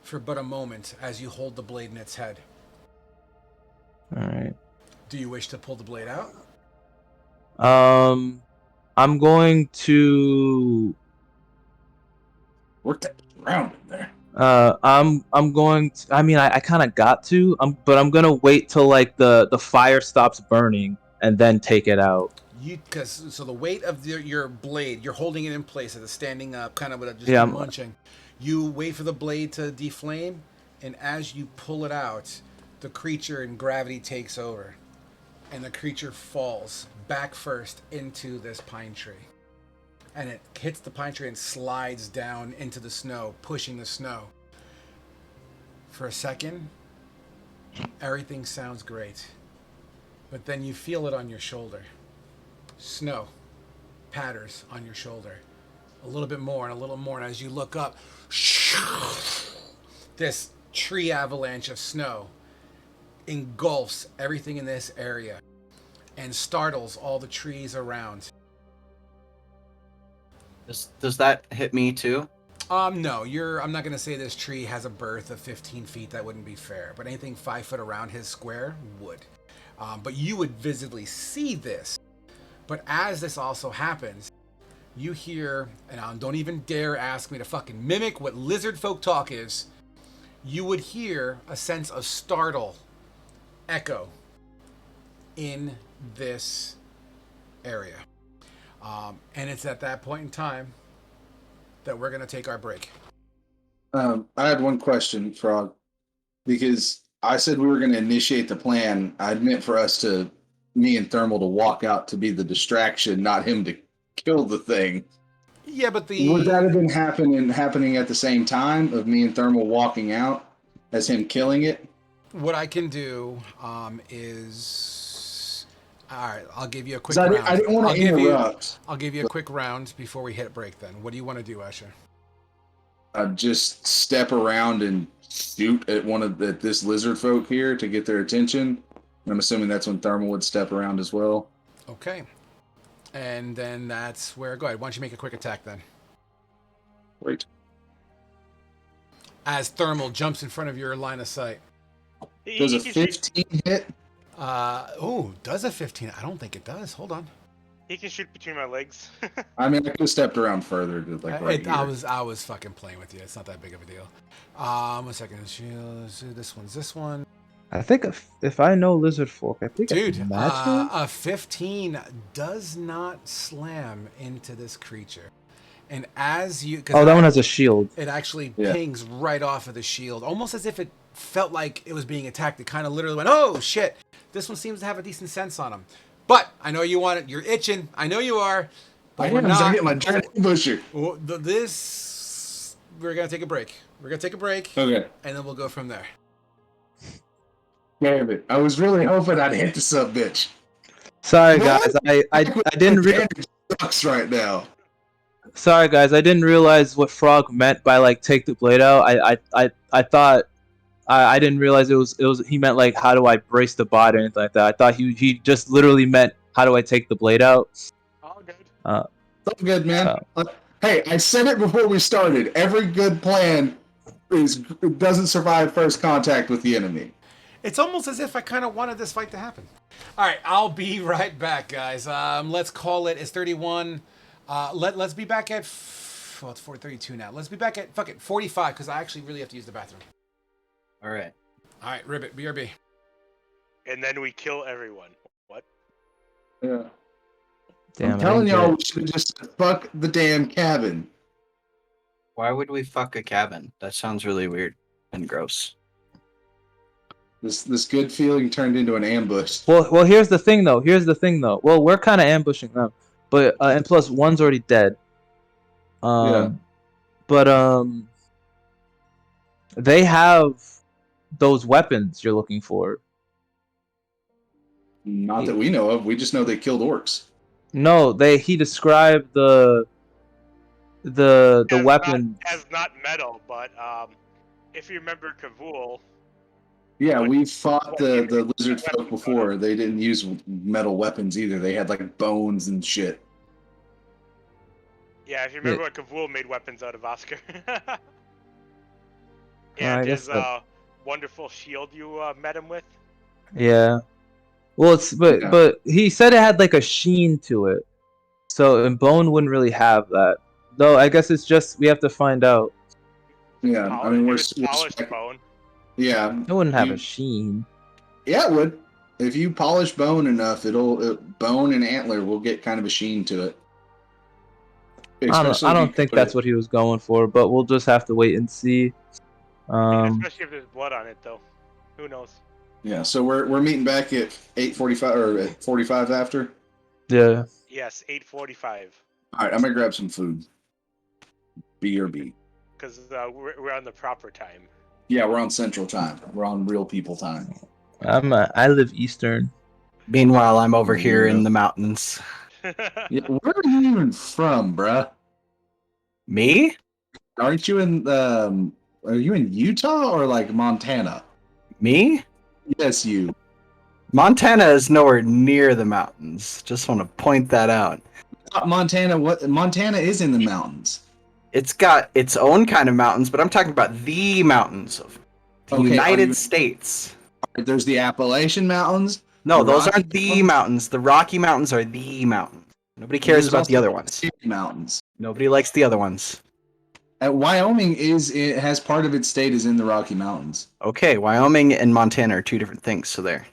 for but a moment as you hold the blade in its head. All right. Do you wish to pull the blade out? I'm going to. Work that round in there. I'm going to. I mean, I kind of got to. But I'm gonna wait till like the fire stops burning and then take it out. So the weight of your blade, you're holding it in place as it's standing up, kind of with just munching. You wait for the blade to deflame, and as you pull it out, the creature and gravity takes over, and the creature falls back first into this pine tree, and it hits the pine tree and slides down into the snow, pushing the snow. For a second, everything sounds great, but then you feel it on your shoulder. Snow patters on your shoulder. A little bit more and a little more, and as you look up, this tree avalanche of snow engulfs everything in this area and startles all the trees around. Does that hit me too? No, I'm not gonna say this tree has a birth of 15 feet. That wouldn't be fair. But anything 5 foot around his square would. But you would visibly see this. But as this also happens, you hear, and don't even dare ask me to fucking mimic what lizard folk talk is, you would hear a sense of startle echo in this area. And it's at that point in time that we're going to take our break. I had one question, Frog, because I said we were going to initiate the plan. I meant for us to, me and Thermal, to walk out to be the distraction, not him to kill the thing. Yeah, but Would that have been happening at the same time of me and Thermal walking out as him killing it? what I can do is, all right, I'll give you a quick 'Cause round. I didn't want to interrupt. I'll give you a quick round before we hit break. Then, what do you want to do, Asher? Just step around and shoot at this lizard folk here to get their attention. And I'm assuming that's when Thermal would step around as well. Okay, and then that's where. Go ahead. Why don't you make a quick attack then? Wait. As Thermal jumps in front of your line of sight. Does a 15 hit? Does a 15? I don't think it does. Hold on. He can shoot between my legs. I mean, I could have stepped around further to right here. I was fucking playing with you. It's not that big of a deal. 1 second. This one. I think if I know lizard folk, I think I Dude, can match him. a 15 does not slam into this creature. And as you... Oh, that one has a shield. It actually pings right off of the shield, almost as if it felt like it was being attacked. It kind of literally went, oh, shit. This one seems to have a decent sense on him. But I know you want it. You're itching. I know you are. But we're not. I get my giant busher. We're going to take a break. Okay. And then we'll go from there. Damn it. I was really hoping I'd hit the sub bitch. Sorry, guys. I didn't sucks right now. Sorry, guys. I didn't realize what Frog meant by like take the blade out. I thought I didn't realize it was he meant like how do I brace the bot or anything like that. I thought he just literally meant how do I take the blade out. All good. All good, man. Hey, I said it before we started. Every good plan doesn't survive first contact with the enemy. It's almost as if I kind of wanted this fight to happen. All right, I'll be right back, guys. Let's call it. It's 31. Let's be back at. Well, it's 4:32 now. Let's be back at 45 because I actually really have to use the bathroom. All right. All right, Ribbit, BRB. And then we kill everyone. What? Yeah. Damn, I'm telling y'all, we should just fuck the damn cabin. Why would we fuck a cabin? That sounds really weird and gross. This good feeling turned into an ambush. Well, here's the thing though. Well, we're kind of ambushing them, but and plus one's already dead. But they have those weapons you're looking for. Not that we know of. We just know they killed orcs. No, he described the weapon as not metal, but if you remember Kavul. Yeah, we fought the lizard folk before. They didn't use metal weapons either. They had like bones and shit. Yeah, if you remember what Kavul made weapons out of, Oscar. I And guess his wonderful shield you met him with. Yeah. Well, but he said it had like a sheen to it, so and bone wouldn't really have that. Though I guess it's just we have to find out. Yeah, I mean we're polished bone. Yeah, It wouldn't have a sheen. Yeah, it would. If you polish bone enough, bone and antler will get kind of a sheen to it. I don't think that's what he was going for, but we'll just have to wait and see. Especially if there's blood on it, though. Who knows? Yeah, so we're meeting back at 8:45 or at 45 after. Yeah. Yes, 8:45. All right, I'm gonna grab some food. BRB. Because we're on the proper time. Yeah, we're on Central Time. We're on real people time. I live Eastern. Meanwhile, I'm over here in the mountains. Yeah, where are you even from, bruh? Me? Aren't you in are you in Utah or like Montana? Me? Yes, you. Montana is nowhere near the mountains. Just want to point that out. Montana is in the mountains. It's got its own kind of mountains, but I'm talking about the mountains of the United States. There's the Appalachian Mountains. No, those aren't the mountains. The Rocky Mountains are the mountains. Nobody cares about the other ones. Mountains. Nobody likes the other ones. Wyoming has part of its state is in the Rocky Mountains. Okay, Wyoming and Montana are two different things, so there.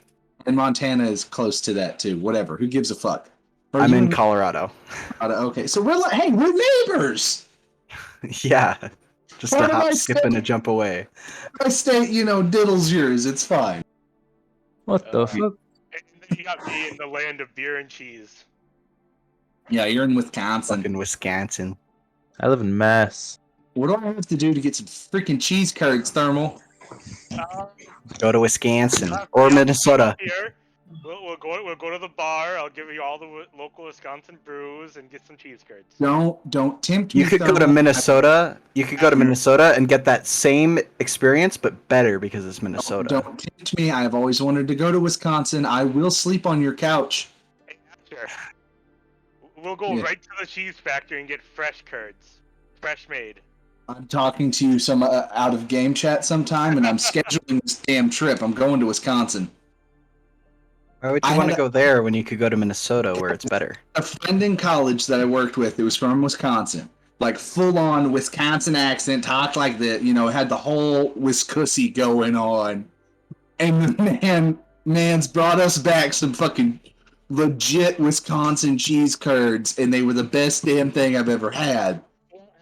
And Montana is close to that too. Whatever. Who gives a fuck? Are I'm you in Colorado. Okay, so we're neighbors. Yeah. Just Part a of my hop, skip, and a jump away. My state, diddles yours. It's fine. What the fuck? And then you got me in the land of beer and cheese. Yeah, you're in Wisconsin. Fucking Wisconsin. I live in Mass. What do I have to do to get some freaking cheese curds, Thermal? Go to Wisconsin Yeah, or come Minnesota. up here. We'll go to the bar. I'll give you all the local Wisconsin brews and get some cheese curds. Don't tempt me. You could go to Thermal. Minnesota. You could go to Minnesota and get that same experience, but better because it's Minnesota. Don't tempt me. I've always wanted to go to Wisconsin. I will sleep on your couch. Hey, sure. We'll go right to the cheese factory and get fresh curds, fresh made. I'm talking to you some out of game chat sometime, and I'm scheduling this damn trip. I'm going to Wisconsin. Why would you want to go there when you could go to Minnesota where it's better? A friend in college that I worked with, who was from Wisconsin, like full on Wisconsin accent, talked like that, had the whole Wiscussie going on. And the man's brought us back some fucking legit Wisconsin cheese curds, and they were the best damn thing I've ever had.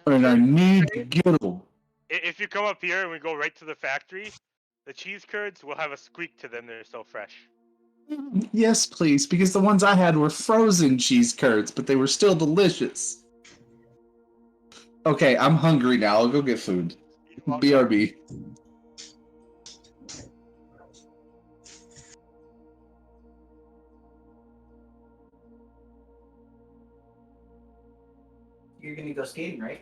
And I need to get them. If you come up here and we go right to the factory, the cheese curds will have a squeak to them. They're so fresh. Yes, please, because the ones I had were frozen cheese curds, but they were still delicious. Okay, I'm hungry now. I'll go get food. BRB. You're gonna go skating, right?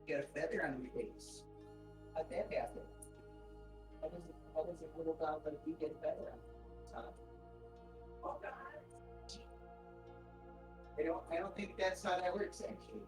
Get a feather on your face. How'd that happen? How does a little dog like you get a feather on? Oh God! I don't think that's how that works actually.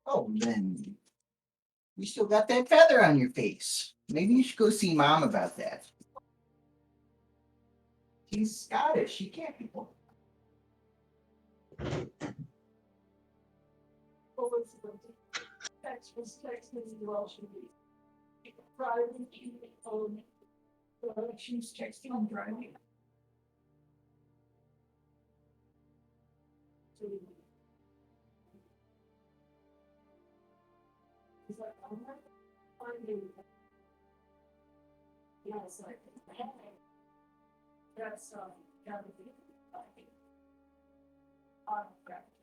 Oh, then you still got that feather on your face. Maybe you should go see Mom about that. She's Scottish. She can't be born. She's texting and driving. He's like, I'm not finding. Yeah, it's like, that's gotta be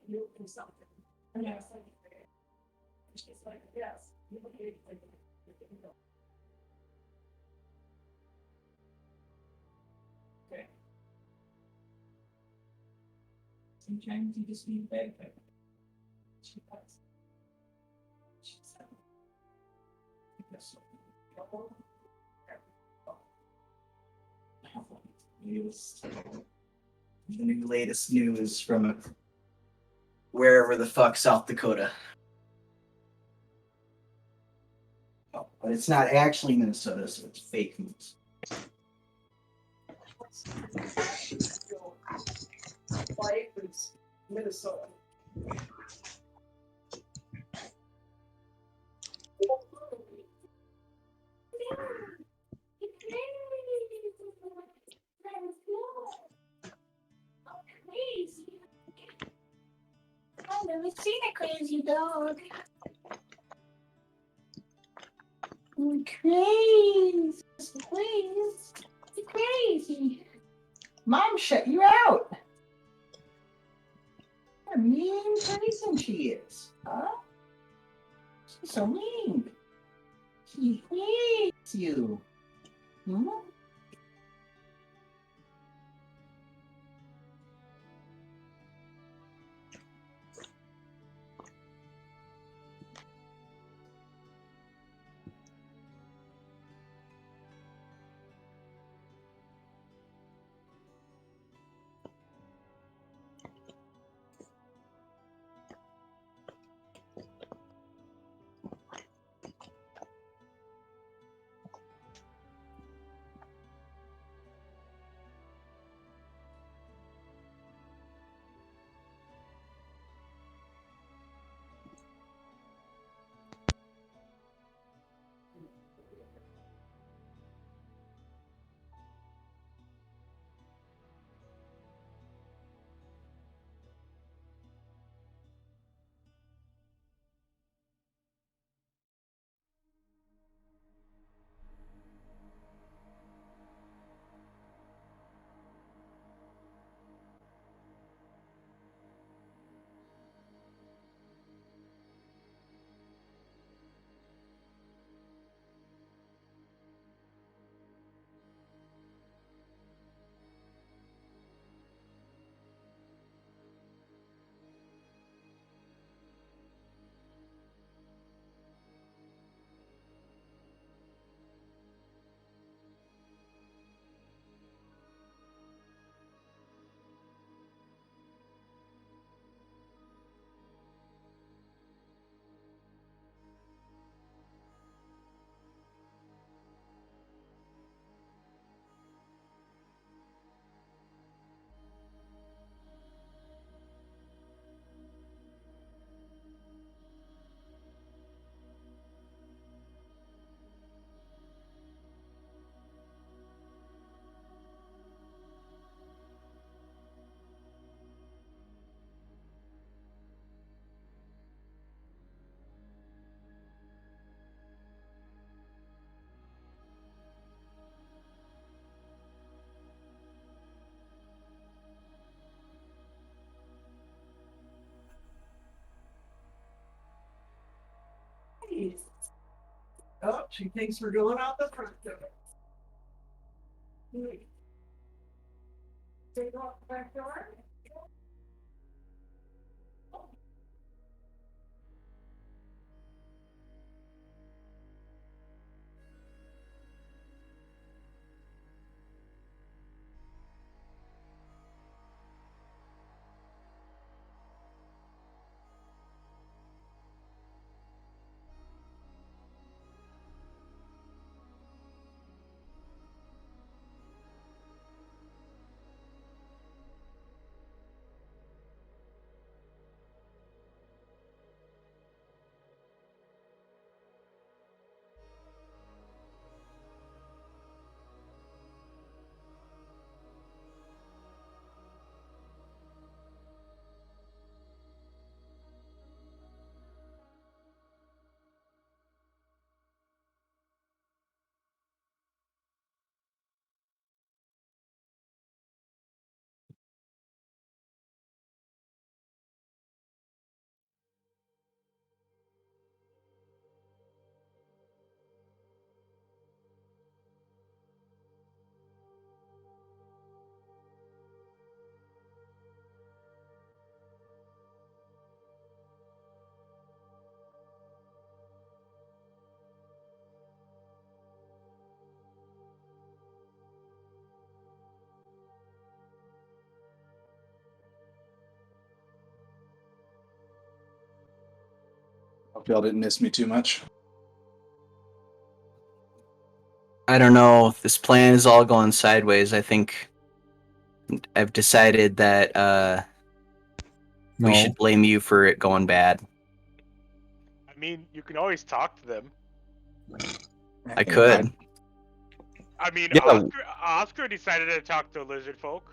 you do something. And yeah, it's like, yes, you look at it. Okay. Sometimes you just need bed. She does. News. The new latest news from wherever the fuck South Dakota. But it's not actually Minnesota, so it's fake news. Life is Minnesota. Crazy. I've never seen a crazy dog. Crazy. Please. Crazy. Mom shut you out. What a mean person she is. Huh? She's so mean. She hates you. Hmm? Oh, she thinks we're going out the front door. Take off the back door. Hope y'all didn't miss me too much. I don't know. This plan is all going sideways. I think I've decided that we No. should blame you for it going bad. I mean, you can always talk to them. I could. I mean, Yeah. Oscar decided to talk to lizard folk.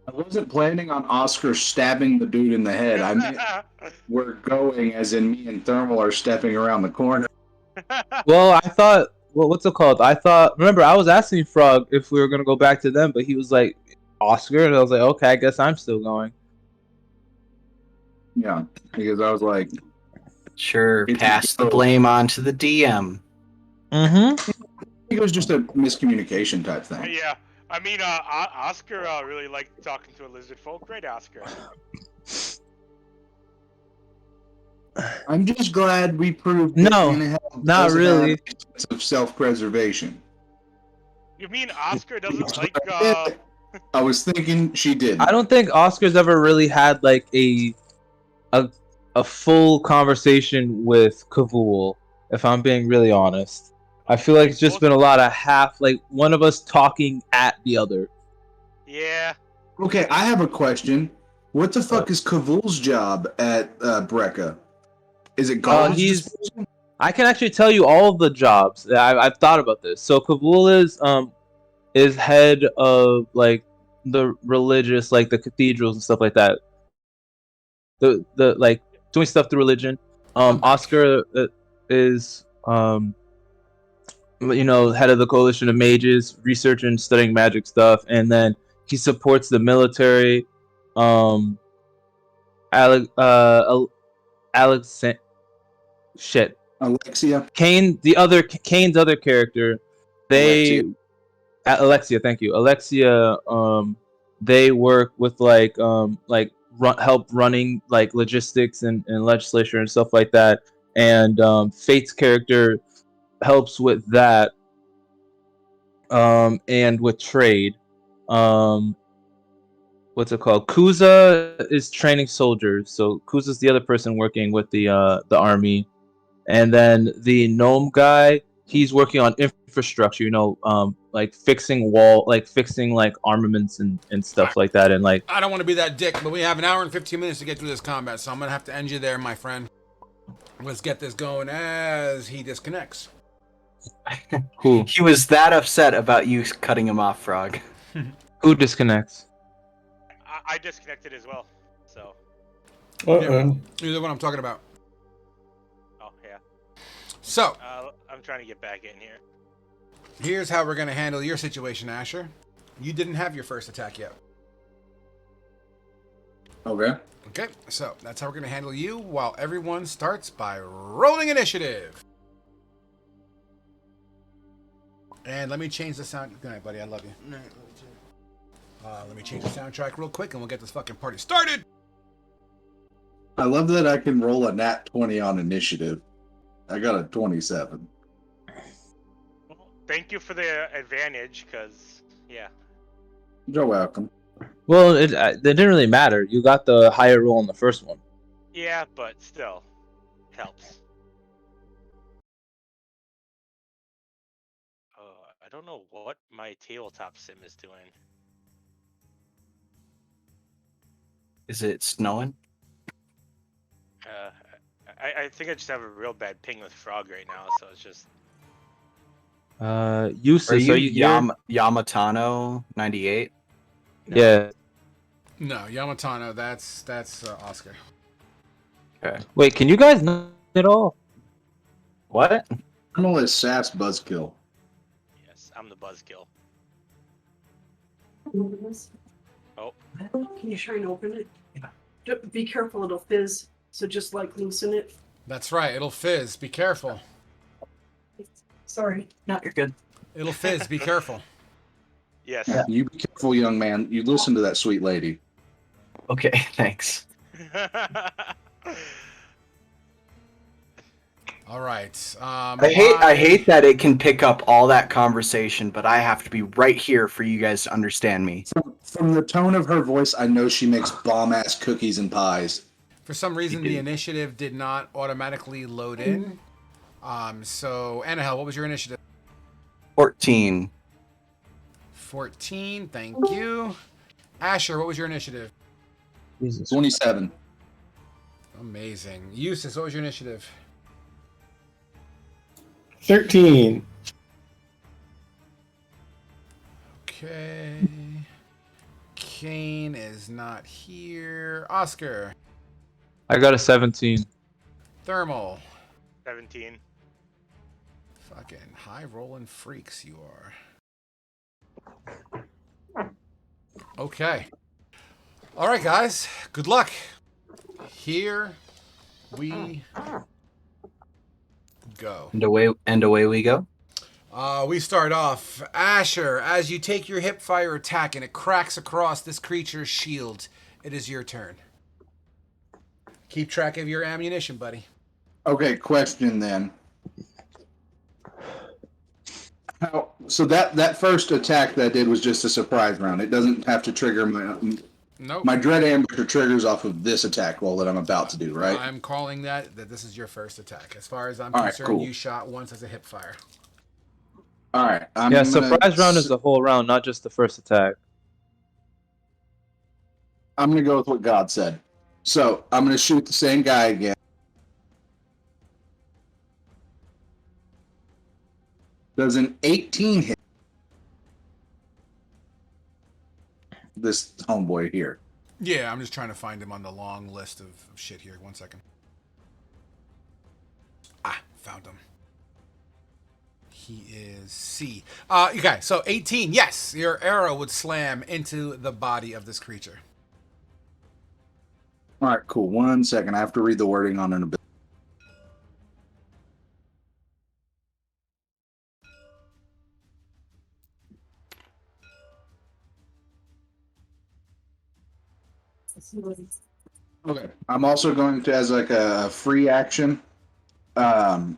I wasn't planning on Oscar stabbing the dude in the head. I meant we're going, as in me and Thermal are stepping around the corner. Well, I thought. Well, what's it called? I thought. Remember, I was asking Frog if we were gonna go back to them, but he was like Oscar, and I was like, okay, I guess I'm still going. Yeah, because I was like, Sure, It's- pass the blame on to the DM. Mm-hmm. I think it was just a miscommunication type thing. Yeah, I mean, Oscar really liked talking to a lizard folk, right, Oscar? I'm just glad we proved No, that Hell not doesn't really. have a sense of self-preservation. You mean Oscar doesn't like? I was thinking she did. I don't think Oscar's ever really had like a full conversation with Kavul, if I'm being really honest. I feel like it's just been a lot of half, like one of us talking at the other. Yeah. Okay, I have a question. What the fuck is Kavul's job at Brecca? Is it garbage disposal? I can actually tell you all of the jobs. I've thought about this. So Kavul is head of like the religious, like the cathedrals and stuff like that. The like doing stuff through religion. Oscar is head of the coalition of mages, researching and studying magic stuff, and then he supports the military. Alex, Alexia. Kane's other character, Alexia, thank you. Alexia, they work with help running like logistics and legislature and stuff like that. And Fate's character helps with that. And with trade. What's it called? Kuza is training soldiers, so Kuza's the other person working with the army. And then the gnome guy, he's working on infrastructure, like fixing armaments and stuff like that. And like, I don't want to be that dick, but we have an hour and 15 minutes to get through this combat, so I'm gonna have to end you there, my friend. Let's get this going as he disconnects. who He was that upset about you cutting him off, Frog. who disconnects? I disconnected as well. So. Uh-oh. You know what I'm talking about. Oh yeah. So. I'm trying to get back in here. Here's how we're gonna handle your situation, Asher. You didn't have your first attack yet. Okay. Okay, so that's how we're gonna handle you while everyone starts by rolling initiative. And let me change the sound. Good night, buddy. I love you. Let me change the soundtrack real quick and we'll get this fucking party started. I love that I can roll a nat 20 on initiative. I got a 27. Well, thank you for the advantage, because, yeah. You're welcome. Well, it didn't really matter. You got the higher roll on the first one. Yeah, but still, helps. Oh, I don't know what my tabletop sim is doing. Is it snowing? I think I just have a real bad ping with Frog right now, so it's just... Useless. Are you here? Yamatano 98? Yeah. No, Yamatano, that's Oscar. Okay. Wait, can you guys not at all? What? Thermal is Sass Buzzkill. Yes, I'm the buzzkill. Oh. Can you try and open it? Yeah. Be careful, it'll fizz. So just like loosen it. That's right, it'll fizz. Be careful. Sorry. No, you're good. It'll fizz. Be careful. Yes. Yeah, you be careful, young man. You listen to that sweet lady. Okay, thanks. All right. I hate that it can pick up all that conversation, but I have to be right here for you guys to understand me. From the tone of her voice, I know she makes bomb-ass cookies and pies. For some reason, the initiative did not automatically load in. So, Annahel, what was your initiative? 14. 14. Thank you. Asher, what was your initiative? Jesus. 27. Amazing. Eustace, what was your initiative? 13. Okay. Kane is not here. Oscar. I got a 17. Thermal. 17. Fucking high rolling freaks you are. Okay. All right, guys. Good luck. Here we go. And away we go. We start off. Asher, as you take your hip fire attack and it cracks across this creature's shield, it is your turn. Keep track of your ammunition, buddy. Okay, question then. So that first attack that I did was just a surprise round. It doesn't have to trigger Nope. my dread ambusher triggers off of this attack roll that I'm about to do, right? I'm calling that this is your first attack. As far as I'm All right, concerned, cool. you shot once as a hip fire. All right. Yeah, surprise round is the whole round, not just the first attack. I'm gonna go with what God said. So I'm gonna shoot the same guy again. Does an 18 hit this homeboy here? Yeah, I'm just trying to find him on the long list of shit here. 1 second. Found him. He is C. Okay, so 18. Yes, your arrow would slam into the body of this creature. All right, cool. 1 second. I have to read the wording on an ability. Okay. I'm also going to, as like a free action,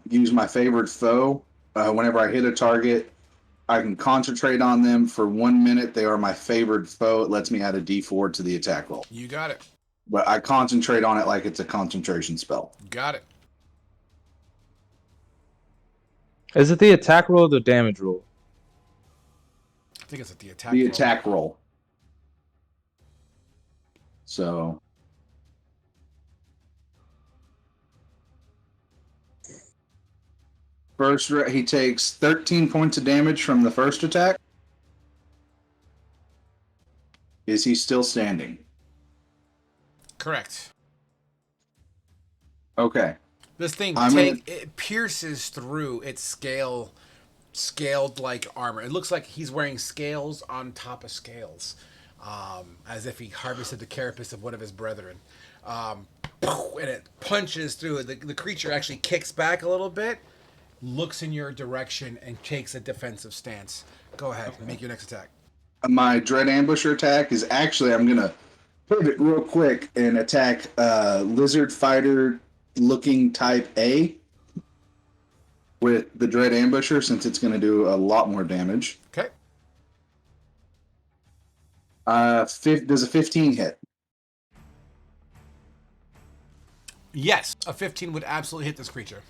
use my favorite foe. Whenever I hit a target, I can concentrate on them for 1 minute. They are my favorite foe. It lets me add a D4 to the attack roll. You got it. But I concentrate on it like it's a concentration spell. Got it. Is it the attack roll or the damage roll? I think it's at the attack The roll. attack roll. So first, he takes 13 points of damage from the first attack. Is he still standing? Correct. Okay. This thing it pierces through its scaled like armor. It looks like he's wearing scales on top of scales, as if he harvested the carapace of one of his brethren. And it punches through it. The creature actually kicks back a little bit, looks in your direction, and takes a defensive stance. Go ahead, make your next attack. My Dread Ambusher attack is actually, I'm going to pivot real quick and attack Lizard Fighter looking type A with the Dread Ambusher, since it's going to do a lot more damage. Okay. Does a 15 hit? Yes, a 15 would absolutely hit this creature.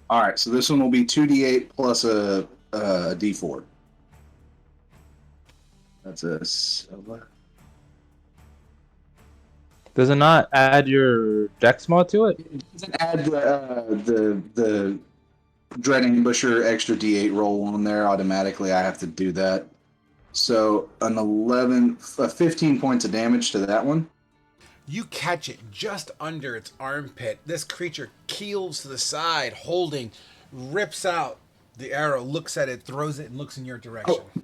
All right, so this one will be 2d8 plus a d4. That's a... Does it not add your dex mod to it? It doesn't add the Dread Ambusher extra d8 roll on there automatically. I have to do that. So an 15 points of damage to that one. You catch it just under its armpit. This creature keels to the side, holding, rips out the arrow, looks at it, throws it, and looks in your direction. Oh.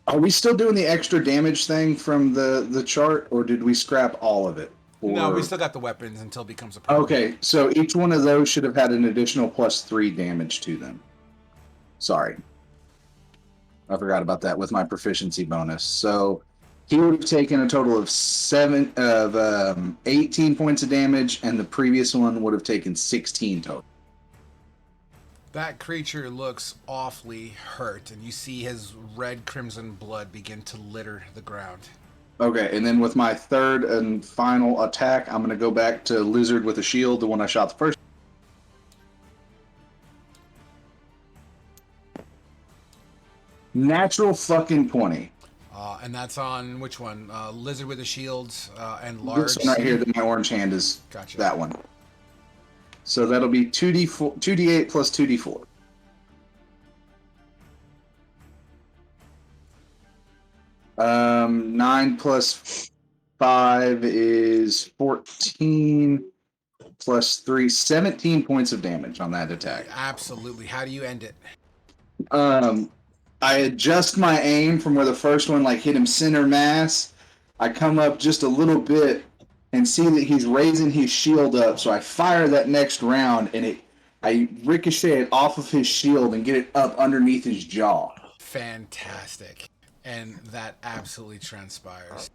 Are we still doing the extra damage thing from the chart, or did we scrap all of it? Or... No, we still got the weapons until it becomes a problem. Okay, so each one of those should have had an additional +3 damage to them. Sorry. I forgot about that with my proficiency bonus. So he would have taken a total of 18 points of damage, and the previous one would have taken 16 total. That creature looks awfully hurt, and you see his red crimson blood begin to litter the ground. Okay, and then with my third and final attack, I'm going to go back to Lizard with a shield, the one I shot the first. Natural fucking 20. And that's on which one? Lizard with the shields and This large. one right here, that my orange hand is Gotcha. that one. So that'll be 2d8 plus 2d4. Um, 9 plus 5 is 14 plus 3, 17 points of damage on that attack. Absolutely. How do you end it? I adjust my aim from where the first one like hit him center mass. I come up just a little bit and see that he's raising his shield up, so I fire that next round and I ricochet it off of his shield and get it up underneath his jaw. Fantastic. And that absolutely transpires.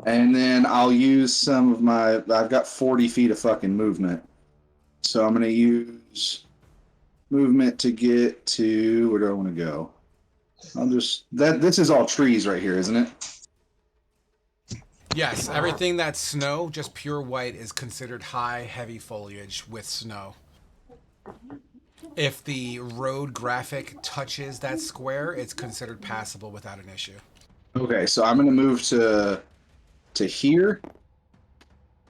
And then I'll use some of my... I've got 40 feet of fucking movement. So I'm going to use movement to get to... Where do I want to go? I'll just... This is all trees right here, isn't it? Yes, everything that's snow, just pure white, is considered high, heavy foliage with snow. If the road graphic touches that square, it's considered passable without an issue. Okay, so I'm going to move to here,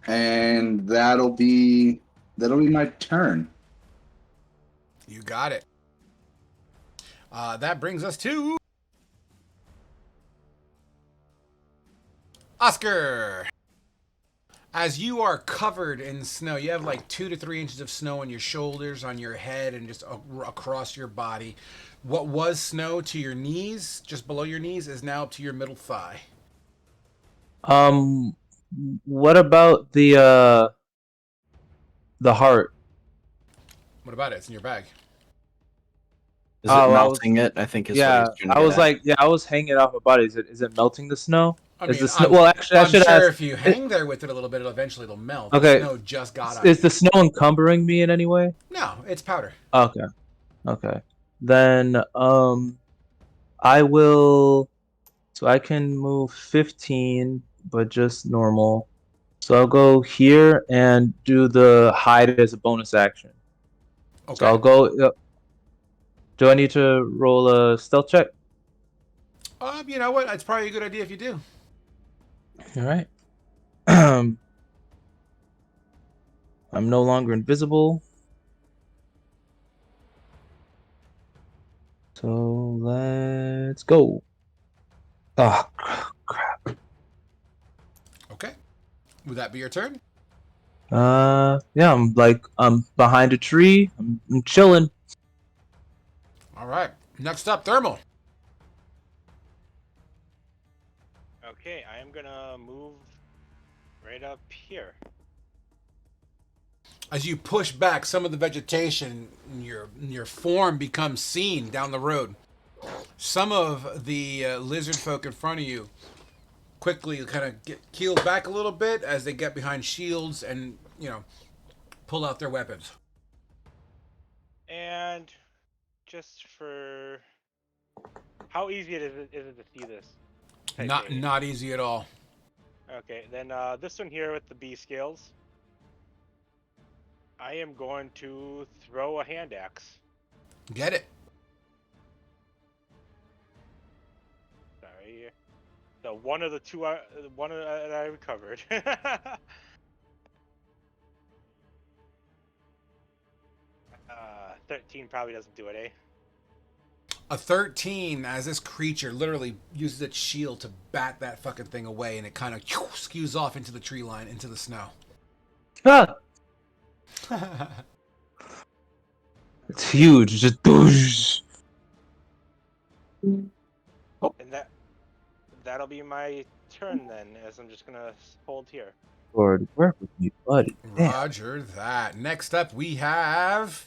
and that'll be my turn. You got it. That brings us to Oscar. As you are covered in snow, you have like 2 to 3 inches of snow on your shoulders, on your head, and just across your body. What was snow to your knees, just below your knees, is now up to your middle thigh. What about the heart? What about it? It's in your bag. Is it melting it? I think is what Yeah, he's trying to I get was at. like, yeah, I was hanging it off my body. Is it melting the snow? I Is mean, the snow? Well, actually, I I'm should sure ask. if you hang there with it a little bit, eventually it'll melt. Okay. The snow just got on Is you. the snow encumbering me in any way? No, it's powder. Okay. Then I will. So I can move 15, but just normal. So I'll go here and do the hide as a bonus action. Okay. So I'll go. Do I need to roll a stealth check? You know what? It's probably a good idea if you do. All right. I'm no longer invisible. So let's go. Oh, crap. Okay. Would that be your turn? Yeah, I'm behind a tree. I'm chilling. All right. Next up, Thermal. Okay, I am gonna move right up here. As you push back some of the vegetation, your form becomes seen down the road. Some of the lizard folk in front of you quickly kind of get keeled back a little bit as they get behind shields and, pull out their weapons. And just for how easy is it to see this? Not easy at all. Okay, then this one here with the B scales. I am going to throw a hand axe. Get it. Sorry. So one of the two, one that I recovered. 13 probably doesn't do it, eh? A 13, as this creature literally uses its shield to bat that fucking thing away, and it kind of skews off into the tree line, into the snow. Ah! It's huge. Just boosh. And that'll be my turn then, as I'm just gonna hold here. Lord, work with me, buddy. Damn. Roger that. Next up, we have...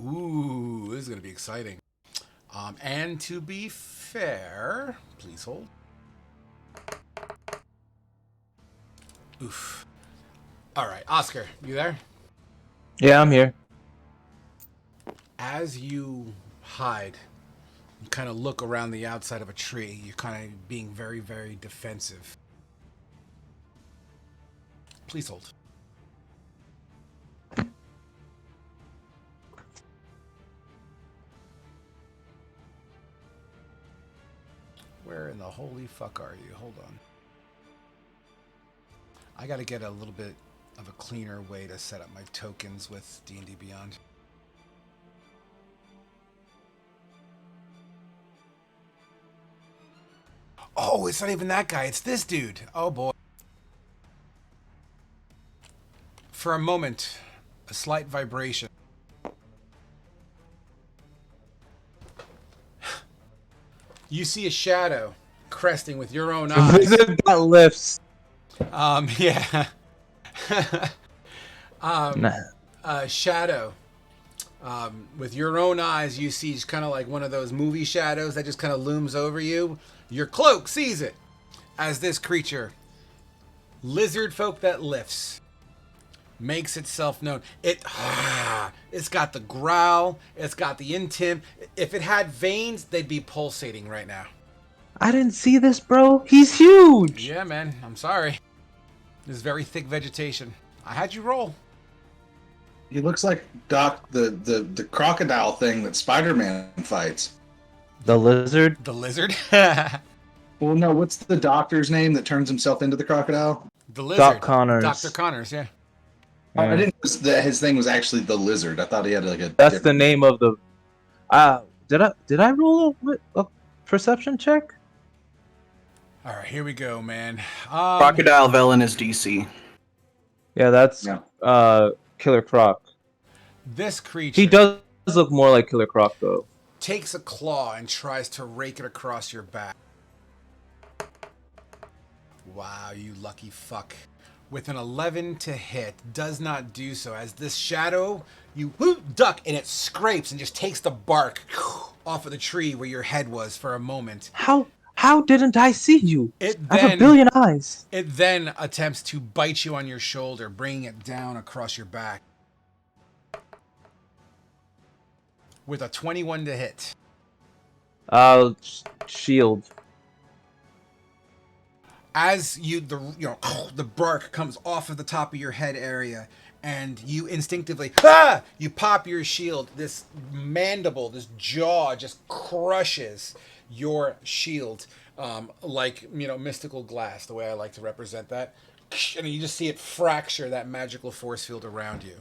Ooh, this is going to be exciting. And to be fair, please hold. Oof. All right, Oscar, you there? Yeah, I'm here. As you hide, you kind of look around the outside of a tree. You're kind of being very, very defensive. Please hold. Where in the holy fuck are you? Hold on. I got to get a little bit of a cleaner way to set up my tokens with D&D Beyond. Oh, it's not even that guy. It's this dude. Oh, boy. For a moment, a slight vibration. You see a shadow cresting with your own eyes. Wizard that lifts. Yeah. Nah. Shadow. With your own eyes, you see kind of like one of those movie shadows that just kind of looms over you. Your cloak sees it as this creature, lizard folk that lifts, makes itself known. It's got the growl. It's got the intim. If it had veins, they'd be pulsating right now. I didn't see this, bro. He's huge. Yeah, man. I'm sorry. There's very thick vegetation. I had you roll. He looks like Doc, the crocodile thing that Spider-Man fights. The lizard. The lizard? Well, no, what's the doctor's name that turns himself into the crocodile? The lizard. Doc Connors. Dr. Connors, yeah. I didn't know that his thing was actually the lizard. I thought he had like a. That's the name of the. Did I roll a perception check? All right, here we go, man. Crocodile Villain is DC. Yeah, that's Killer Croc. This creature. He does look more like Killer Croc though. Takes a claw and tries to rake it across your back. Wow, you lucky fuck. With an 11 to hit, does not do so. As this shadow, you duck and it scrapes and just takes the bark off of the tree where your head was for a moment. How didn't I see you? I I have a billion eyes. It then attempts to bite you on your shoulder, bringing it down across your back. With a 21 to hit. Shield. As the bark comes off of the top of your head area, and you instinctively, you pop your shield. This mandible, this jaw just crushes your shield like, mystical glass, the way I like to represent that. And you just see it fracture that magical force field around you.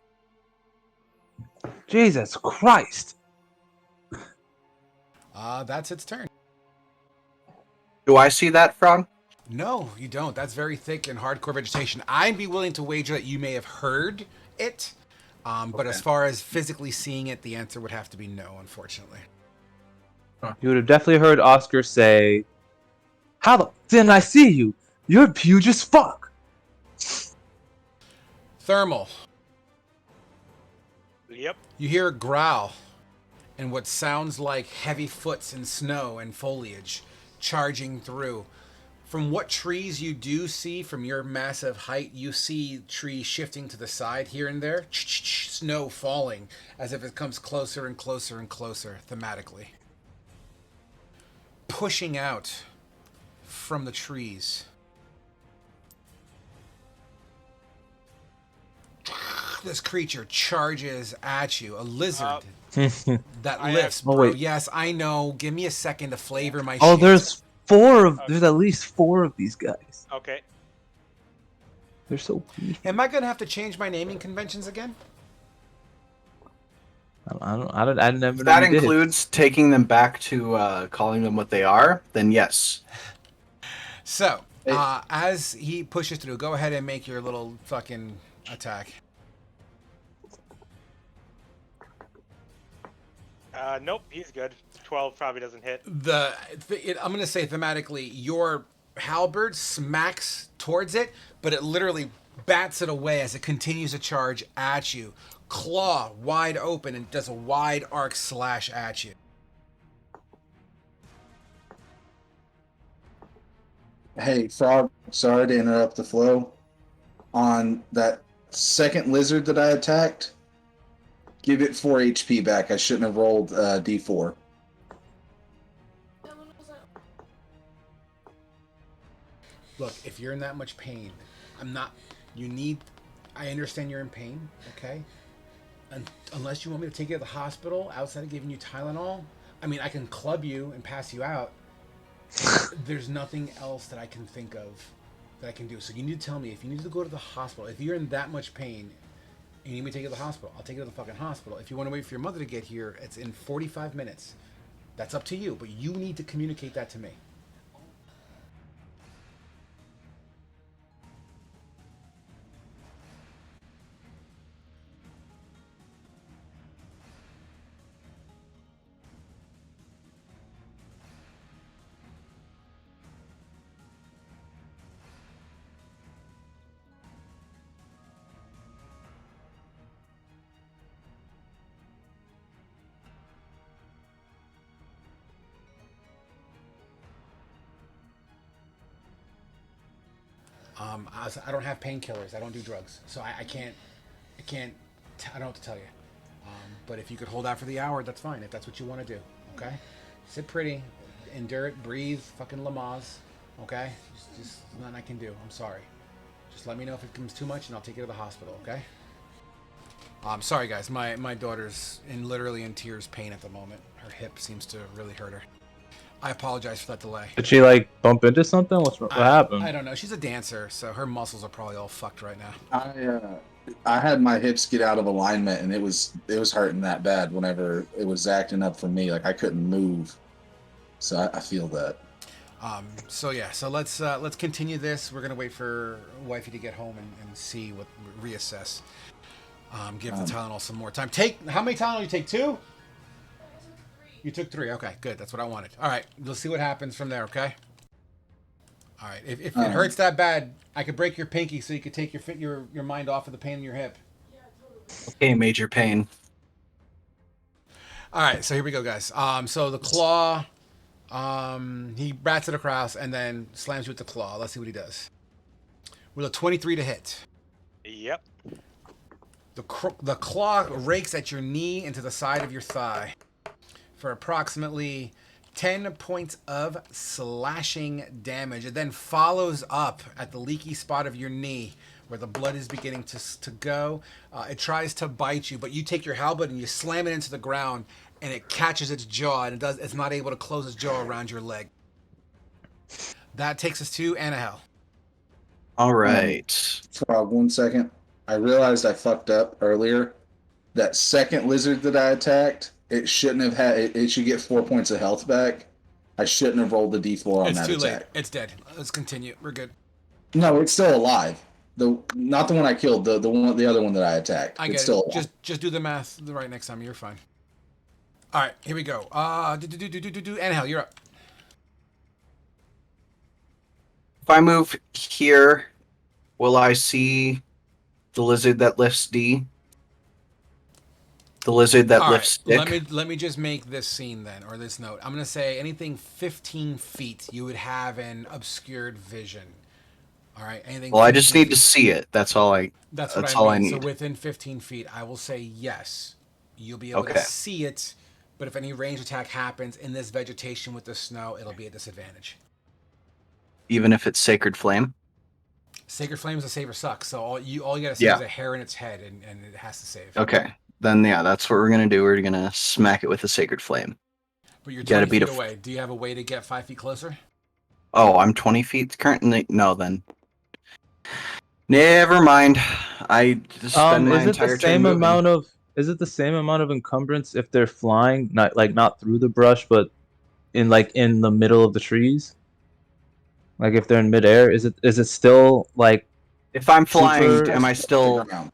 Jesus Christ. That's its turn. Do I see that, Frog? No, you don't. That's very thick and hardcore vegetation. I'd be willing to wager that you may have heard it, but as far as physically seeing it, the answer would have to be no, unfortunately. You would have definitely heard Oscar say, "How the didn't I see you? You're huge as fuck." Thermal. Yep. You hear a growl and what sounds like heavy foots in snow and foliage charging through. From what trees you do see from your massive height, you see trees shifting to the side here and there. Snow falling as if it comes closer and closer and closer thematically. Pushing out from the trees. This creature charges at you. A lizard that lifts, Oh, bro. wait. Yes, I know. Give me a second to flavor my Oh, shield. there's at least four of these guys. Okay. They're so beefy. Am I gonna have to change my naming conventions again? I never. If that did it. includes taking them back to calling them what they are, then yes. So, as he pushes through, go ahead and make your little fucking attack. Nope, he's good. 12 probably doesn't hit. I'm gonna say thematically, your halberd smacks towards it, but it literally bats it away as it continues to charge at you. Claw wide open and does a wide arc slash at you. Hey, Frog, sorry to interrupt the flow. On that second lizard that I attacked, give it 4 HP back. I shouldn't have rolled D4. Look, if you're in that much pain, I understand you're in pain, okay? Unless you want me to take you to the hospital outside of giving you Tylenol, I mean, I can club you and pass you out. There's nothing else that I can think of that I can do. So you need to tell me if you need to go to the hospital. If you're in that much pain and you need me to take you to the hospital, I'll take you to the fucking hospital. If you want to wait for your mother to get here, it's in 45 minutes. That's up to you, but you need to communicate that to me. I don't have painkillers. I don't do drugs, so I can't. I don't know what to tell you. But if you could hold out for the hour, that's fine. If that's what you want to do, okay? Sit pretty, endure it, breathe, fucking Lamaze, okay? Just nothing I can do. I'm sorry. Just let me know if it becomes too much, and I'll take you to the hospital, okay? Sorry guys, my daughter's literally in tears, pain at the moment. Her hip seems to really hurt her. I apologize for that delay. Did she like bump into something? What happened? I don't know. She's a dancer, so her muscles are probably all fucked right now. I had my hips get out of alignment, and it was hurting that bad whenever it was acting up for me. Like I couldn't move, so I feel that. So let's continue this. We're gonna wait for wifey to get home and see what reassess. Give the Tylenol some more time. How many Tylenol you take? 2? You took 3. Okay, good. That's what I wanted. All right, we'll see what happens from there. Okay. All right. If it hurts that bad, I could break your pinky so you could take your mind off of the pain in your hip. Okay, major pain. All right. So here we go, guys. So the claw, he bats it across and then slams you with the claw. Let's see what he does. With a 23 to hit. Yep. The claw rakes at your knee into the side of your thigh for approximately 10 points of slashing damage. It then follows up at the leaky spot of your knee where the blood is beginning to go. It tries to bite you, but you take your halberd and you slam it into the ground, and it catches its jaw, and it's not able to close its jaw around your leg. That takes us to Anahel. All right. For 1 second, I realized I fucked up earlier. That second lizard that I attacked, it shouldn't have had. It should get 4 points of health back. I shouldn't have rolled the d4 on that attack. It's too late. It's dead. Let's continue. We're good. No, it's still alive. Not the one I killed. The other one that I attacked. I get it's it. still alive. Just do the math right next time. You're fine. All right, here we go. Anahel, you're up. If I move here, will I see the lizard that lifts D? The lizard that lifts stick? Let me just make this scene then, or this note. I'm gonna say anything 15 feet, you would have an obscured vision. All right. Anything. Well, I just need to see it. That's all I. That's all I mean. need. So within 15 feet, I will say yes. You'll be able to see it, but if any range attack happens in this vegetation with the snow, it'll be a disadvantage. Even if it's Sacred Flame? Sacred Flame is a save or suck, so all you gotta see is a hair in its head, and it has to save. Okay. Then, that's what we're going to do. We're going to smack it with a Sacred Flame. But you're 20 feet away. Do you have a way to get 5 feet closer? Oh, I'm 20 feet currently? No, then. Never mind. I just spend my entire turn moving. Is it the same amount of encumbrance if they're flying, not through the brush, but in the middle of the trees? Like if they're in midair, is it still like? If I'm flying, am I still? Yeah.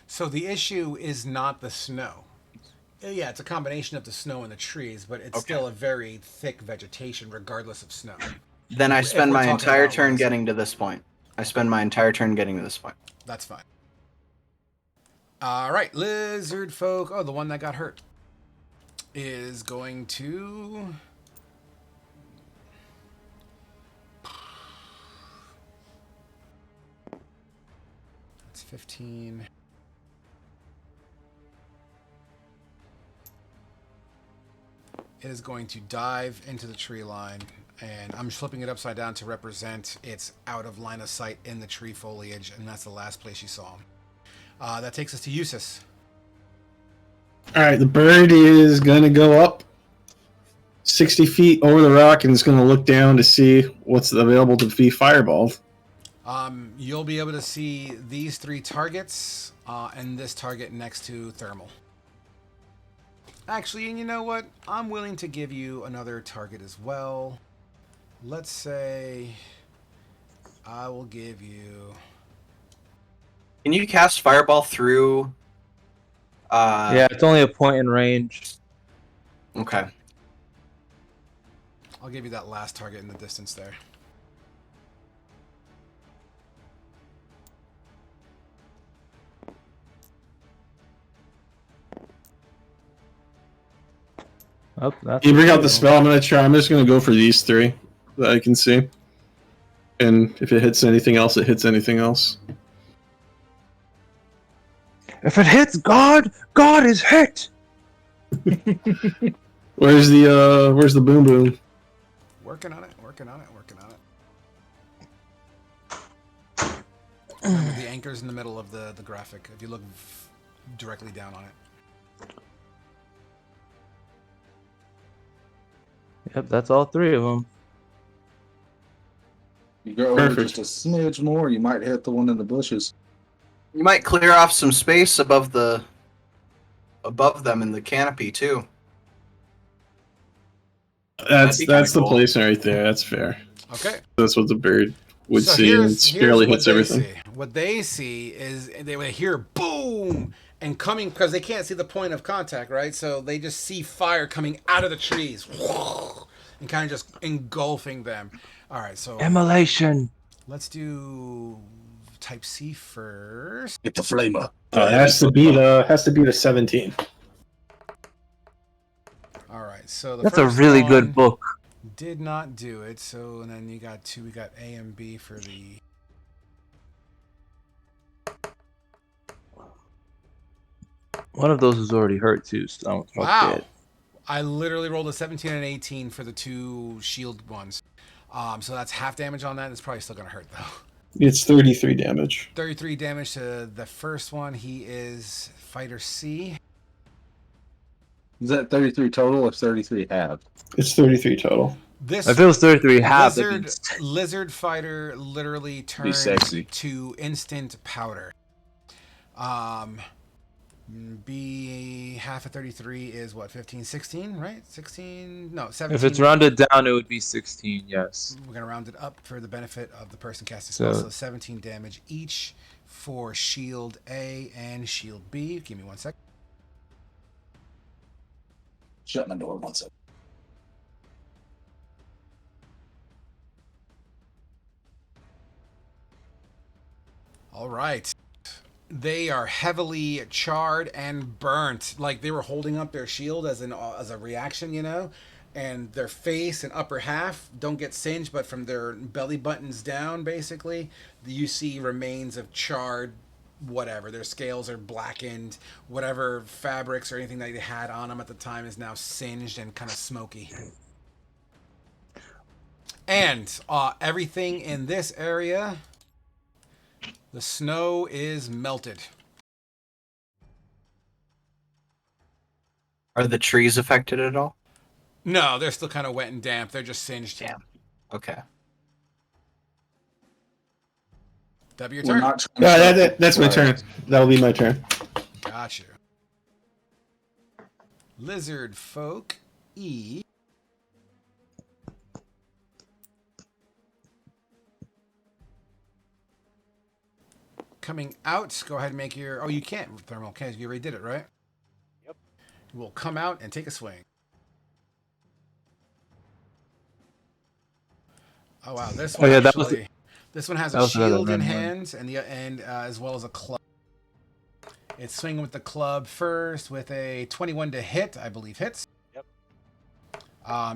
So the issue is not the snow. Yeah, it's a combination of the snow and the trees, but it's still a very thick vegetation, regardless of snow. Then I spend my entire turn getting to this point. That's fine. All right, lizard folk. Oh, the one that got hurt is going to. It's 15. It is going to dive into the tree line, and I'm flipping it upside down to represent it's out of line of sight in the tree foliage, and that's the last place you saw him. That takes us to Eustace. All right, the bird is gonna go up 60 feet over the rock and is going to look down to see what's available to be fireballed. You'll be able to see these 3 targets and this target next to thermal. Actually, and you know what? I'm willing to give you another target as well. Let's say I will give you... Can you cast fireball through? Yeah, it's only a point in range. Okay. I'll give you that last target in the distance there. Oh, that's You bring out the spell. I'm going to try. I'm just going to go for these 3 that I can see. And if it hits anything else, it hits anything else. If it hits God, God is hit. Where's the boom boom? Working on it. Remember, the anchor's in the middle of the graphic. If you look directly down on it. Yep, that's all 3 of them. You go over Perfect. just a smidge more, you might hit the one in the bushes. You might clear off some space above them in the canopy too. That's be kinda the cool. placement right there. That's fair. Okay. That's what the bird would So see, and it barely what hits they everything. see. What they see is they hear boom and coming, because they can't see the point of contact, right? So they just see fire coming out of the trees and kind of just engulfing them. All right, so Immolation. let's do type C first. Get the flamer. It has to beat a 17. All right, so the That's a first really one good book. did not do it. So and then you got 2. We got A and B for the... One of those is already hurt too, so don't Wow. forget. I literally rolled a 17 and 18 for the 2 shield ones. So that's half damage on that. It's probably still going to hurt, though. It's 33 damage. 33 damage to the first one. He is Fighter C. Is that 33 total or 33 halved? It's 33 total. This If it was 33 half, lizard fighter literally turns sexy. to instant powder. B half of 33 is what, 15, 16, right? 16? No, 17. if it's rounded down, it would be 16, yes. We're going to round it up for the benefit of the person casting spell. So- So 17 damage each for shield A and shield B. Give me 1 second. Shut my door 1 second. All right. They are heavily charred and burnt. Like they were holding up their shield as a reaction, you know? And their face and upper half don't get singed, but from their belly buttons down, basically, you see remains of charred whatever. Their scales are blackened. Whatever fabrics or anything that they had on them at the time is now singed and kind of smoky. And everything in this area, the snow is melted. Are the trees affected at all? No, they're still kind of wet and damp. They're just singed. Damn. Okay. That'd be your We're turn. not That's my turn. That'll be my turn. Got you. Lizard folk E. Coming out. Go ahead and make your... Oh, you can't thermal. Okay, you already did it, right? Yep. We'll come out and take a swing. Oh wow, this one actually. This one has a shield in hand and as well as a club. It's swinging with the club first with a 21 to hit, I believe hits. Yep.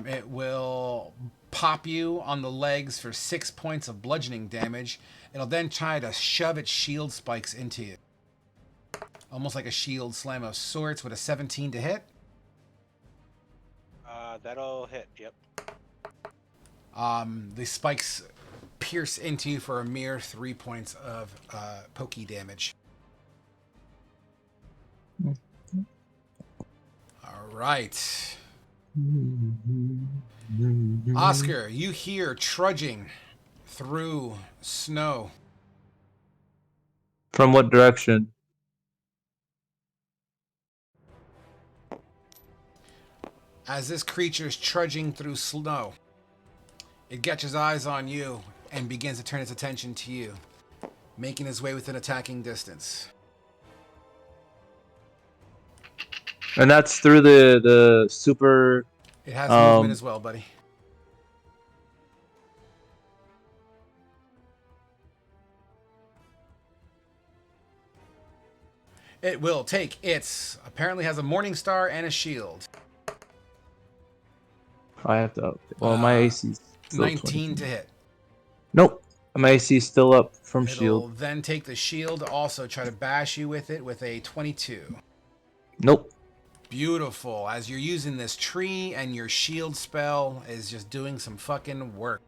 It will pop you on the legs for 6 points of bludgeoning damage. It'll then try to shove its shield spikes into you. Almost like a shield slam of sorts with a 17 to hit. That'll hit, yep. The spikes pierce into you for a mere 3 points of pokey damage. All right. Oscar, you hear trudging through snow. From what direction? As this creature is trudging through snow, it gets its eyes on you and begins to turn its attention to you, making its way within attacking distance. And that's through the super. It has movement as well, buddy. It will take its. Apparently has a morning star and a shield. I have to. Well, my AC's still 19 to 22. hit. Nope. My AC's still up from It'll shield. then take the shield, also try to bash you with it with a 22. Nope. Beautiful. As you're using this tree and your shield spell is just doing some fucking work.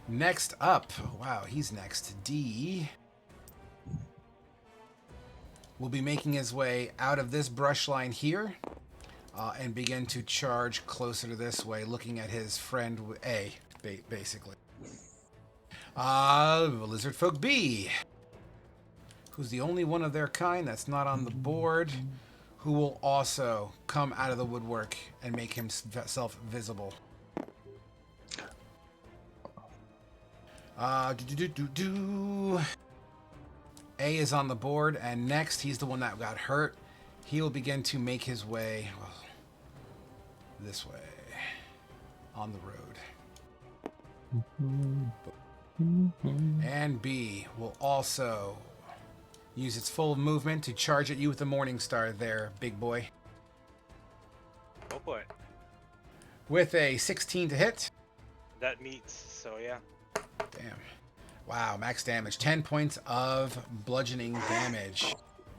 Next up, wow, he's next. D will be making his way out of this brush line here and begin to charge closer to this way, looking at his friend A, basically. Lizard folk B, who's the only one of their kind that's not on the board, who will also come out of the woodwork and make himself visible. A is on the board, and next, he's the one that got hurt. He will begin to make his way this way on the road. And B will also use its full movement to charge at you with the Morning Star there, big boy. Oh boy. With a 16 to hit. That meets, so yeah. Damn. Wow, max damage. 10 points of bludgeoning damage.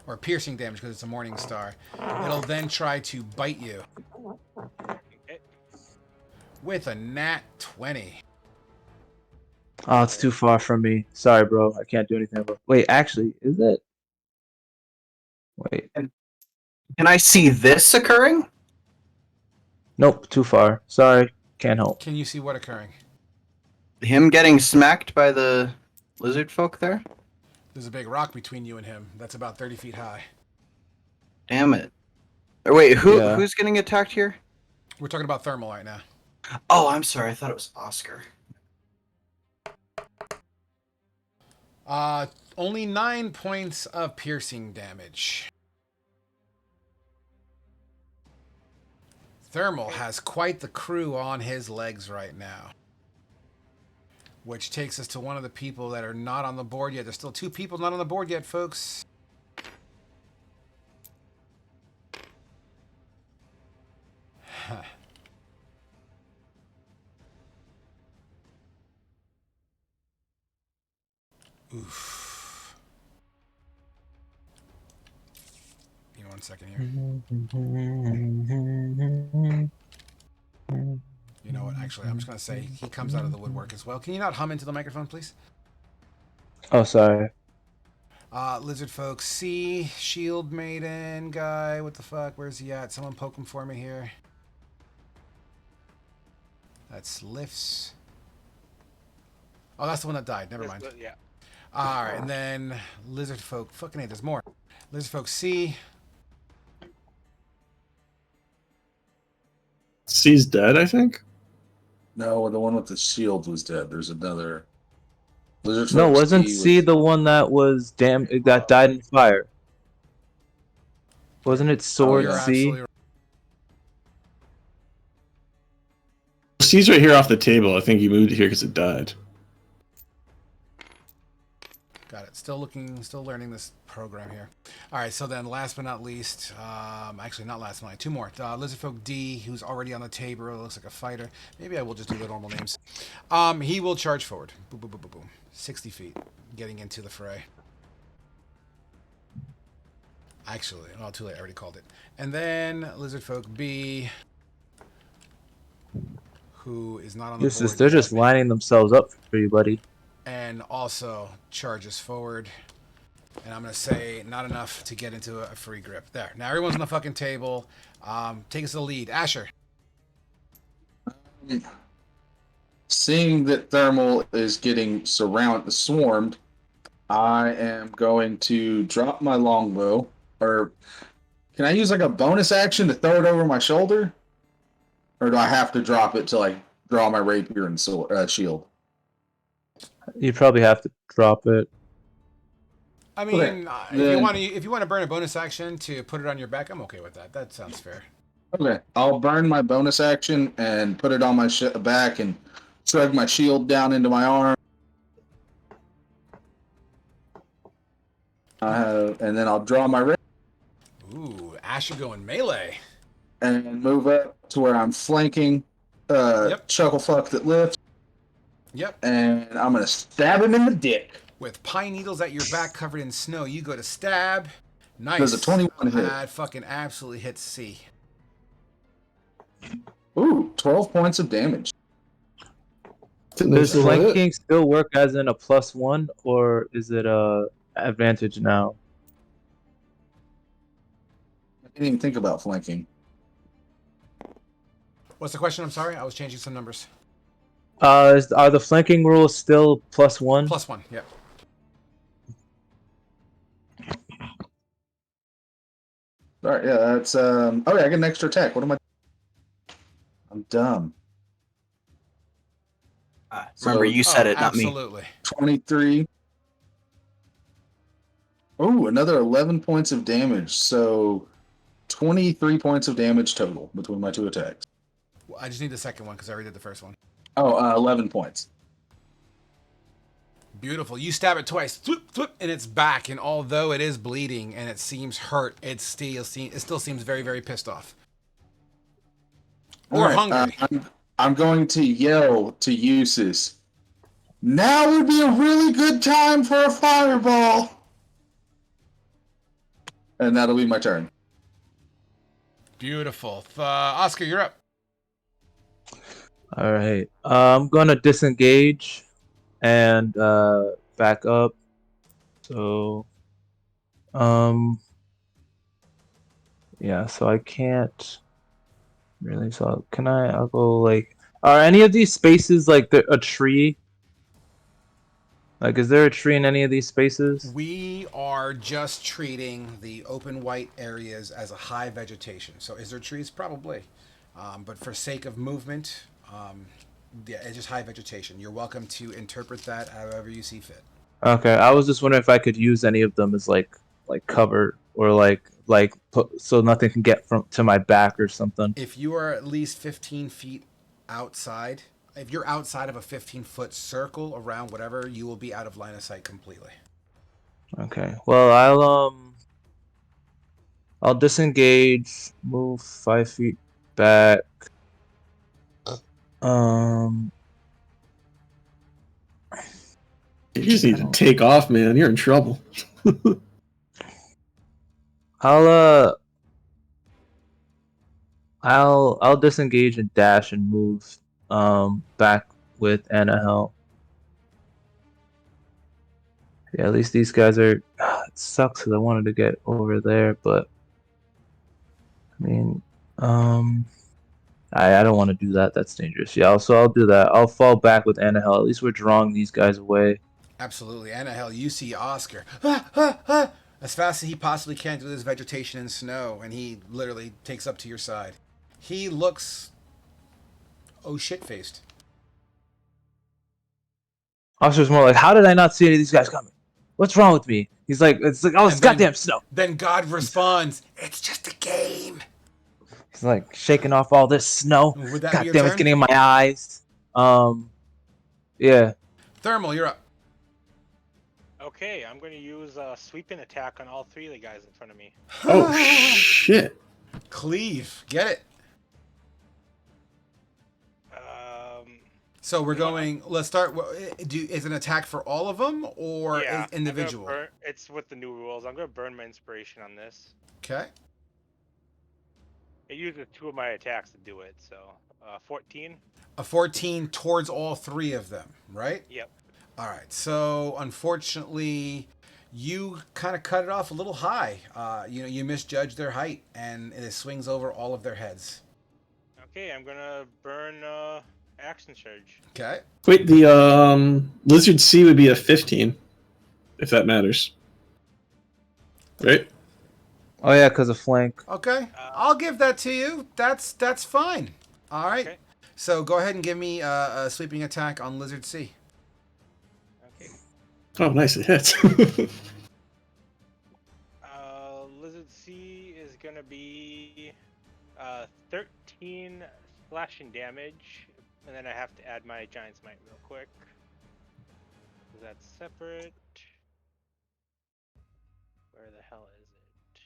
Or piercing damage because it's a Morning Star. It'll then try to bite you. Okay. With a nat 20. Oh, it's too far from me. Sorry, bro. I can't do anything about it. Wait, actually, is it? Wait. Can I see this occurring? Nope, too far. Sorry. Can't help. Can you see what occurring? Him getting smacked by the lizard folk there? There's a big rock between you and him. That's about 30 feet high. Damn it. Or wait, Yeah. who's getting attacked here? We're talking about thermal right now. Oh, I'm sorry. I thought it was Oscar. Only 9 points of piercing damage. Thermal has quite the crew on his legs right now. Which takes us to one of the people that are not on the board yet. There's still 2 people not on the board yet, folks. Oof. Give me 1 second here. You know what? Actually, I'm just going to say he comes out of the woodwork as well. Can you not hum into the microphone, please? Oh, sorry. Lizard folk C, shield maiden guy. What the fuck? Where's he at? Someone poke him for me here. That's lifts. Oh, that's the one that died. Never mind. Yeah. All right, and then lizard folk. Fucking hey, there's more. Lizard folk C. C's dead, I think. No, the one with the shield was dead. There's another. Lizard No, folk wasn't C C the one that was that died in fire? Wasn't it Sword You're C? absolutely right. C's right here off the table. I think he moved it here because it died. Got it. Still learning this program here. All right, so then last but not least, actually not last but not 2 more. Lizardfolk D, who's already on the table, looks like a fighter. Maybe I will just do the normal names. He will charge forward. Boom, boom, boom, boom, boom. 60 feet, getting into the fray. Actually, no, too late. I already called it. And then Lizardfolk B, who is not on the board They're yet, just lining themselves up for you, buddy. and also charges forward. And I'm going to say not enough to get into a free grip. There. Now everyone's on the fucking table. Take us to the lead. Asher. Seeing that Thermal is getting swarmed, I am going to drop my longbow. Or can I use like a bonus action to throw it over my shoulder? Or do I have to drop it to like draw my rapier and shield? You probably have to drop it. I mean, Okay, if you want to burn a bonus action to put it on your back, I'm okay with that. That sounds fair. Okay, I'll burn my bonus action and put it on my back and shrug my shield down into my arm. And then I'll draw my rapier. Ooh, Asher going melee. And move up to where I'm flanking Chucklefuck that lifts. Yep. And I'm going to stab him in the dick. With pine needles at your back covered in snow, you go to stab. Nice. Does a 21 hit? That fucking absolutely hits C. Ooh, 12 points of damage. Does flanking still work as in a +1, or is it a advantage now? I didn't even think about flanking. What's the question? I'm sorry, I was changing some numbers. Are the flanking rules still +1? +1, yep. All right, yeah, that's okay. I get an extra attack. What am I? I'm dumb. Remember, you said it, not me. Absolutely. 23. Oh, another 11 points of damage. So 23 points of damage total between my two attacks. Well, I just need the second one because I already did the first one. Oh, 11 points. Beautiful. You stab it twice, thwoop, thwoop, and it's back. And although it is bleeding and it seems hurt, it still seems very, very pissed off. Or hungry. I'm going to yell to Eustace. Now would be a really good time for a fireball. And that'll be my turn. Beautiful. Oscar, you're up. All right. I'm gonna disengage and back up. So, yeah. So I can't really. So can I? I'll go like. Are any of these spaces like a tree? Like, is there a tree in any of these spaces? We are just treating the open white areas as a high vegetation. So is there trees? Probably. But for sake of movement, yeah, it's just high vegetation. You're welcome to interpret that however you see fit. Okay, I was just wondering if I could use any of them as like cover or like put, so nothing can get to my back or something. If you are at least 15 feet outside, if you're outside of a 15-foot circle around whatever, you will be out of line of sight completely. Okay. Well, I'll disengage, move 5 feet back. You just need to take off, man. You're in trouble. I'll disengage and dash and move back with Anahel. Yeah, at least these guys are. It sucks because I wanted to get over there, but I mean, I don't want to do that. That's dangerous. Yeah, so I'll do that. I'll fall back with Anahel. At least we're drawing these guys away. Absolutely. Anahel, you see Oscar as fast as he possibly can through this vegetation and snow, and he literally takes up to your side. He looks shit-faced. Oscar's more like, how did I not see any of these guys coming? What's wrong with me? He's like, it's like, oh, it's goddamn snow. Then God responds, it's just a game. He's like shaking off all this snow. God damn, it's getting in my eyes. Yeah. Thermal, you're up. Okay, I'm going to use a sweeping attack on all three of the guys in front of me. Oh, shit. Cleave. Get it. So we're going. Let's start. Is an attack for all of them or individual? It's with the new rules. I'm going to burn my inspiration on this. Okay. It uses 2 of my attacks to do it. So 14. A 14 towards all 3 of them, right? Yep. All right. So unfortunately, you kind of cut it off a little high. You misjudged their height, and it swings over all of their heads. Okay, I'm gonna burn action charge. Okay. Wait, the lizard C would be a 15, if that matters. Right? Oh yeah, because of flank. Okay. I'll give that to you. That's fine. All right. Okay. So go ahead and give me a sweeping attack on Lizard C. Okay. Oh, nice, it hits. Lizard C is gonna be 13 slashing damage, and then I have to add my Giant's Might real quick. That's separate. Where the hell is it?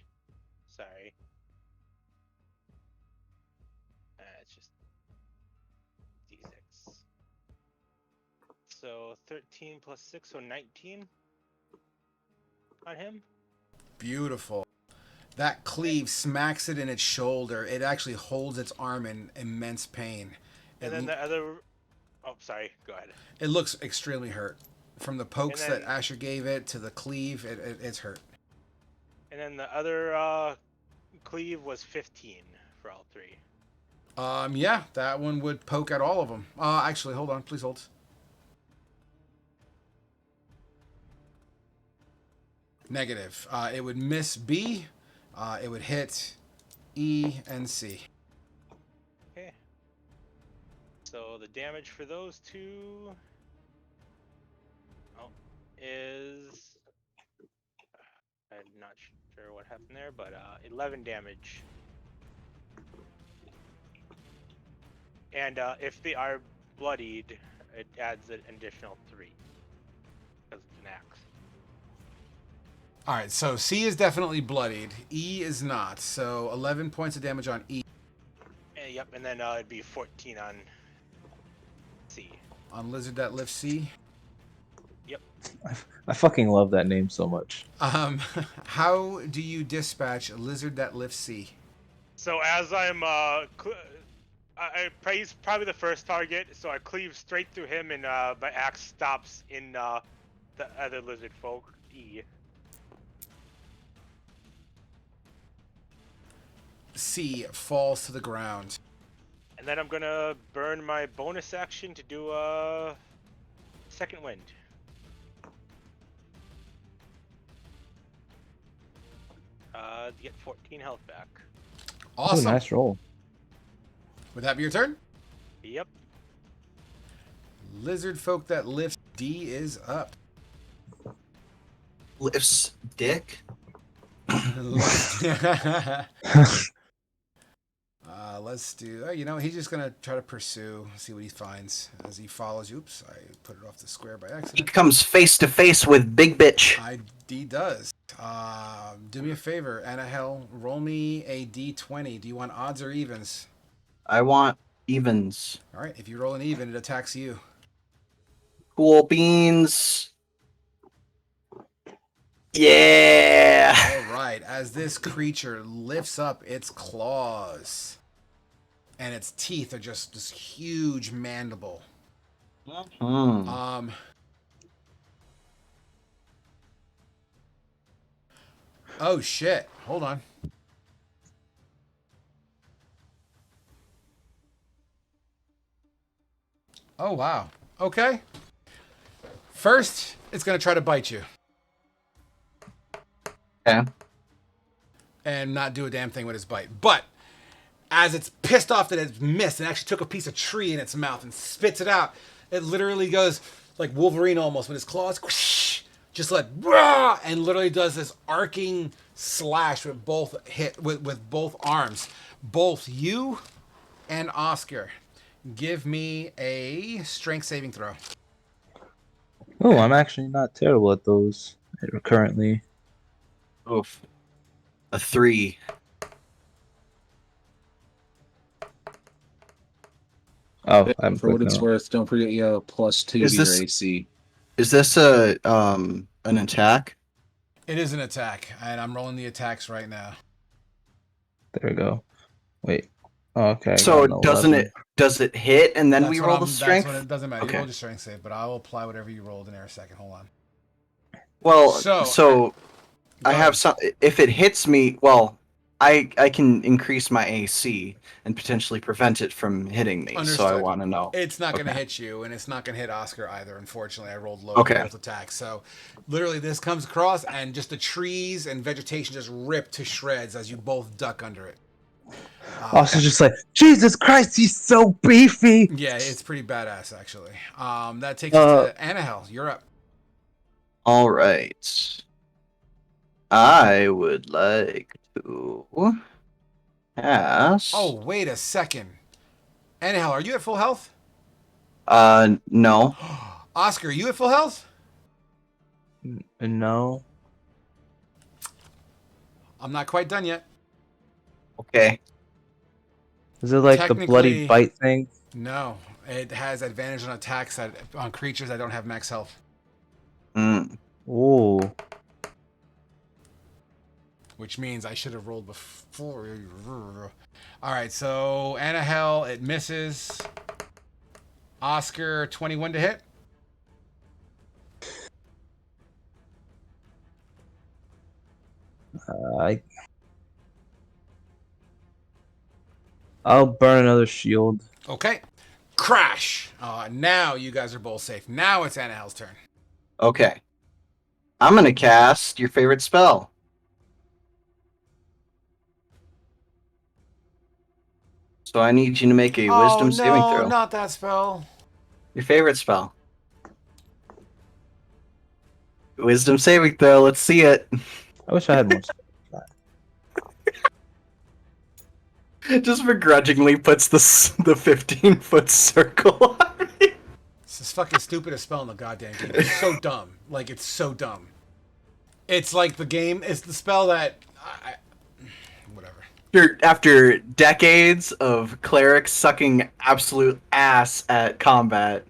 Sorry. It's just D6. So 13 plus 6, so 19 on him. Beautiful. That cleave smacks it in its shoulder. It actually holds its arm in immense pain. And then the other... Oh, sorry. Go ahead. It looks extremely hurt. From the pokes And then- that Asher gave it to the cleave, it's hurt. And then the other cleave was 15 for all three. Yeah, that one would poke at all of them. Actually, hold on. Please hold. Negative. It would miss B. It would hit E and C. Okay. So the damage for those two is... I'm not sure what happened there, but 11 damage. And if they are bloodied, it adds an additional 3. Because it's an axe. All right, so C is definitely bloodied. E is not. So 11 points of damage on E. Yep, and then it'd be 14 on C. On Lizard that lifts C. Yep. I fucking love that name so much. How do you dispatch a Lizard that lifts C? So as I'm he's probably the first target, so I cleave straight through him, and my axe stops in the other lizard folk, E. C falls to the ground. And then I'm gonna burn my bonus action to do a second wind. To get 14 health back. Awesome. Ooh, nice roll. Would that be your turn? Yep. Lizard folk that lift D is up. Lifts dick. Let's do. He's just gonna try to pursue, see what he finds as he follows. Oops, I put it off the square by He accident. comes face to face with Big Bitch. He does. Do me a favor, Annahel. Roll me a D20. Do you want odds or evens? I want evens. All right. If you roll an even, it attacks you. Cool beans. Yeah. All right. As this creature lifts up its claws, and its teeth are just this huge mandible. Hmm. Oh shit! Hold on. Oh wow. Okay. First, it's gonna try to bite you. Okay. And not do a damn thing with its bite. But as it's pissed off that it's missed and actually took a piece of tree in its mouth and spits it out, it literally goes like Wolverine almost with his claws, whoosh, just like rah, and literally does this arcing slash with both with both arms. Both you and Oscar, give me a strength saving throw. Oh, I'm actually not terrible at those currently. Oof. A 3. Oh, I'm For what good it's now. worth, don't forget you have a +2 Is to this- your AC. Is this an attack? It is an attack, and I'm rolling the attacks right now. There we go. Wait. Oh, okay. I So got an doesn't 11. does it hit and then That's we what roll I'm- the strength? That's what it doesn't matter. Okay. You roll your strength save, but I will apply whatever you rolled in there a second. Hold on. Well, So- so Go I have ahead. some. If it hits me, well, I can increase my AC and potentially prevent it from hitting me. So I Understood. want to know. It's not going to Okay. hit you, and it's not going to hit Oscar either. Unfortunately, I rolled low Okay. on both attacks. So, literally, this comes across, and just the trees and vegetation just rip to shreds as you both duck under it. Oscar's just like, Jesus Christ, he's so beefy. Yeah, it's pretty badass, actually. That takes us to Anahel. You're up. All right. I would like to ask. Oh, wait a second. Anahel, are you at full health? No. Oscar, are you at full health? No. I'm not quite done yet. Okay. Is it like the bloody Technically- bite thing? No, it has advantage on attacks on creatures that don't have max health. Mm. Ooh. Which means I should have rolled before. All right, so Anahel, it misses. Oscar, 21 to hit. I'll burn another shield. Okay. Crash. Now you guys are both safe. Now it's Anahel's turn. Okay. I'm gonna cast your favorite spell. So I need you to make a wisdom saving throw. Not that spell. Your favorite spell. Wisdom saving throw. Let's see it. I wish I had more. Just begrudgingly puts the 15-foot circle on me. It's the fucking stupidest spell in the goddamn game. It's so dumb. Like, it's so dumb. It's like the game. It's the spell that. Whatever. After decades of clerics sucking absolute ass at combat,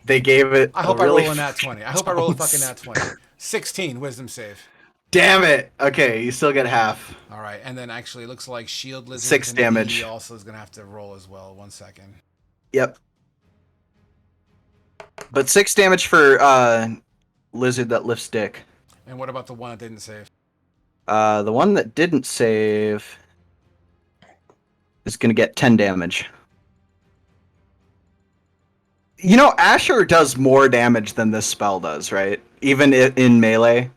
they gave it. I hope a really I roll a nat 20. I hope I roll a fucking nat 20. 16 wisdom save. Damn it! Okay, you still get half. All right, and then actually, it looks like Shield Lizard 6 and damage. He also is gonna have to roll as well. 1 second. Yep. But 6 damage for lizard that lifts dick. And what about the one that didn't save? The one that didn't save is gonna get 10 damage. You know, Asher does more damage than this spell does, right? Even in melee.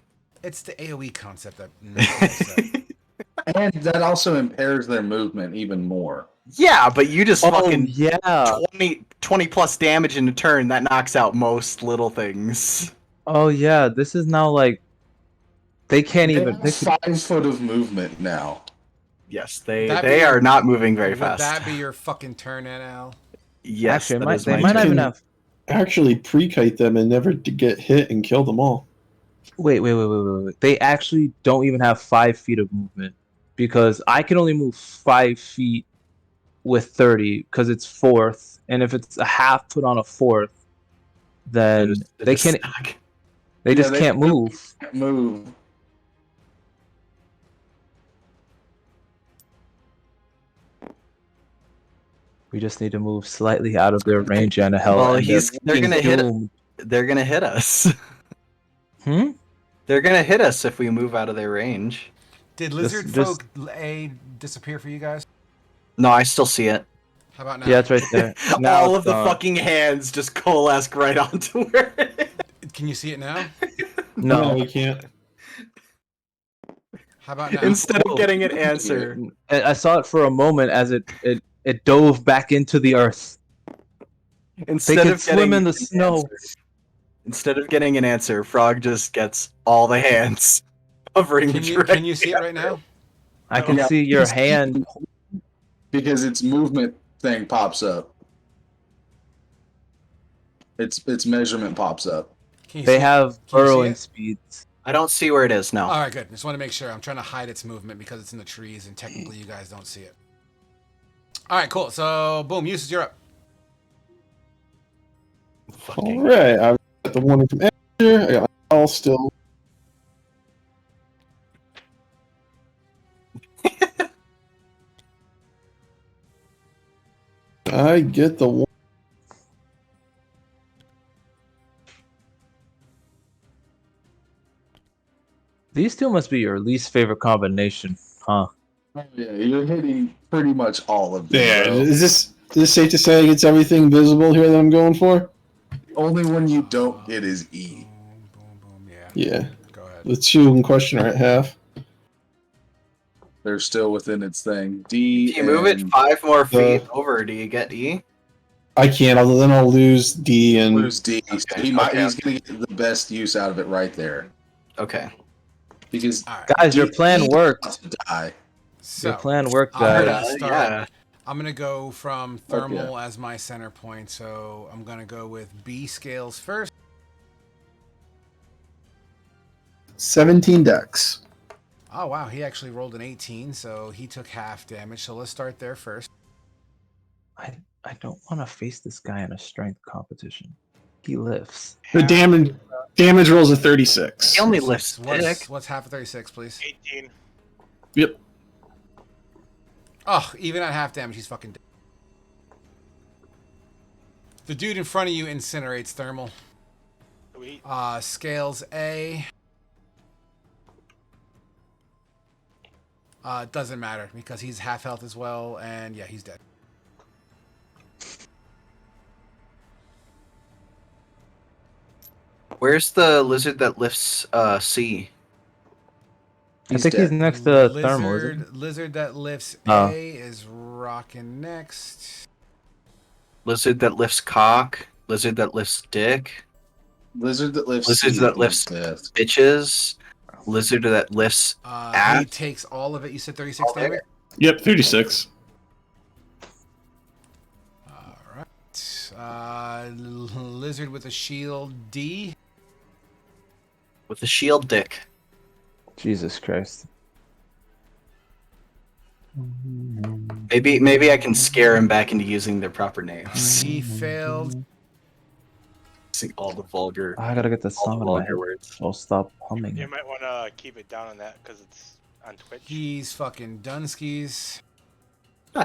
It's the AoE concept that makes me upset. And that also impairs their movement even more. Yeah, but you just fucking yeah. 20 plus damage in a turn. That knocks out most little things. Oh yeah. This is now like they can't They even. have They could, 5 foot of movement now. Yes, That they be- are not moving very Would fast. that be your fucking turn, NL? Yes, actually, that might, is they my might not turn. even have. Actually, pre-kite them and never to get hit and kill them all. Wait. They actually don't even have 5 feet of movement because I can only move 5 feet with 30 because it's fourth, and if it's a half put on a fourth, then they can't. Stuck. They Yeah, just they can't move. Can't move. We just need to move slightly out of their range and a hell. Well, and they're gonna hit it. doomed. They're gonna hit us. Hmm? They're gonna hit us if we move out of their range. Did Lizard just- Folk A disappear for you guys? No, I still see it. How about now? Yeah, it's right there. Now All it's of the gone. fucking hands just coalesce right onto where it is. Can you see it now? No. we can't. How about now? Instead of getting an answer. I saw it for a moment as it dove back into the earth. They Instead can of swim getting in the an snow. answer- Instead of getting an answer, Frog just gets all the hands covering Can you see it right now? I can Yeah. see your hand. Because its movement thing pops up. Its measurement pops up. Can you They see have Can you see burrowing it? speeds. I don't see where it is now. All right, good. Just want to make sure. I'm trying to hide its movement because it's in the trees, and technically you guys don't see it. All right, cool. So, boom, Uses, you're up. All right, I've got the warning from Asher. I got all still. I get the one. These two must be your least favorite combination, huh? Oh, yeah, you're hitting pretty much all of them. Yeah. Bro. Is this safe to say it's everything visible here that I'm going for? Only one you don't hit is E. Boom, boom, boom. Yeah. Yeah. Go ahead. The two in question are at half. They're still within its thing. D. If you move it and 5 more feet Uh, over, do you get E? I can't. Although then I'll lose D and lose D. So Okay, he's gonna get the best use out of it right there Okay. because All right. Guys, your D plan worked. wants to die. So Your plan worked, I'm guys. gonna start. Yeah. I'm gonna go from thermal as my center point. So I'm gonna go with B scales first. 17 decks. Oh wow, he actually rolled an 18, so he took half damage. So let's start there first. I don't want to face this guy in a strength competition. He lifts. The damage rolls a 36. He only lifts What's half of 36, please? 18. Yep. Oh, even at half damage, he's fucking dead. The dude in front of you incinerates thermal. Sweet. Scales A. Doesn't matter because he's half health as well, and yeah, he's dead. Where's the lizard that lifts C? I think he's next to thermal, isn't he? Lizard that lifts Oh. A is rocking next. Lizard that lifts cock? Lizard that lifts dick? Lizard that lifts. Lizard C that is lifts death. bitches? Lizard that lifts He ass? takes all of it. You said 36 All there? damage? Yep, 36. Alright. Lizard with a shield D. With a shield dick. Jesus Christ. Maybe I can scare him back into using their proper names. He failed. Using all the vulgar, I gotta get the all song the in my head. vulgar words. I'll stop humming. You might want to keep it down on that because it's on Twitch. He's fucking Dunskies.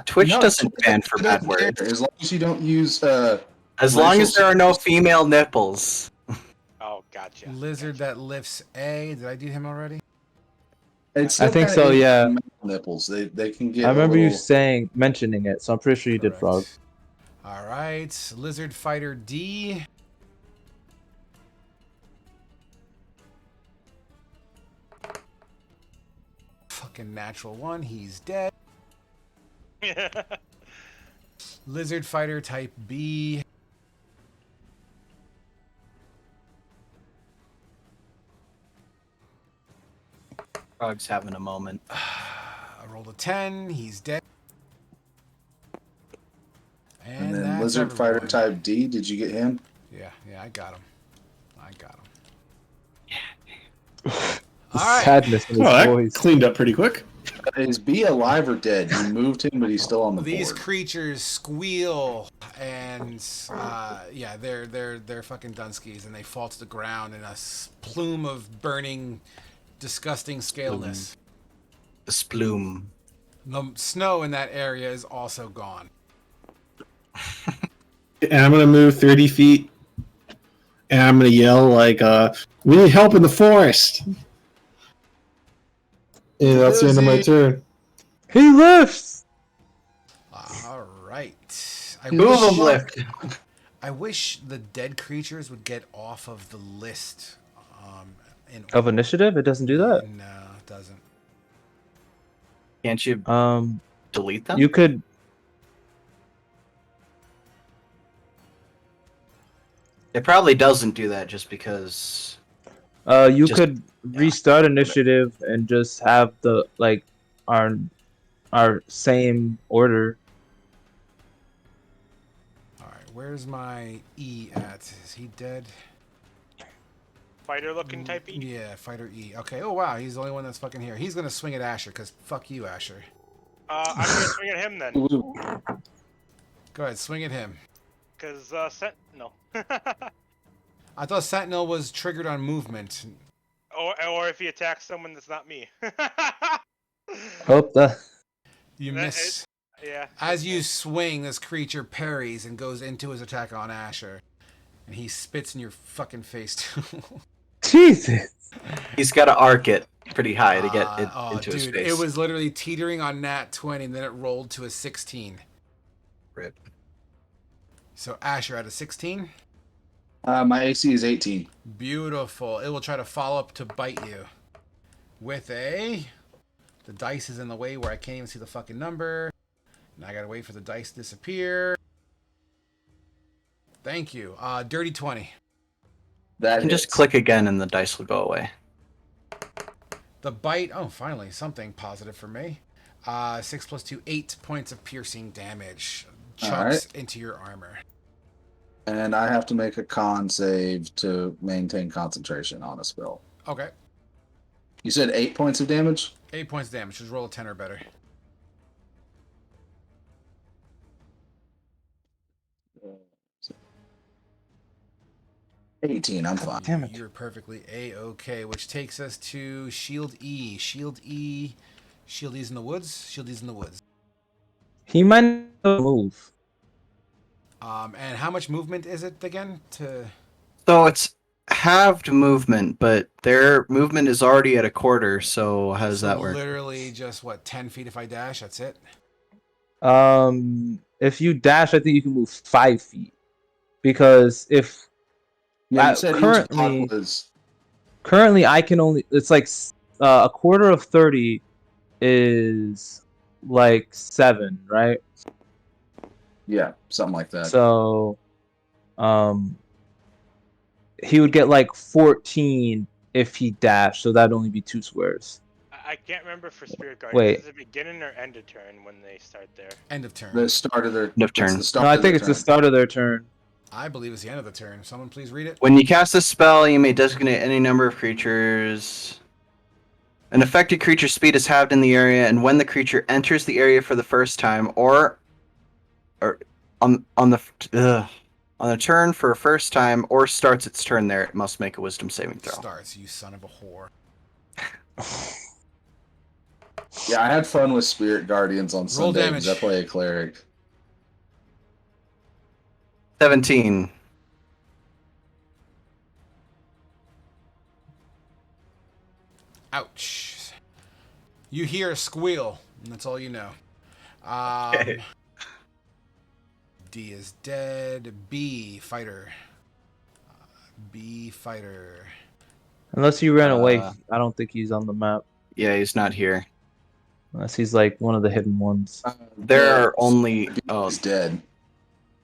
Twitch No, doesn't Twitch ban for doesn't bad care, words. as long as you don't use. As long racial as there are no slurs. female nipples. Oh, gotcha. Lizard that lifts A. Did I do him already? It's I still think kinda so, in yeah. the nipples. They can get. I remember a you little, mentioning it, so I'm pretty sure you did, Frog. Alright. Lizard Fighter D. Fucking natural one. He's dead. Lizard Fighter Type B. Frog's having a moment. I rolled a 10. He's dead. and then that's lizard fighter everyone. type D. Did you get him? Yeah, I got him. I got him. The All right. sadness in his Oh, that voice. cleaned up pretty quick. Is B alive or dead? You moved him, but he's still on the These board. creatures squeal and yeah, they're fucking Dunskies and they fall to the ground in a plume of burning, disgusting scaleness. The splume. The snow in that area is also gone. And I'm going to move 30 feet. And I'm going to yell, like, we need help in the forest. And that's the end of my turn. He lifts! All right. Two of them lift. I wish the dead creatures would get off of the list. Of initiative? It doesn't do that? No, it doesn't. Can't you delete them? You could. It probably doesn't do that just because. You Just- could restart initiative and just have the our same order. All right, where's my E at? Is he dead? Fighter looking type E. Yeah, fighter E. Okay. Oh wow, he's the only one that's fucking here. He's gonna swing at Asher because fuck you, Asher. I'm gonna swing at him then, Go ahead, swing at him. because Sentinel. I thought Sentinel was triggered on movement. or if he attacks someone that's not me. Hope that. You That miss. Yeah. As you swing, this creature parries and goes into his attack on Asher, and he spits in your fucking face too. Jesus. He's got to arc it pretty high to get it Oh, into his dude, face. it was literally teetering on nat 20, and then it rolled to a 16. Rip. So Asher at a 16. My AC is 18. Beautiful. It will try to follow up to bite you with a. The dice is in the way where I can't even see the fucking number. Now I gotta wait for the dice to disappear. Thank you. Dirty 20. That You can just hits. click again and the dice will go away. The bite. Oh, finally something positive for me. 6 plus 2, 8 points of piercing damage. All Chunks right. into your armor. And I have to make a con save to maintain concentration on a spell. Okay. You said 8 points of damage? 8 points of damage. Just roll a 10 or better. Uh, 18, I'm fine. Damn it. You're perfectly A-okay, which takes us to Shield E. Shield E. Shield E's in the woods. Shield E's in the woods. He might not move. And how much movement is it again? So it's halved movement, but their movement is already at a quarter. So how does that work? Literally just, 10 feet if I dash? That's it? If you dash, I think you can move 5 feet. Because if Yeah, you said each currently block was. I can only, it's like a quarter of 30 is like 7, right? Yeah, something like that. So he would get like 14 if he dashed, so that'd only be 2 squares. I can't remember for Spirit Guardians. Wait. Is it beginning or end of turn when they start there? End of turn. The start of their End of turn. it's the start No, I of think their it's the turn. start of their turn. I believe it's the end of the turn. Someone please read it. When you cast a spell, you may designate any number of creatures. An affected creature's speed is halved in the area, and when the creature enters the area for the first time, or on the turn for a first time, or starts its turn there, it must make a Wisdom saving throw. Starts, you son of a whore. Yeah, I had fun with Spirit Guardians on Roll Sunday because I damage. play a cleric. 17. Ouch. You hear a squeal, and that's all you know. Okay. D is dead. B, fighter. B, fighter. Unless he ran away, Uh, I don't think he's on the map. Yeah, he's not here. Unless he's like one of the hidden ones. There are only He's dead.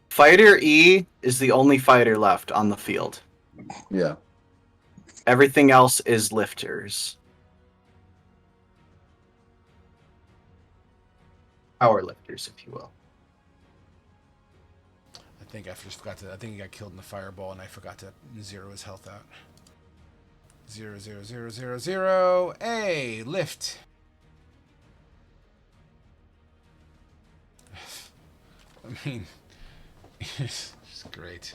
Fighter E is the only fighter left on the field. Yeah. Everything else is lifters. Power lifters, if you will. I think I just forgot to. I think he got killed in the fireball, and I forgot to zero his health out. 0, 0, 0, 0, 0. A lift. I mean, it's great.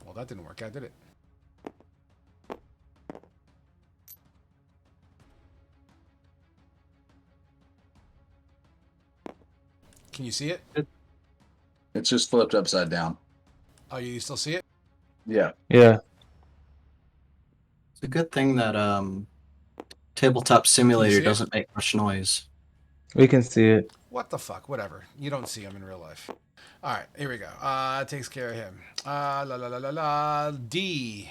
Well, that didn't work out, did it? Can you see it? It's just flipped upside down. Oh, you still see it? Yeah. Yeah. It's a good thing that Tabletop see Simulator it? doesn't make much noise. We can see it. What the fuck? Whatever. You don't see him in real life. All right, here we go. That takes care of him. La la la la la. D.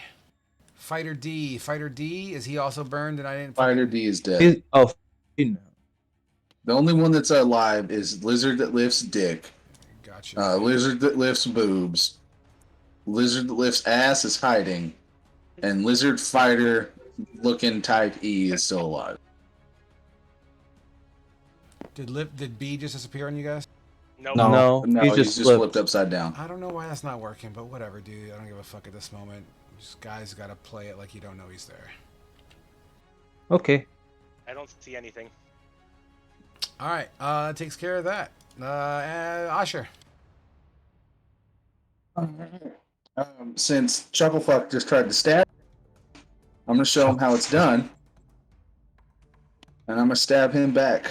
Fighter D. Fighter D. Is he also burned? And I didn't. Fighter D is dead. He's, oh, no. The only one that's alive is Lizard that lifts dick. Gotcha. Lizard that lifts boobs. Lizard that lifts ass is hiding. And Lizard Fighter looking type E is still alive. Did B just disappear on you guys? Nope. No, No, he's he's just just flipped. flipped upside down. I don't know why that's not working, but whatever, dude. I don't give a fuck at this moment. Just guys gotta play it like you don't know he's there. Okay. I don't see anything. All right, that takes care of that. Asher. Since Chucklefuck just tried to stab, I'm going to show him how it's done. And I'm going to stab him back.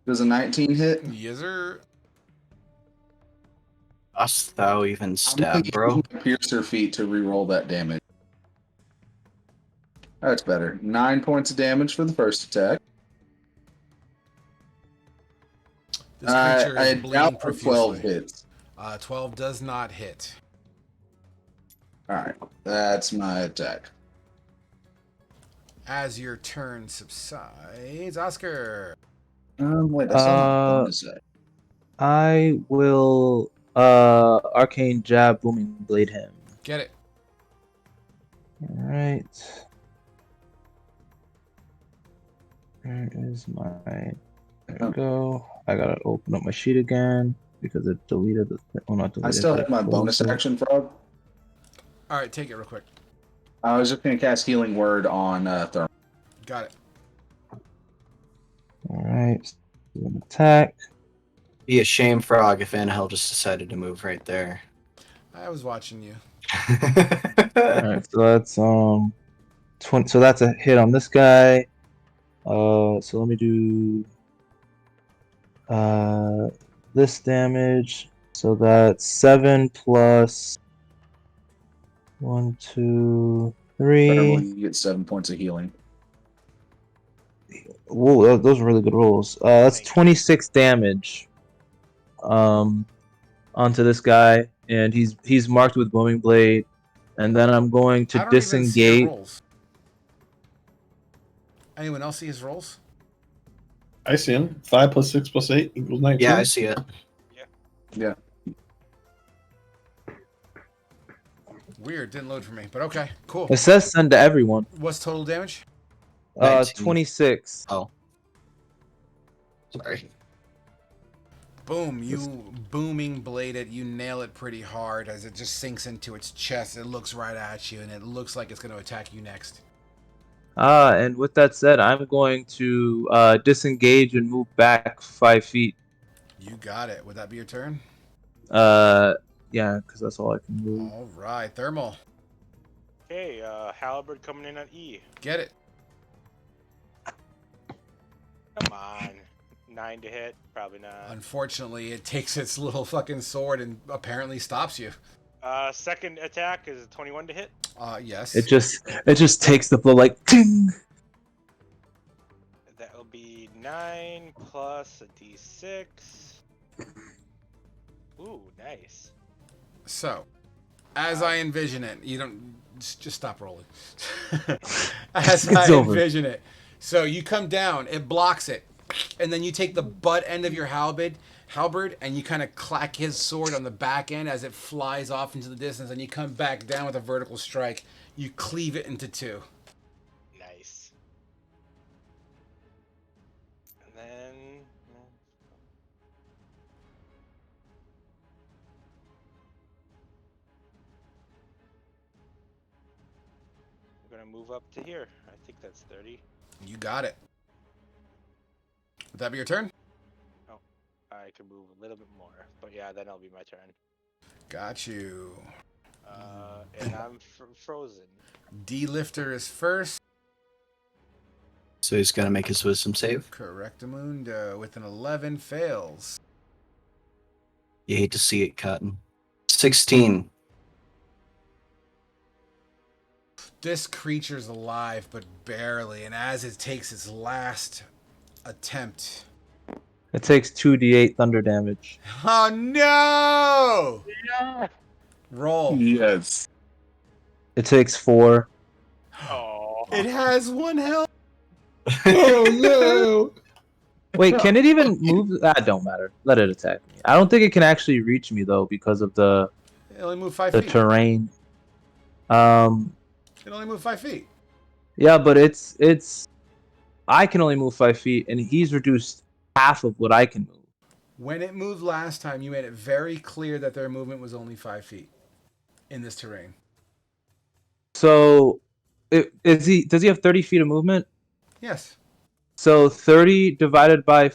Does a 19 hit? Yes, sir. Dost thou even I'm stab, going to bro? use my Piercer feat to reroll that damage. That's better. 9 points of damage for the first attack. This creature is I bleeding doubt for 12 profusely. hits. 12 does not hit. Alright, that's my attack. As your turn subsides, Oscar. Wait, that's not a bonus attack. I will arcane jab booming blade him. Get it. Alright. Where is my there we go. I gotta open up my sheet again because it deleted the well not I deleted. still but have my bonus closed it. action, Frog. All right, take it real quick. I was just going to cast Healing Word on Thermal. Got it. Alright. An attack. Be a shame, Frog, if Annahel just decided to move right there. I was watching you. Alright, so that's 20, so that's a hit on this guy. So let me do this damage. So that's 7 plus 1, 2, 3. Thermal, you get 7 points of healing. Whoa, those are really good rolls. That's 26 damage. Onto this guy, and he's marked with booming blade. And then I'm going to I don't even see your disengage. rolls. Anyone else see his rolls? I see him. 5 plus 6 plus 8 equals 19. Yeah, I see it. Yeah. Weird, didn't load for me, but okay, cool. It says send to everyone. What's total damage? 19. 26. Oh. Sorry. Boom, you booming blade it, you nail it pretty hard as it just sinks into its chest. It looks right at you, and it looks like it's going to attack you next. And with that said, I'm going to disengage and move back 5 feet. You got it. Would that be your turn? Yeah, because that's all I can move. All right, Thermal. Okay, Halberd coming in at E. Get it. Come on. 9 to hit? Probably not. Unfortunately, it takes its little fucking sword and apparently stops you. Second attack is 21 to hit. Yes. It just takes the blow like ting. That will be 9 plus a d6. Ooh, nice. So, as I envision it, you don't just stop rolling. As It's I over. envision it, so you come down, it blocks it, and then you take the butt end of your halberd, and you kind of clack his sword on the back end as it flies off into the distance, and you come back down with a vertical strike. You cleave it into 2. Nice. And then... we're going to move up to here. I think that's 30. You got it. Would that be your turn? I can move a little bit more. But yeah, then it'll be my turn. Got you. And I'm frozen. D-Lifter is first. So he's got to make his wisdom save. Correctamundo with an 11 fails. You hate to see it, Cotton. 16. This creature's alive, but barely, and as it takes its last attempt... It takes 2d8 thunder damage. Oh, no! Yeah. Roll. Yes. It takes 4. Oh. It has 1 health. Oh no! Wait, can it even move? That don't matter. Let it attack me. I don't think it can actually reach me though because of the It only moved 5 the feet. terrain. It only moved 5 feet. Yeah, but it's I can only move 5 feet, and he's reduced half of what I can move. When it moved last time, you made it very clear that their movement was only 5 feet in this terrain. So, does he have 30 feet of movement? Yes. So 30 divided by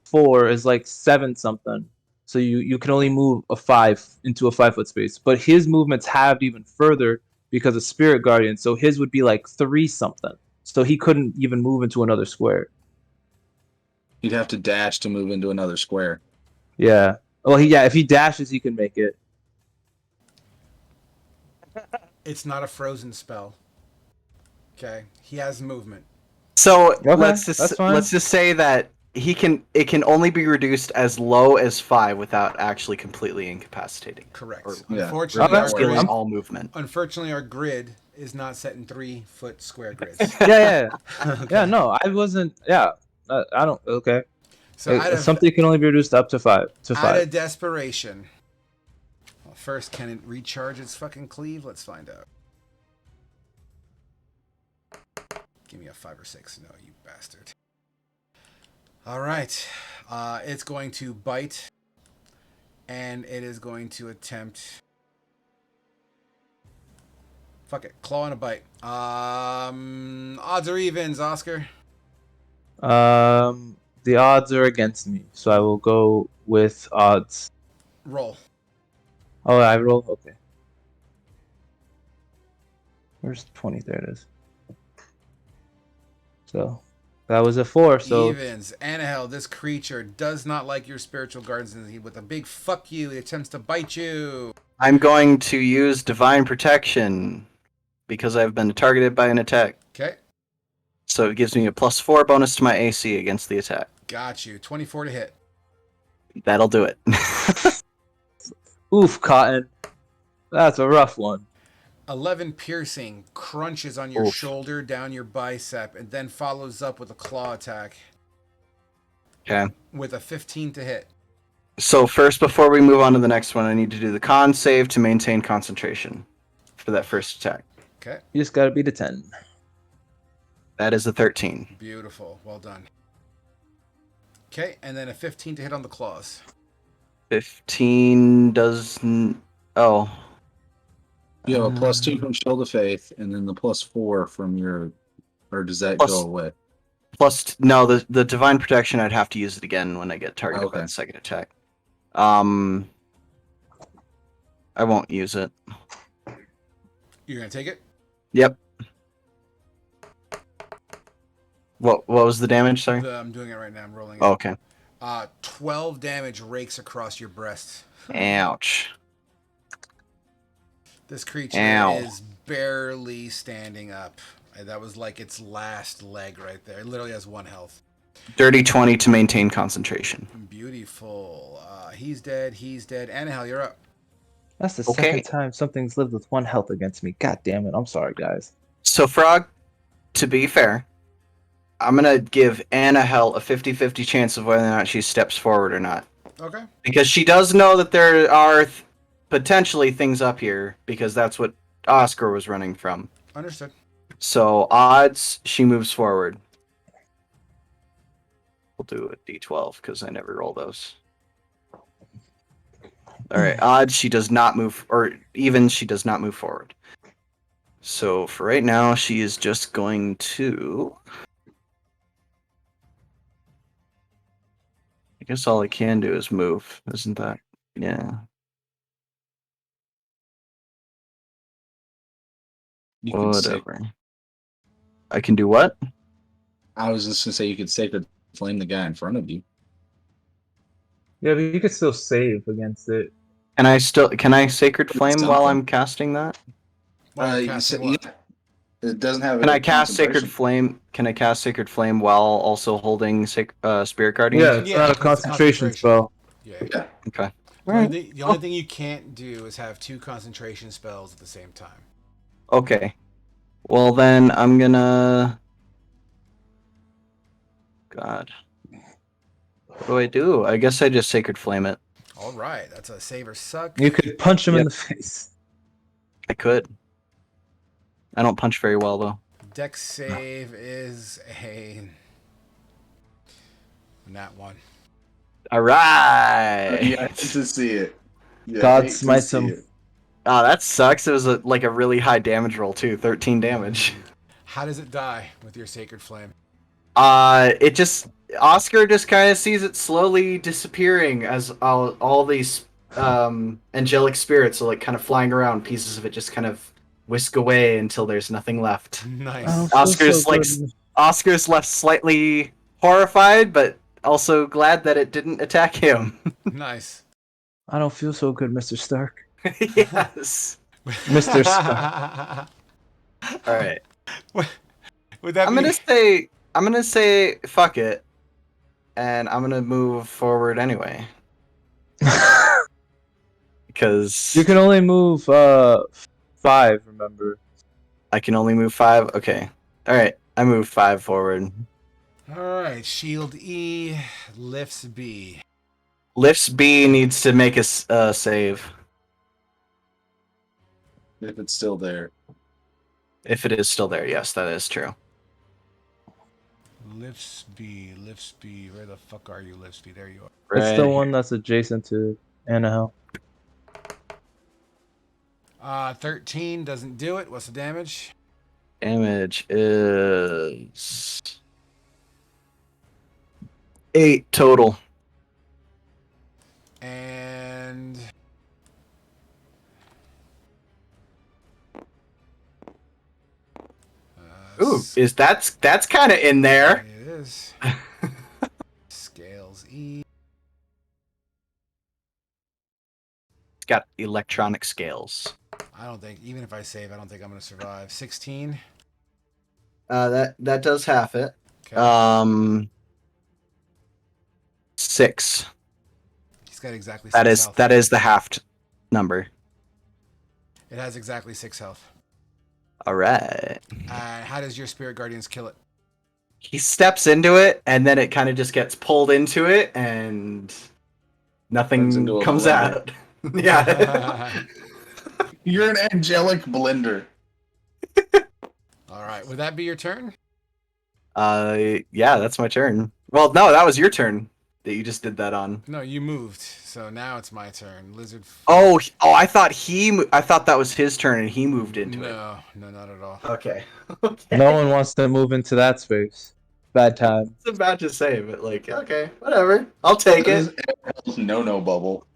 4 is like 7 something. So you can only move a 5 into a 5-foot space. But his movement's halved even further because of Spirit Guardian. So his would be like 3 something. So he couldn't even move into another square. You'd have to dash to move into another square. Yeah. Well, if he dashes, he can make it. It's not a frozen spell. Okay, he has movement. So Okay, let's that's fine. just say that it can only be reduced as low as 5 without actually completely incapacitating. Correct. Or- Yeah. Unfortunately, Okay. our Stealing grid, all movement. unfortunately, our grid is not set in 3-foot square grids. Yeah. Okay. Yeah, no, I wasn't. Yeah. I don't. Okay. So Something can only be reduced up to 5. out of desperation. Well, first, can it recharge its fucking cleave? Let's find out. Give me a 5 or 6. No, you bastard. All right. It's going to bite, and it is going to attempt. Fuck it, claw and a bite. Odds or evens, Oscar? The odds are against me, so I will go with odds. Roll. Oh, I roll. Okay. Where's 20? There it is. So that was a 4. So Evens. Anahel, this creature does not like your spiritual guardians. With a big fuck you, it attempts to bite you. I'm going to use Divine Protection because I've been targeted by an attack. Okay. So it gives me a +4 bonus to my AC against the attack. Got you. 24 to hit. That'll do it. oof, Cotton. That's a rough one. 11 piercing crunches on your Oof. shoulder, down your bicep, and then follows up with a claw attack Okay. with a 15 to hit. So first, before we move on to the next one, I need to do the con save to maintain concentration for that first attack. Okay. You just gotta beat a 10. That is a 13. Beautiful. Well done. Okay, and then a 15 to hit on the claws. 15 doesn't... Oh. You have a +2 from Shield of Faith, and then the +4 from your, or does that Plus- go away? No, the Divine Protection, I'd have to use it again when I get targeted by Okay. the second attack. I won't use it. You're going to take it? Yep. What was the damage, sorry? I'm doing it right now. I'm rolling it. Oh, okay. 12 damage rakes across your breast. Ouch. This creature Ow. is barely standing up. That was like its last leg right there. It literally has 1 health. Dirty 20 to maintain concentration. Beautiful. He's dead. He's dead. Anahel, you're up. That's the Okay. second time something's lived with 1 health against me. God damn it. I'm sorry, guys. So, Frog, to be fair, I'm going to give Anahel a 50-50 chance of whether or not she steps forward or not. Okay. Because she does know that there are potentially things up here, because that's what Oscar was running from. Understood. So, odds, she moves forward. We'll do a d12, because I never roll those. Alright, odds, she does not move, or even she does not move forward. So, for right now, she is just going to... I guess all I can do is move, isn't that? Yeah. You can Whatever. I can do what? I was just gonna say you could Sacred Flame the guy in front of you. Yeah, but you could still save against it. Can I Sacred Flame while Something. I'm casting that? While you're You casting said- what? yeah. It doesn't have. Can a I cast Sacred concentration. Flame? Can I cast Sacred Flame while also holding Spirit Guardian? Yeah, it's Yeah, not a it's concentration concentration. spell. Yeah. Yeah. Okay. The only thing you can't do is have 2 concentration spells at the same time. Okay. Well then, I'm gonna. God. What do? I guess I just Sacred Flame it. All right, that's a save or suck. You could punch him in Yep. the face. I could. I don't punch very well though. Dex save is a nat 1. All right. You hate to see it. You God hate to smites see him. it. Oh, that sucks. It was like a really high damage roll too. 13 damage. How does it die with your sacred flame? It Oscar just kind of sees it slowly disappearing as all these angelic spirits are like kind of flying around. Pieces of it just kind of whisk away until there's nothing left. I don't Nice. feel so good. Oscar's left slightly horrified, but also glad that it didn't attack him. Nice. I don't feel so good, Mr. Stark. Yes. Mr. Scott. All right. Would that I'm be? gonna say fuck it, and I'm gonna move forward anyway because You can only move 5, remember? I can only move 5. Okay. All right. I move 5 forward. All right. Shield E lifts B. Lifts B needs to make a save If it's still there. if it is still there. Yes, that is true. Lifts B. Lifts B. Where the fuck are you, Lifts B? There you are. It's the Right. one that's adjacent to Anahel. 13 doesn't do it. What's the damage? Damage is 8 total. And Ooh, that's kind of in there. It is. Scales E. It's got electronic scales. I don't think, even if I save, I don't think I'm going to survive. 16. That does half it. Okay. 6. He's got exactly 6 health. That is the halved number. It has exactly 6 health. All right. How does your Spirit Guardians kill it? He steps into it, and then it kind of just gets pulled into it, and Turns nothing into a comes blender. out. Yeah. You're an angelic blender. All right. Would that be your turn? Yeah, that's my turn. Well, no, that was your turn that you just did that on. No, you moved. So now it's my turn. Lizard. I thought I thought that was his turn, and he moved into it. No, not at all. Okay. No one wants to move into that space. Bad time. It's about to say, but like, okay, whatever. I'll take it. No bubble.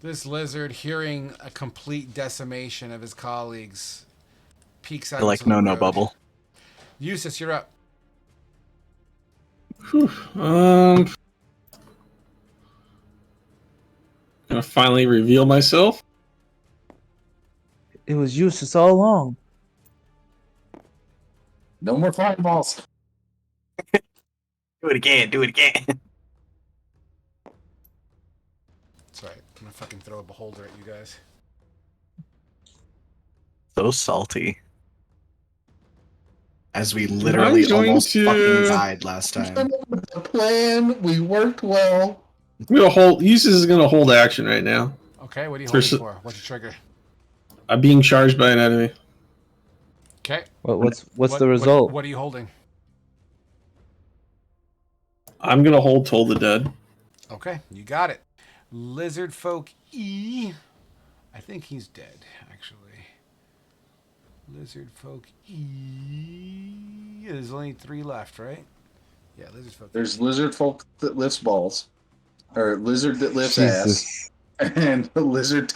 This lizard, hearing a complete decimation of his colleagues, peeks out. I like into the no road. bubble. Eustace, you're up. Whew. Gonna finally reveal myself. It was useless all along. No more fireballs. Do it again. Do it again. That's right. I'm gonna fucking throw a beholder at you guys. So salty. As we literally I'm going almost to- fucking died last time. The plan, we worked well. I'm gonna hold. Uses is gonna hold action right now. Okay, what are you For holding s- for? What's your trigger? I'm being charged by an enemy. Okay. What's What- the result? What are you holding? I'm gonna hold Toll the Dead. Okay, you got it. Lizard folk E. I think he's dead, actually. Lizard folk E. There's only 3 left, right? Yeah, lizard folk. There's lizard folk that lifts balls, or lizard that lifts Jesus. ass, and a lizard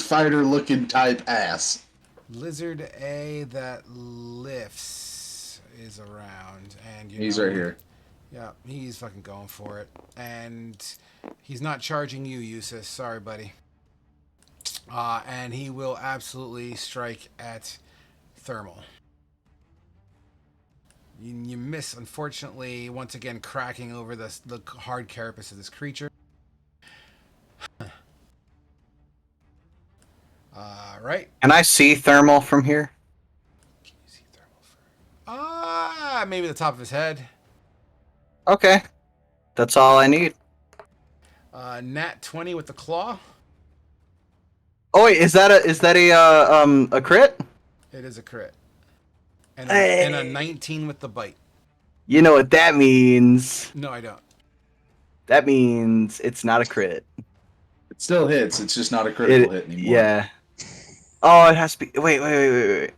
fighter looking type ass. Lizard A that lifts is around, and He's right here. Yeah, he's fucking going for it, and he's not charging you, Eustace. Sorry, buddy. And he will absolutely strike at Thermal. You miss, unfortunately, once again cracking over the hard carapace of this creature. Right. Can I see Thermal from here? Can you see Thermal? Maybe the top of his head. Okay. That's all I need. Nat 20 with the claw. Oh wait, is that a crit? It is a crit. And Hey. and a 19 with the bite. You know what that means? No, I don't. That means it's not a crit. It still hits. It's just not a critical hit anymore. Yeah. Oh, it has to be. Wait.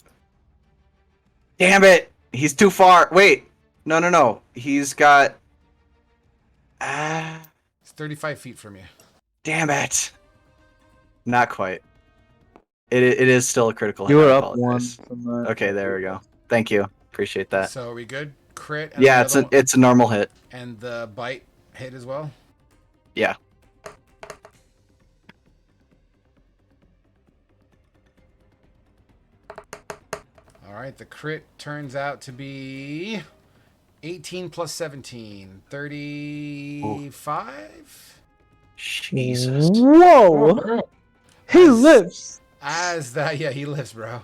Damn it! He's too far. Wait. No. He's got. Ah, It's 35 feet from you. damn it. Not quite. It is still a critical hit. You were I up one apologize. from that. Okay, there we go. Thank you. Appreciate that. So are we good? Crit. And Yeah, the it's other a normal hit. and the bite hit as well. Yeah. All right, the crit turns out to be 18 plus 17, 35. Jesus. Whoa! He As- lives. As that, yeah, he lives, bro.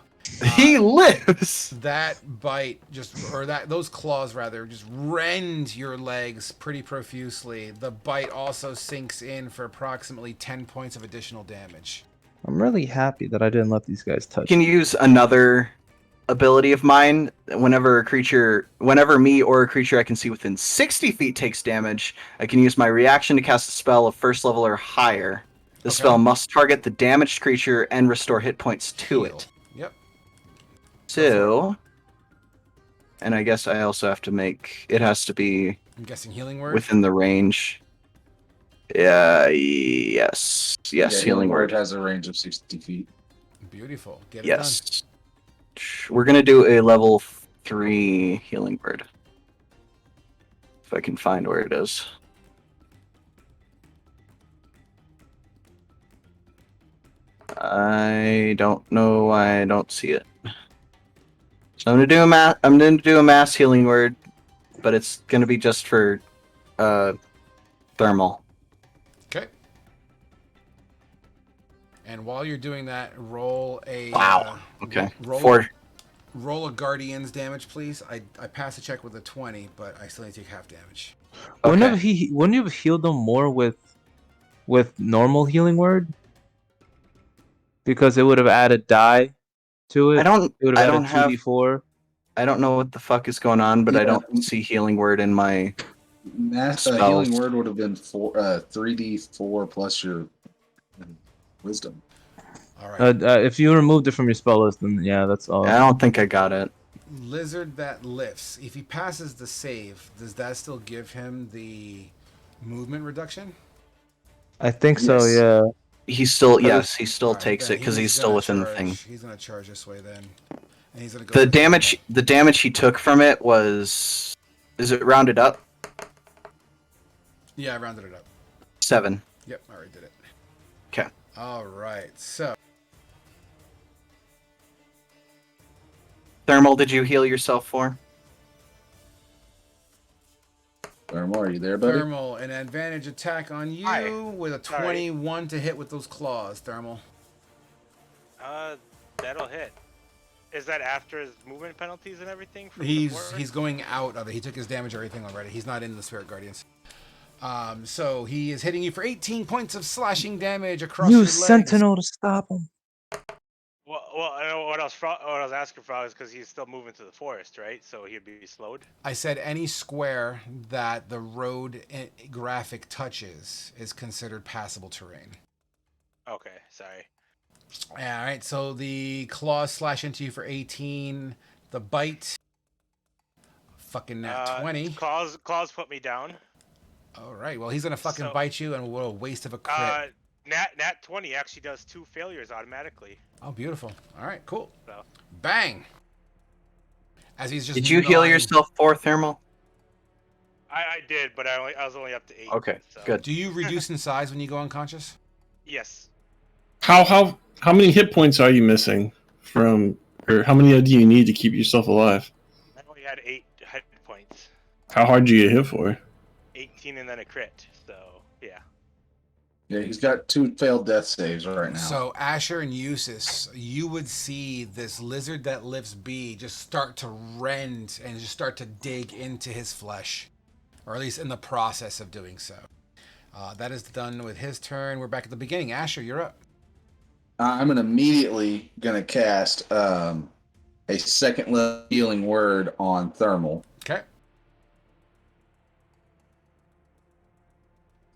He lives. That bite those claws rather just rend your legs pretty profusely. The bite also sinks in for approximately 10 points of additional damage. I'm really happy that I didn't let these guys touch Can me. you use another ability of mine whenever me or a creature I can see within 60 feet takes damage? I can use my reaction to cast a spell of first level or higher. The Okay. spell must target the damaged creature and restore hit points to Heal. it. Yep. So, and I guess I also have to make it has to be I'm guessing healing word. within the range. Yes, Yeah, healing word. has a range of 60 feet. Beautiful. Get it Yes. We're gonna do a level 3 healing word. If I can find where it is. I don't know why I don't see it. So I'm gonna do a mass healing word, but it's gonna be just for thermal. done. Okay. And while you're doing that, roll a Wow. Okay. roll a guardian's damage, please. I passed a check with a 20, but I still need to take half damage. Wouldn't Okay. you have healed them more with normal healing word? Because it would have added die to it. I don't It would have added have 2d4. I don't know what the fuck is going on, but I Yeah. don't see healing word in my spells. Healing word would have been 3d4 plus your wisdom. All right. If you removed it from your spell list, then yeah, that's all. I don't think I got it. Lizard that lifts. If he passes the save, does that still give him the movement reduction? I think so. Yes. Yeah. He still But he still All right, takes then it because he's he's still gonna within the charge. thing. He's gonna charge this way then, and he's gonna go. The for damage attack. the damage he took from it was, is it rounded up? Yeah, I rounded it up. 7. Yep, I already did it. Okay. All right, so Thermal, did you heal yourself for? Thermal, are you there, buddy? Thermal, an advantage attack on you Hi. with a Sorry. 21 to hit with those claws. Thermal. That'll hit. Is that after his movement penalties and everything? From the He's forest? going out of it. He took his damage, everything already. He's not in the Spirit Guardians. So he is hitting you for 18 points of slashing damage across your Use legs. Sentinel to stop him. Well, I know what I was asking for is because he's still moving to the forest, right? So he'd be slowed. I said any square that the road graphic touches is considered passable terrain. Okay, sorry. All right, so the claws slash into you for 18. The bite, fucking nat 20. Claws put me down. All right, well he's gonna fucking So- bite you, and what a waste of a crit. Nat 20 actually does 2 failures automatically. Oh, beautiful. All right, cool. So. Bang. As he's just. Did you heal gnawing- yourself for thermal? I did, but I was only up to 8. Okay, so. good. Do you reduce in size when you go unconscious? Yes. How many hit points are you missing from, or how many do you need to keep yourself alive? I only had 8 hit points. How hard do you get hit for? 18 and then a crit. So yeah. Yeah, he's got 2 failed death saves right now. So Asher and Eustace, you would see this lizard that lifts bee just start to rend and just start to dig into his flesh, or at least in the process of doing so. That is done with his turn. We're back at the beginning. Asher, you're up. I'm immediately gonna cast a second level healing word on thermal. Okay.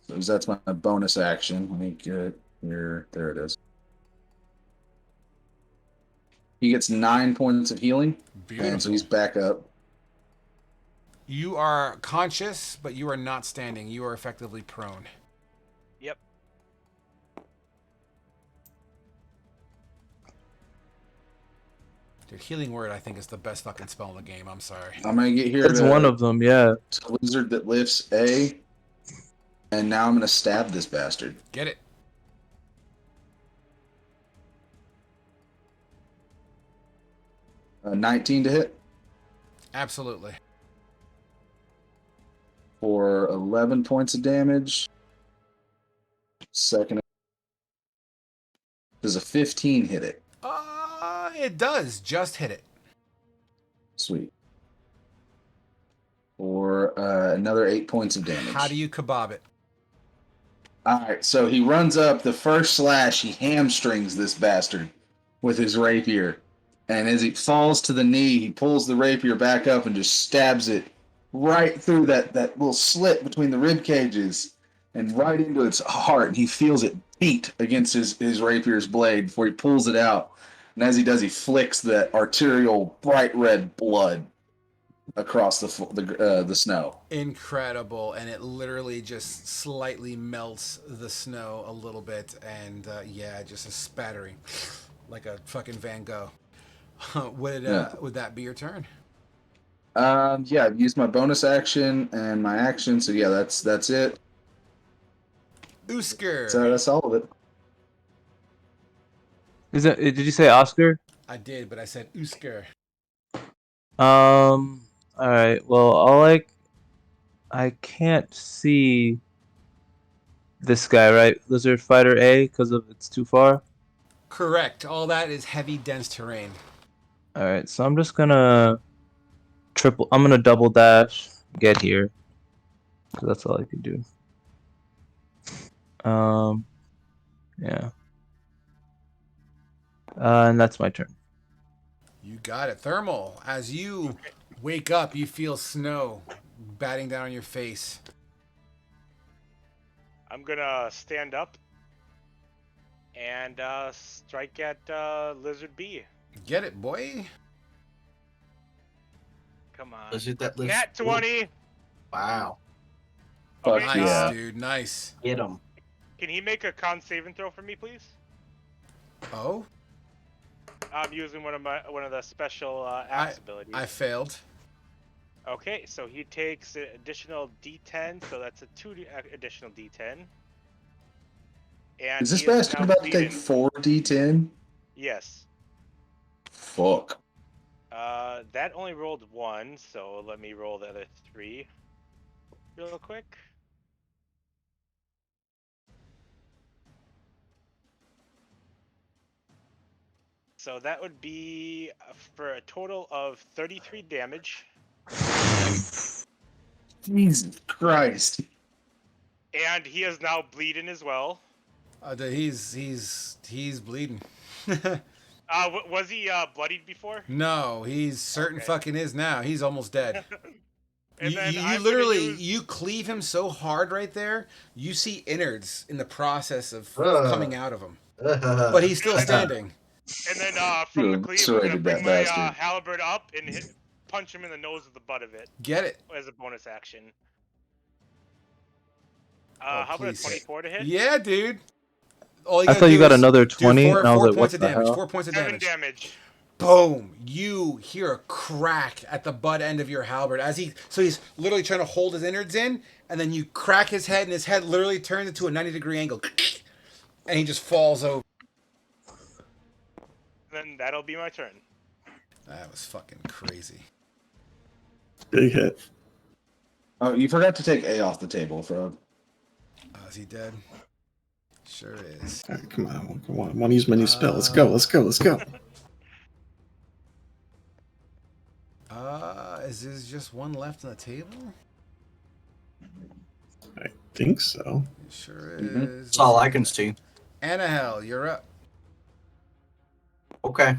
So that's my bonus action. Let me get it here. There it is. He gets 9 points of healing, Beautiful. and so he's back up. You are conscious, but you are not standing. You are effectively prone. Yep. Dude, Healing Word, I think, is the best fucking spell in the game. I'm sorry. I'm gonna get here That's one of them, yeah. to lizard that lifts A, and now I'm gonna stab this bastard. Get it. A 19 to hit Absolutely. for 11 points of damage. Second, does a 15 hit it? It does. Just hit it. Sweet. For another 8 points of damage. How do you kebab it? All right, so he runs up. The first slash, he hamstrings this bastard with his rapier. And as he falls to the knee, he pulls the rapier back up and just stabs it right through that little slit between the rib cages and right into its heart. And he feels it beat against his rapier's blade before he pulls it out. And as he does, he flicks the arterial bright red blood across the snow. Incredible, and it literally just slightly melts the snow a little bit, and yeah, just a spattering, like a fucking Van Gogh. Would that be your turn? Yeah, I've used my bonus action and my action, so yeah, that's it. Usker. So that's all of it. Did you say Oscar? I did, but I said Usker. All right. Well, I can't see this guy, right? Lizard Fighter A, because of it's too far. Correct. All that is heavy, dense terrain. All right, so I'm just gonna I'm gonna double dash, get here, because that's all I can do. Yeah. And that's my turn. You got it. Thermal. As you wake up, you feel snow batting down on your face. I'm gonna stand up and strike at Lizard B. Get it, boy. Come on. Lizard that lives. Nat 20. Wow. Fuck Nice, yeah. dude. Nice. Get him. Can he make a con saving throw for me, please? Oh, I'm using one of the special axe abilities. I failed. Okay, so he takes an additional D10, so that's a additional D10. And Is this he bastard now about to take bleeding. 4d10? Yes. Fuck. That only rolled 1, so let me roll the other 3 real quick. So that would be for a total of 33 damage. Jesus Christ. And he is now bleeding as well. He's bleeding. Was he bloodied before? No, he's certain Okay. fucking is now. He's almost dead. And you then you I'm literally gonna use... you cleave him so hard right there. You see innards in the process of coming out of him, but he's still standing. And then from the cleave, I'm gonna bring my halberd up and punch him in the nose with the butt of it. Get it? As a bonus action. Oh, how about a please. 24 to hit? Yeah, dude. All I thought you got another 20, four, and I was four like, points what of the damage. hell? 4 points of 7 damage. damage. Boom! You hear a crack at the butt end of your halberd as he's literally trying to hold his innards in, and then you crack his head, and his head literally turns into a 90-degree angle, and he just falls over. Then that'll be my turn. That was fucking crazy. Big hit. Oh, you forgot to take A off the table, Frog. Oh, is he dead? Sure is. All right, come on. I want to use my new spell. Let's go. Let's go. Is there just one left on the table? I think so. It sure Mm-hmm. is. That's all I can see. Anahel, you're up. Okay.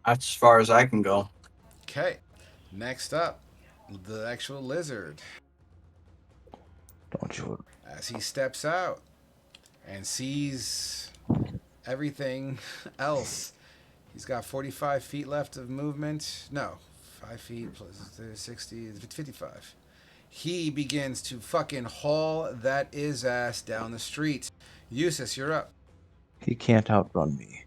That's as far as I can go. Okay. Next up, the actual lizard. Don't you? As he steps out and sees everything else, He's got 45 feet left of movement. No, 5 feet plus 60, 55. He begins to fucking haul that is ass down the street. Eustace, you're up. He can't outrun me.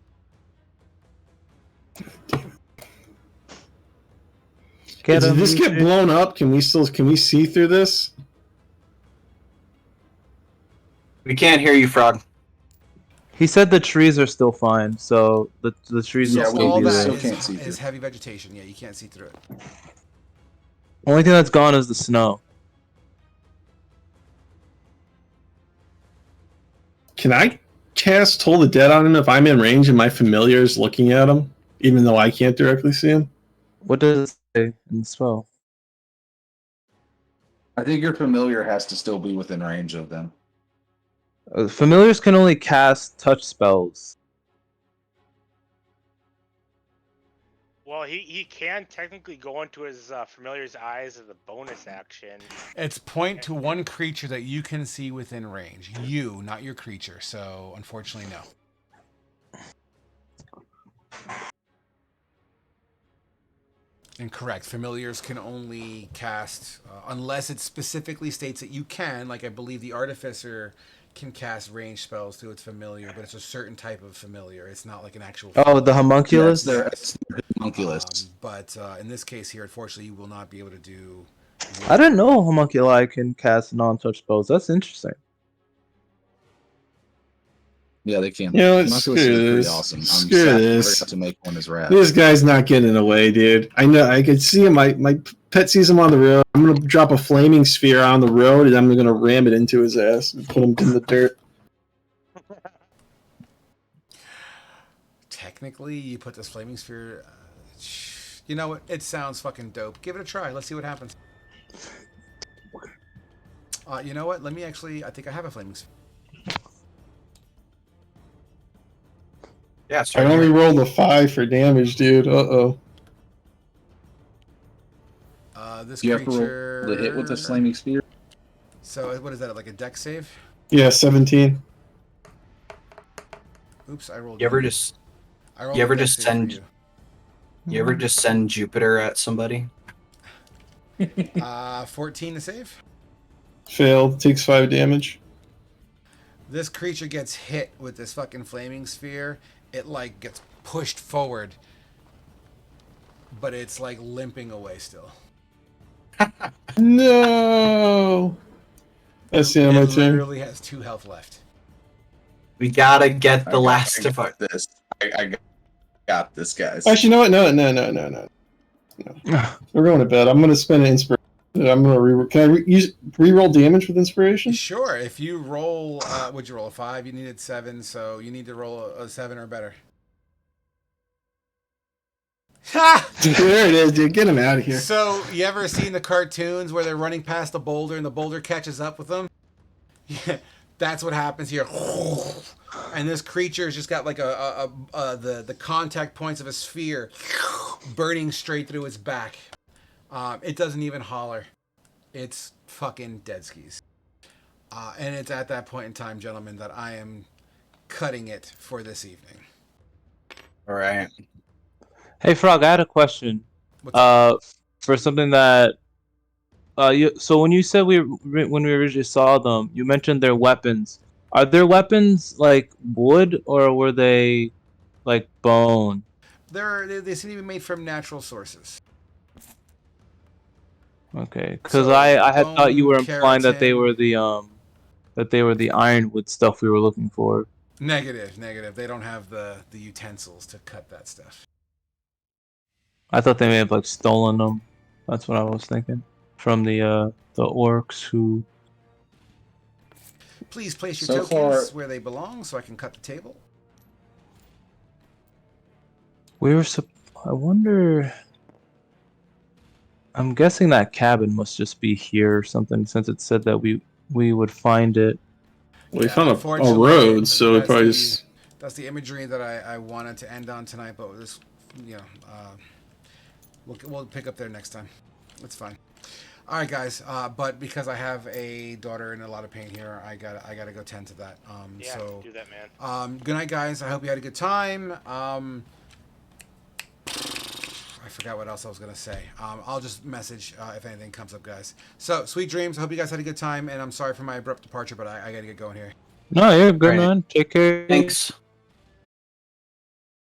Get Did him, this get Eustace. blown up? Can we see through this? We can't hear you, Frog. He said the trees are still fine, so the trees So will Yeah, still all be that there. still is, can't see is through. heavy vegetation. Yeah, you can't see through it. Only thing that's gone is the snow. Can I cast Toll the Dead on him if I'm in range and my familiar is looking at him, even though I can't directly see him? What does it say in the spell? I think your familiar has to still be within range of them. Familiars can only cast touch spells. Well, he can technically go into his familiar's eyes as a bonus action. It's point to one creature that you can see within range. You, not your creature. So, unfortunately, no. Incorrect. Familiars can only cast, unless it specifically states that you can, like I believe the Artificer can cast range spells through its familiar, but it's a certain type of familiar. It's not like an actual Oh, the familiar. homunculus? Yeah, Yes. it's their homunculus. But in this case here, unfortunately, you will not be able to do... I didn't know homunculi can cast non-touch spells. That's interesting. Yeah, they can. You know what? Homunculus Screw is pretty this. awesome. I'm Screw sad I this. forgot to make one as rad. This guy's not getting away, dude. I know. I could see him. My pet sees him on the road. I'm gonna drop a flaming sphere on the road, and I'm gonna ram it into his ass and put him in the dirt. Technically, you put this flaming sphere... you know what? It sounds fucking dope. Give it a try. Let's see what happens. You know what? Let me actually... I think I have a flaming sphere. Yeah, it's I right only here. rolled a 5 for damage, dude. Uh-oh. This Do you have to creature... roll the hit with the flaming spear? So, what is that? Like a deck save? Yeah, 17. Oops, I rolled... You ever good. just I rolled you a ever deck just save for send- you. you ever just send Jupiter at somebody? 14 to save. Failed. Takes 5 damage. This creature gets hit with this fucking flaming sphere. It like gets pushed forward, but it's like limping away still. No. That's the end It of my turn. literally has 2 health left. We gotta get the I last of got this. I got this, guys. Actually, you know what? No. We're going to bed. I'm gonna spend an inspiration. I'm gonna re. Can I re-roll damage with inspiration? Sure, if you roll, would you roll a 5? You needed 7, so you need to roll a 7 or better. Ha! There it is, dude. Get him out of here. So, you ever seen the cartoons where they're running past a boulder and the boulder catches up with them? Yeah, that's what happens here. And this creature's just got like the contact points of a sphere burning straight through its back. It doesn't even holler. It's fucking dead skis. And it's at that point in time, gentlemen, that I am cutting it for this evening. All right. Hey, Frog, I had a question. What's up? For something that so when you said when we originally saw them, you mentioned their weapons. Are their weapons like wood or were they like bone? They seem to be made from natural sources. Okay, because So, I had thought you were bone, implying that they keratin. were the ironwood stuff we were looking for. Negative. They don't have the utensils to cut that stuff. I thought they may have like stolen them. That's what I was thinking from the orcs who. Please place your So tokens far- where they belong so I can cut the table. I wonder. I'm guessing that cabin must just be here or something, since it said that we would find it. We found a unfortunately, road, so we that's probably the- just. That's the imagery that I wanted to end on tonight, but this, we'll pick up there next time. It's fine. All right, guys. But because I have a daughter in a lot of pain here, I gotta go tend to that. Yeah, So do that, man. good night, guys. I hope you had a good time. forgot what else I was gonna say. I'll just message if anything comes up, guys. So, sweet dreams. I hope you guys had a good time, and I'm sorry for my abrupt departure, but I gotta get going here. No, you're good, All right. man. Take care. Thanks.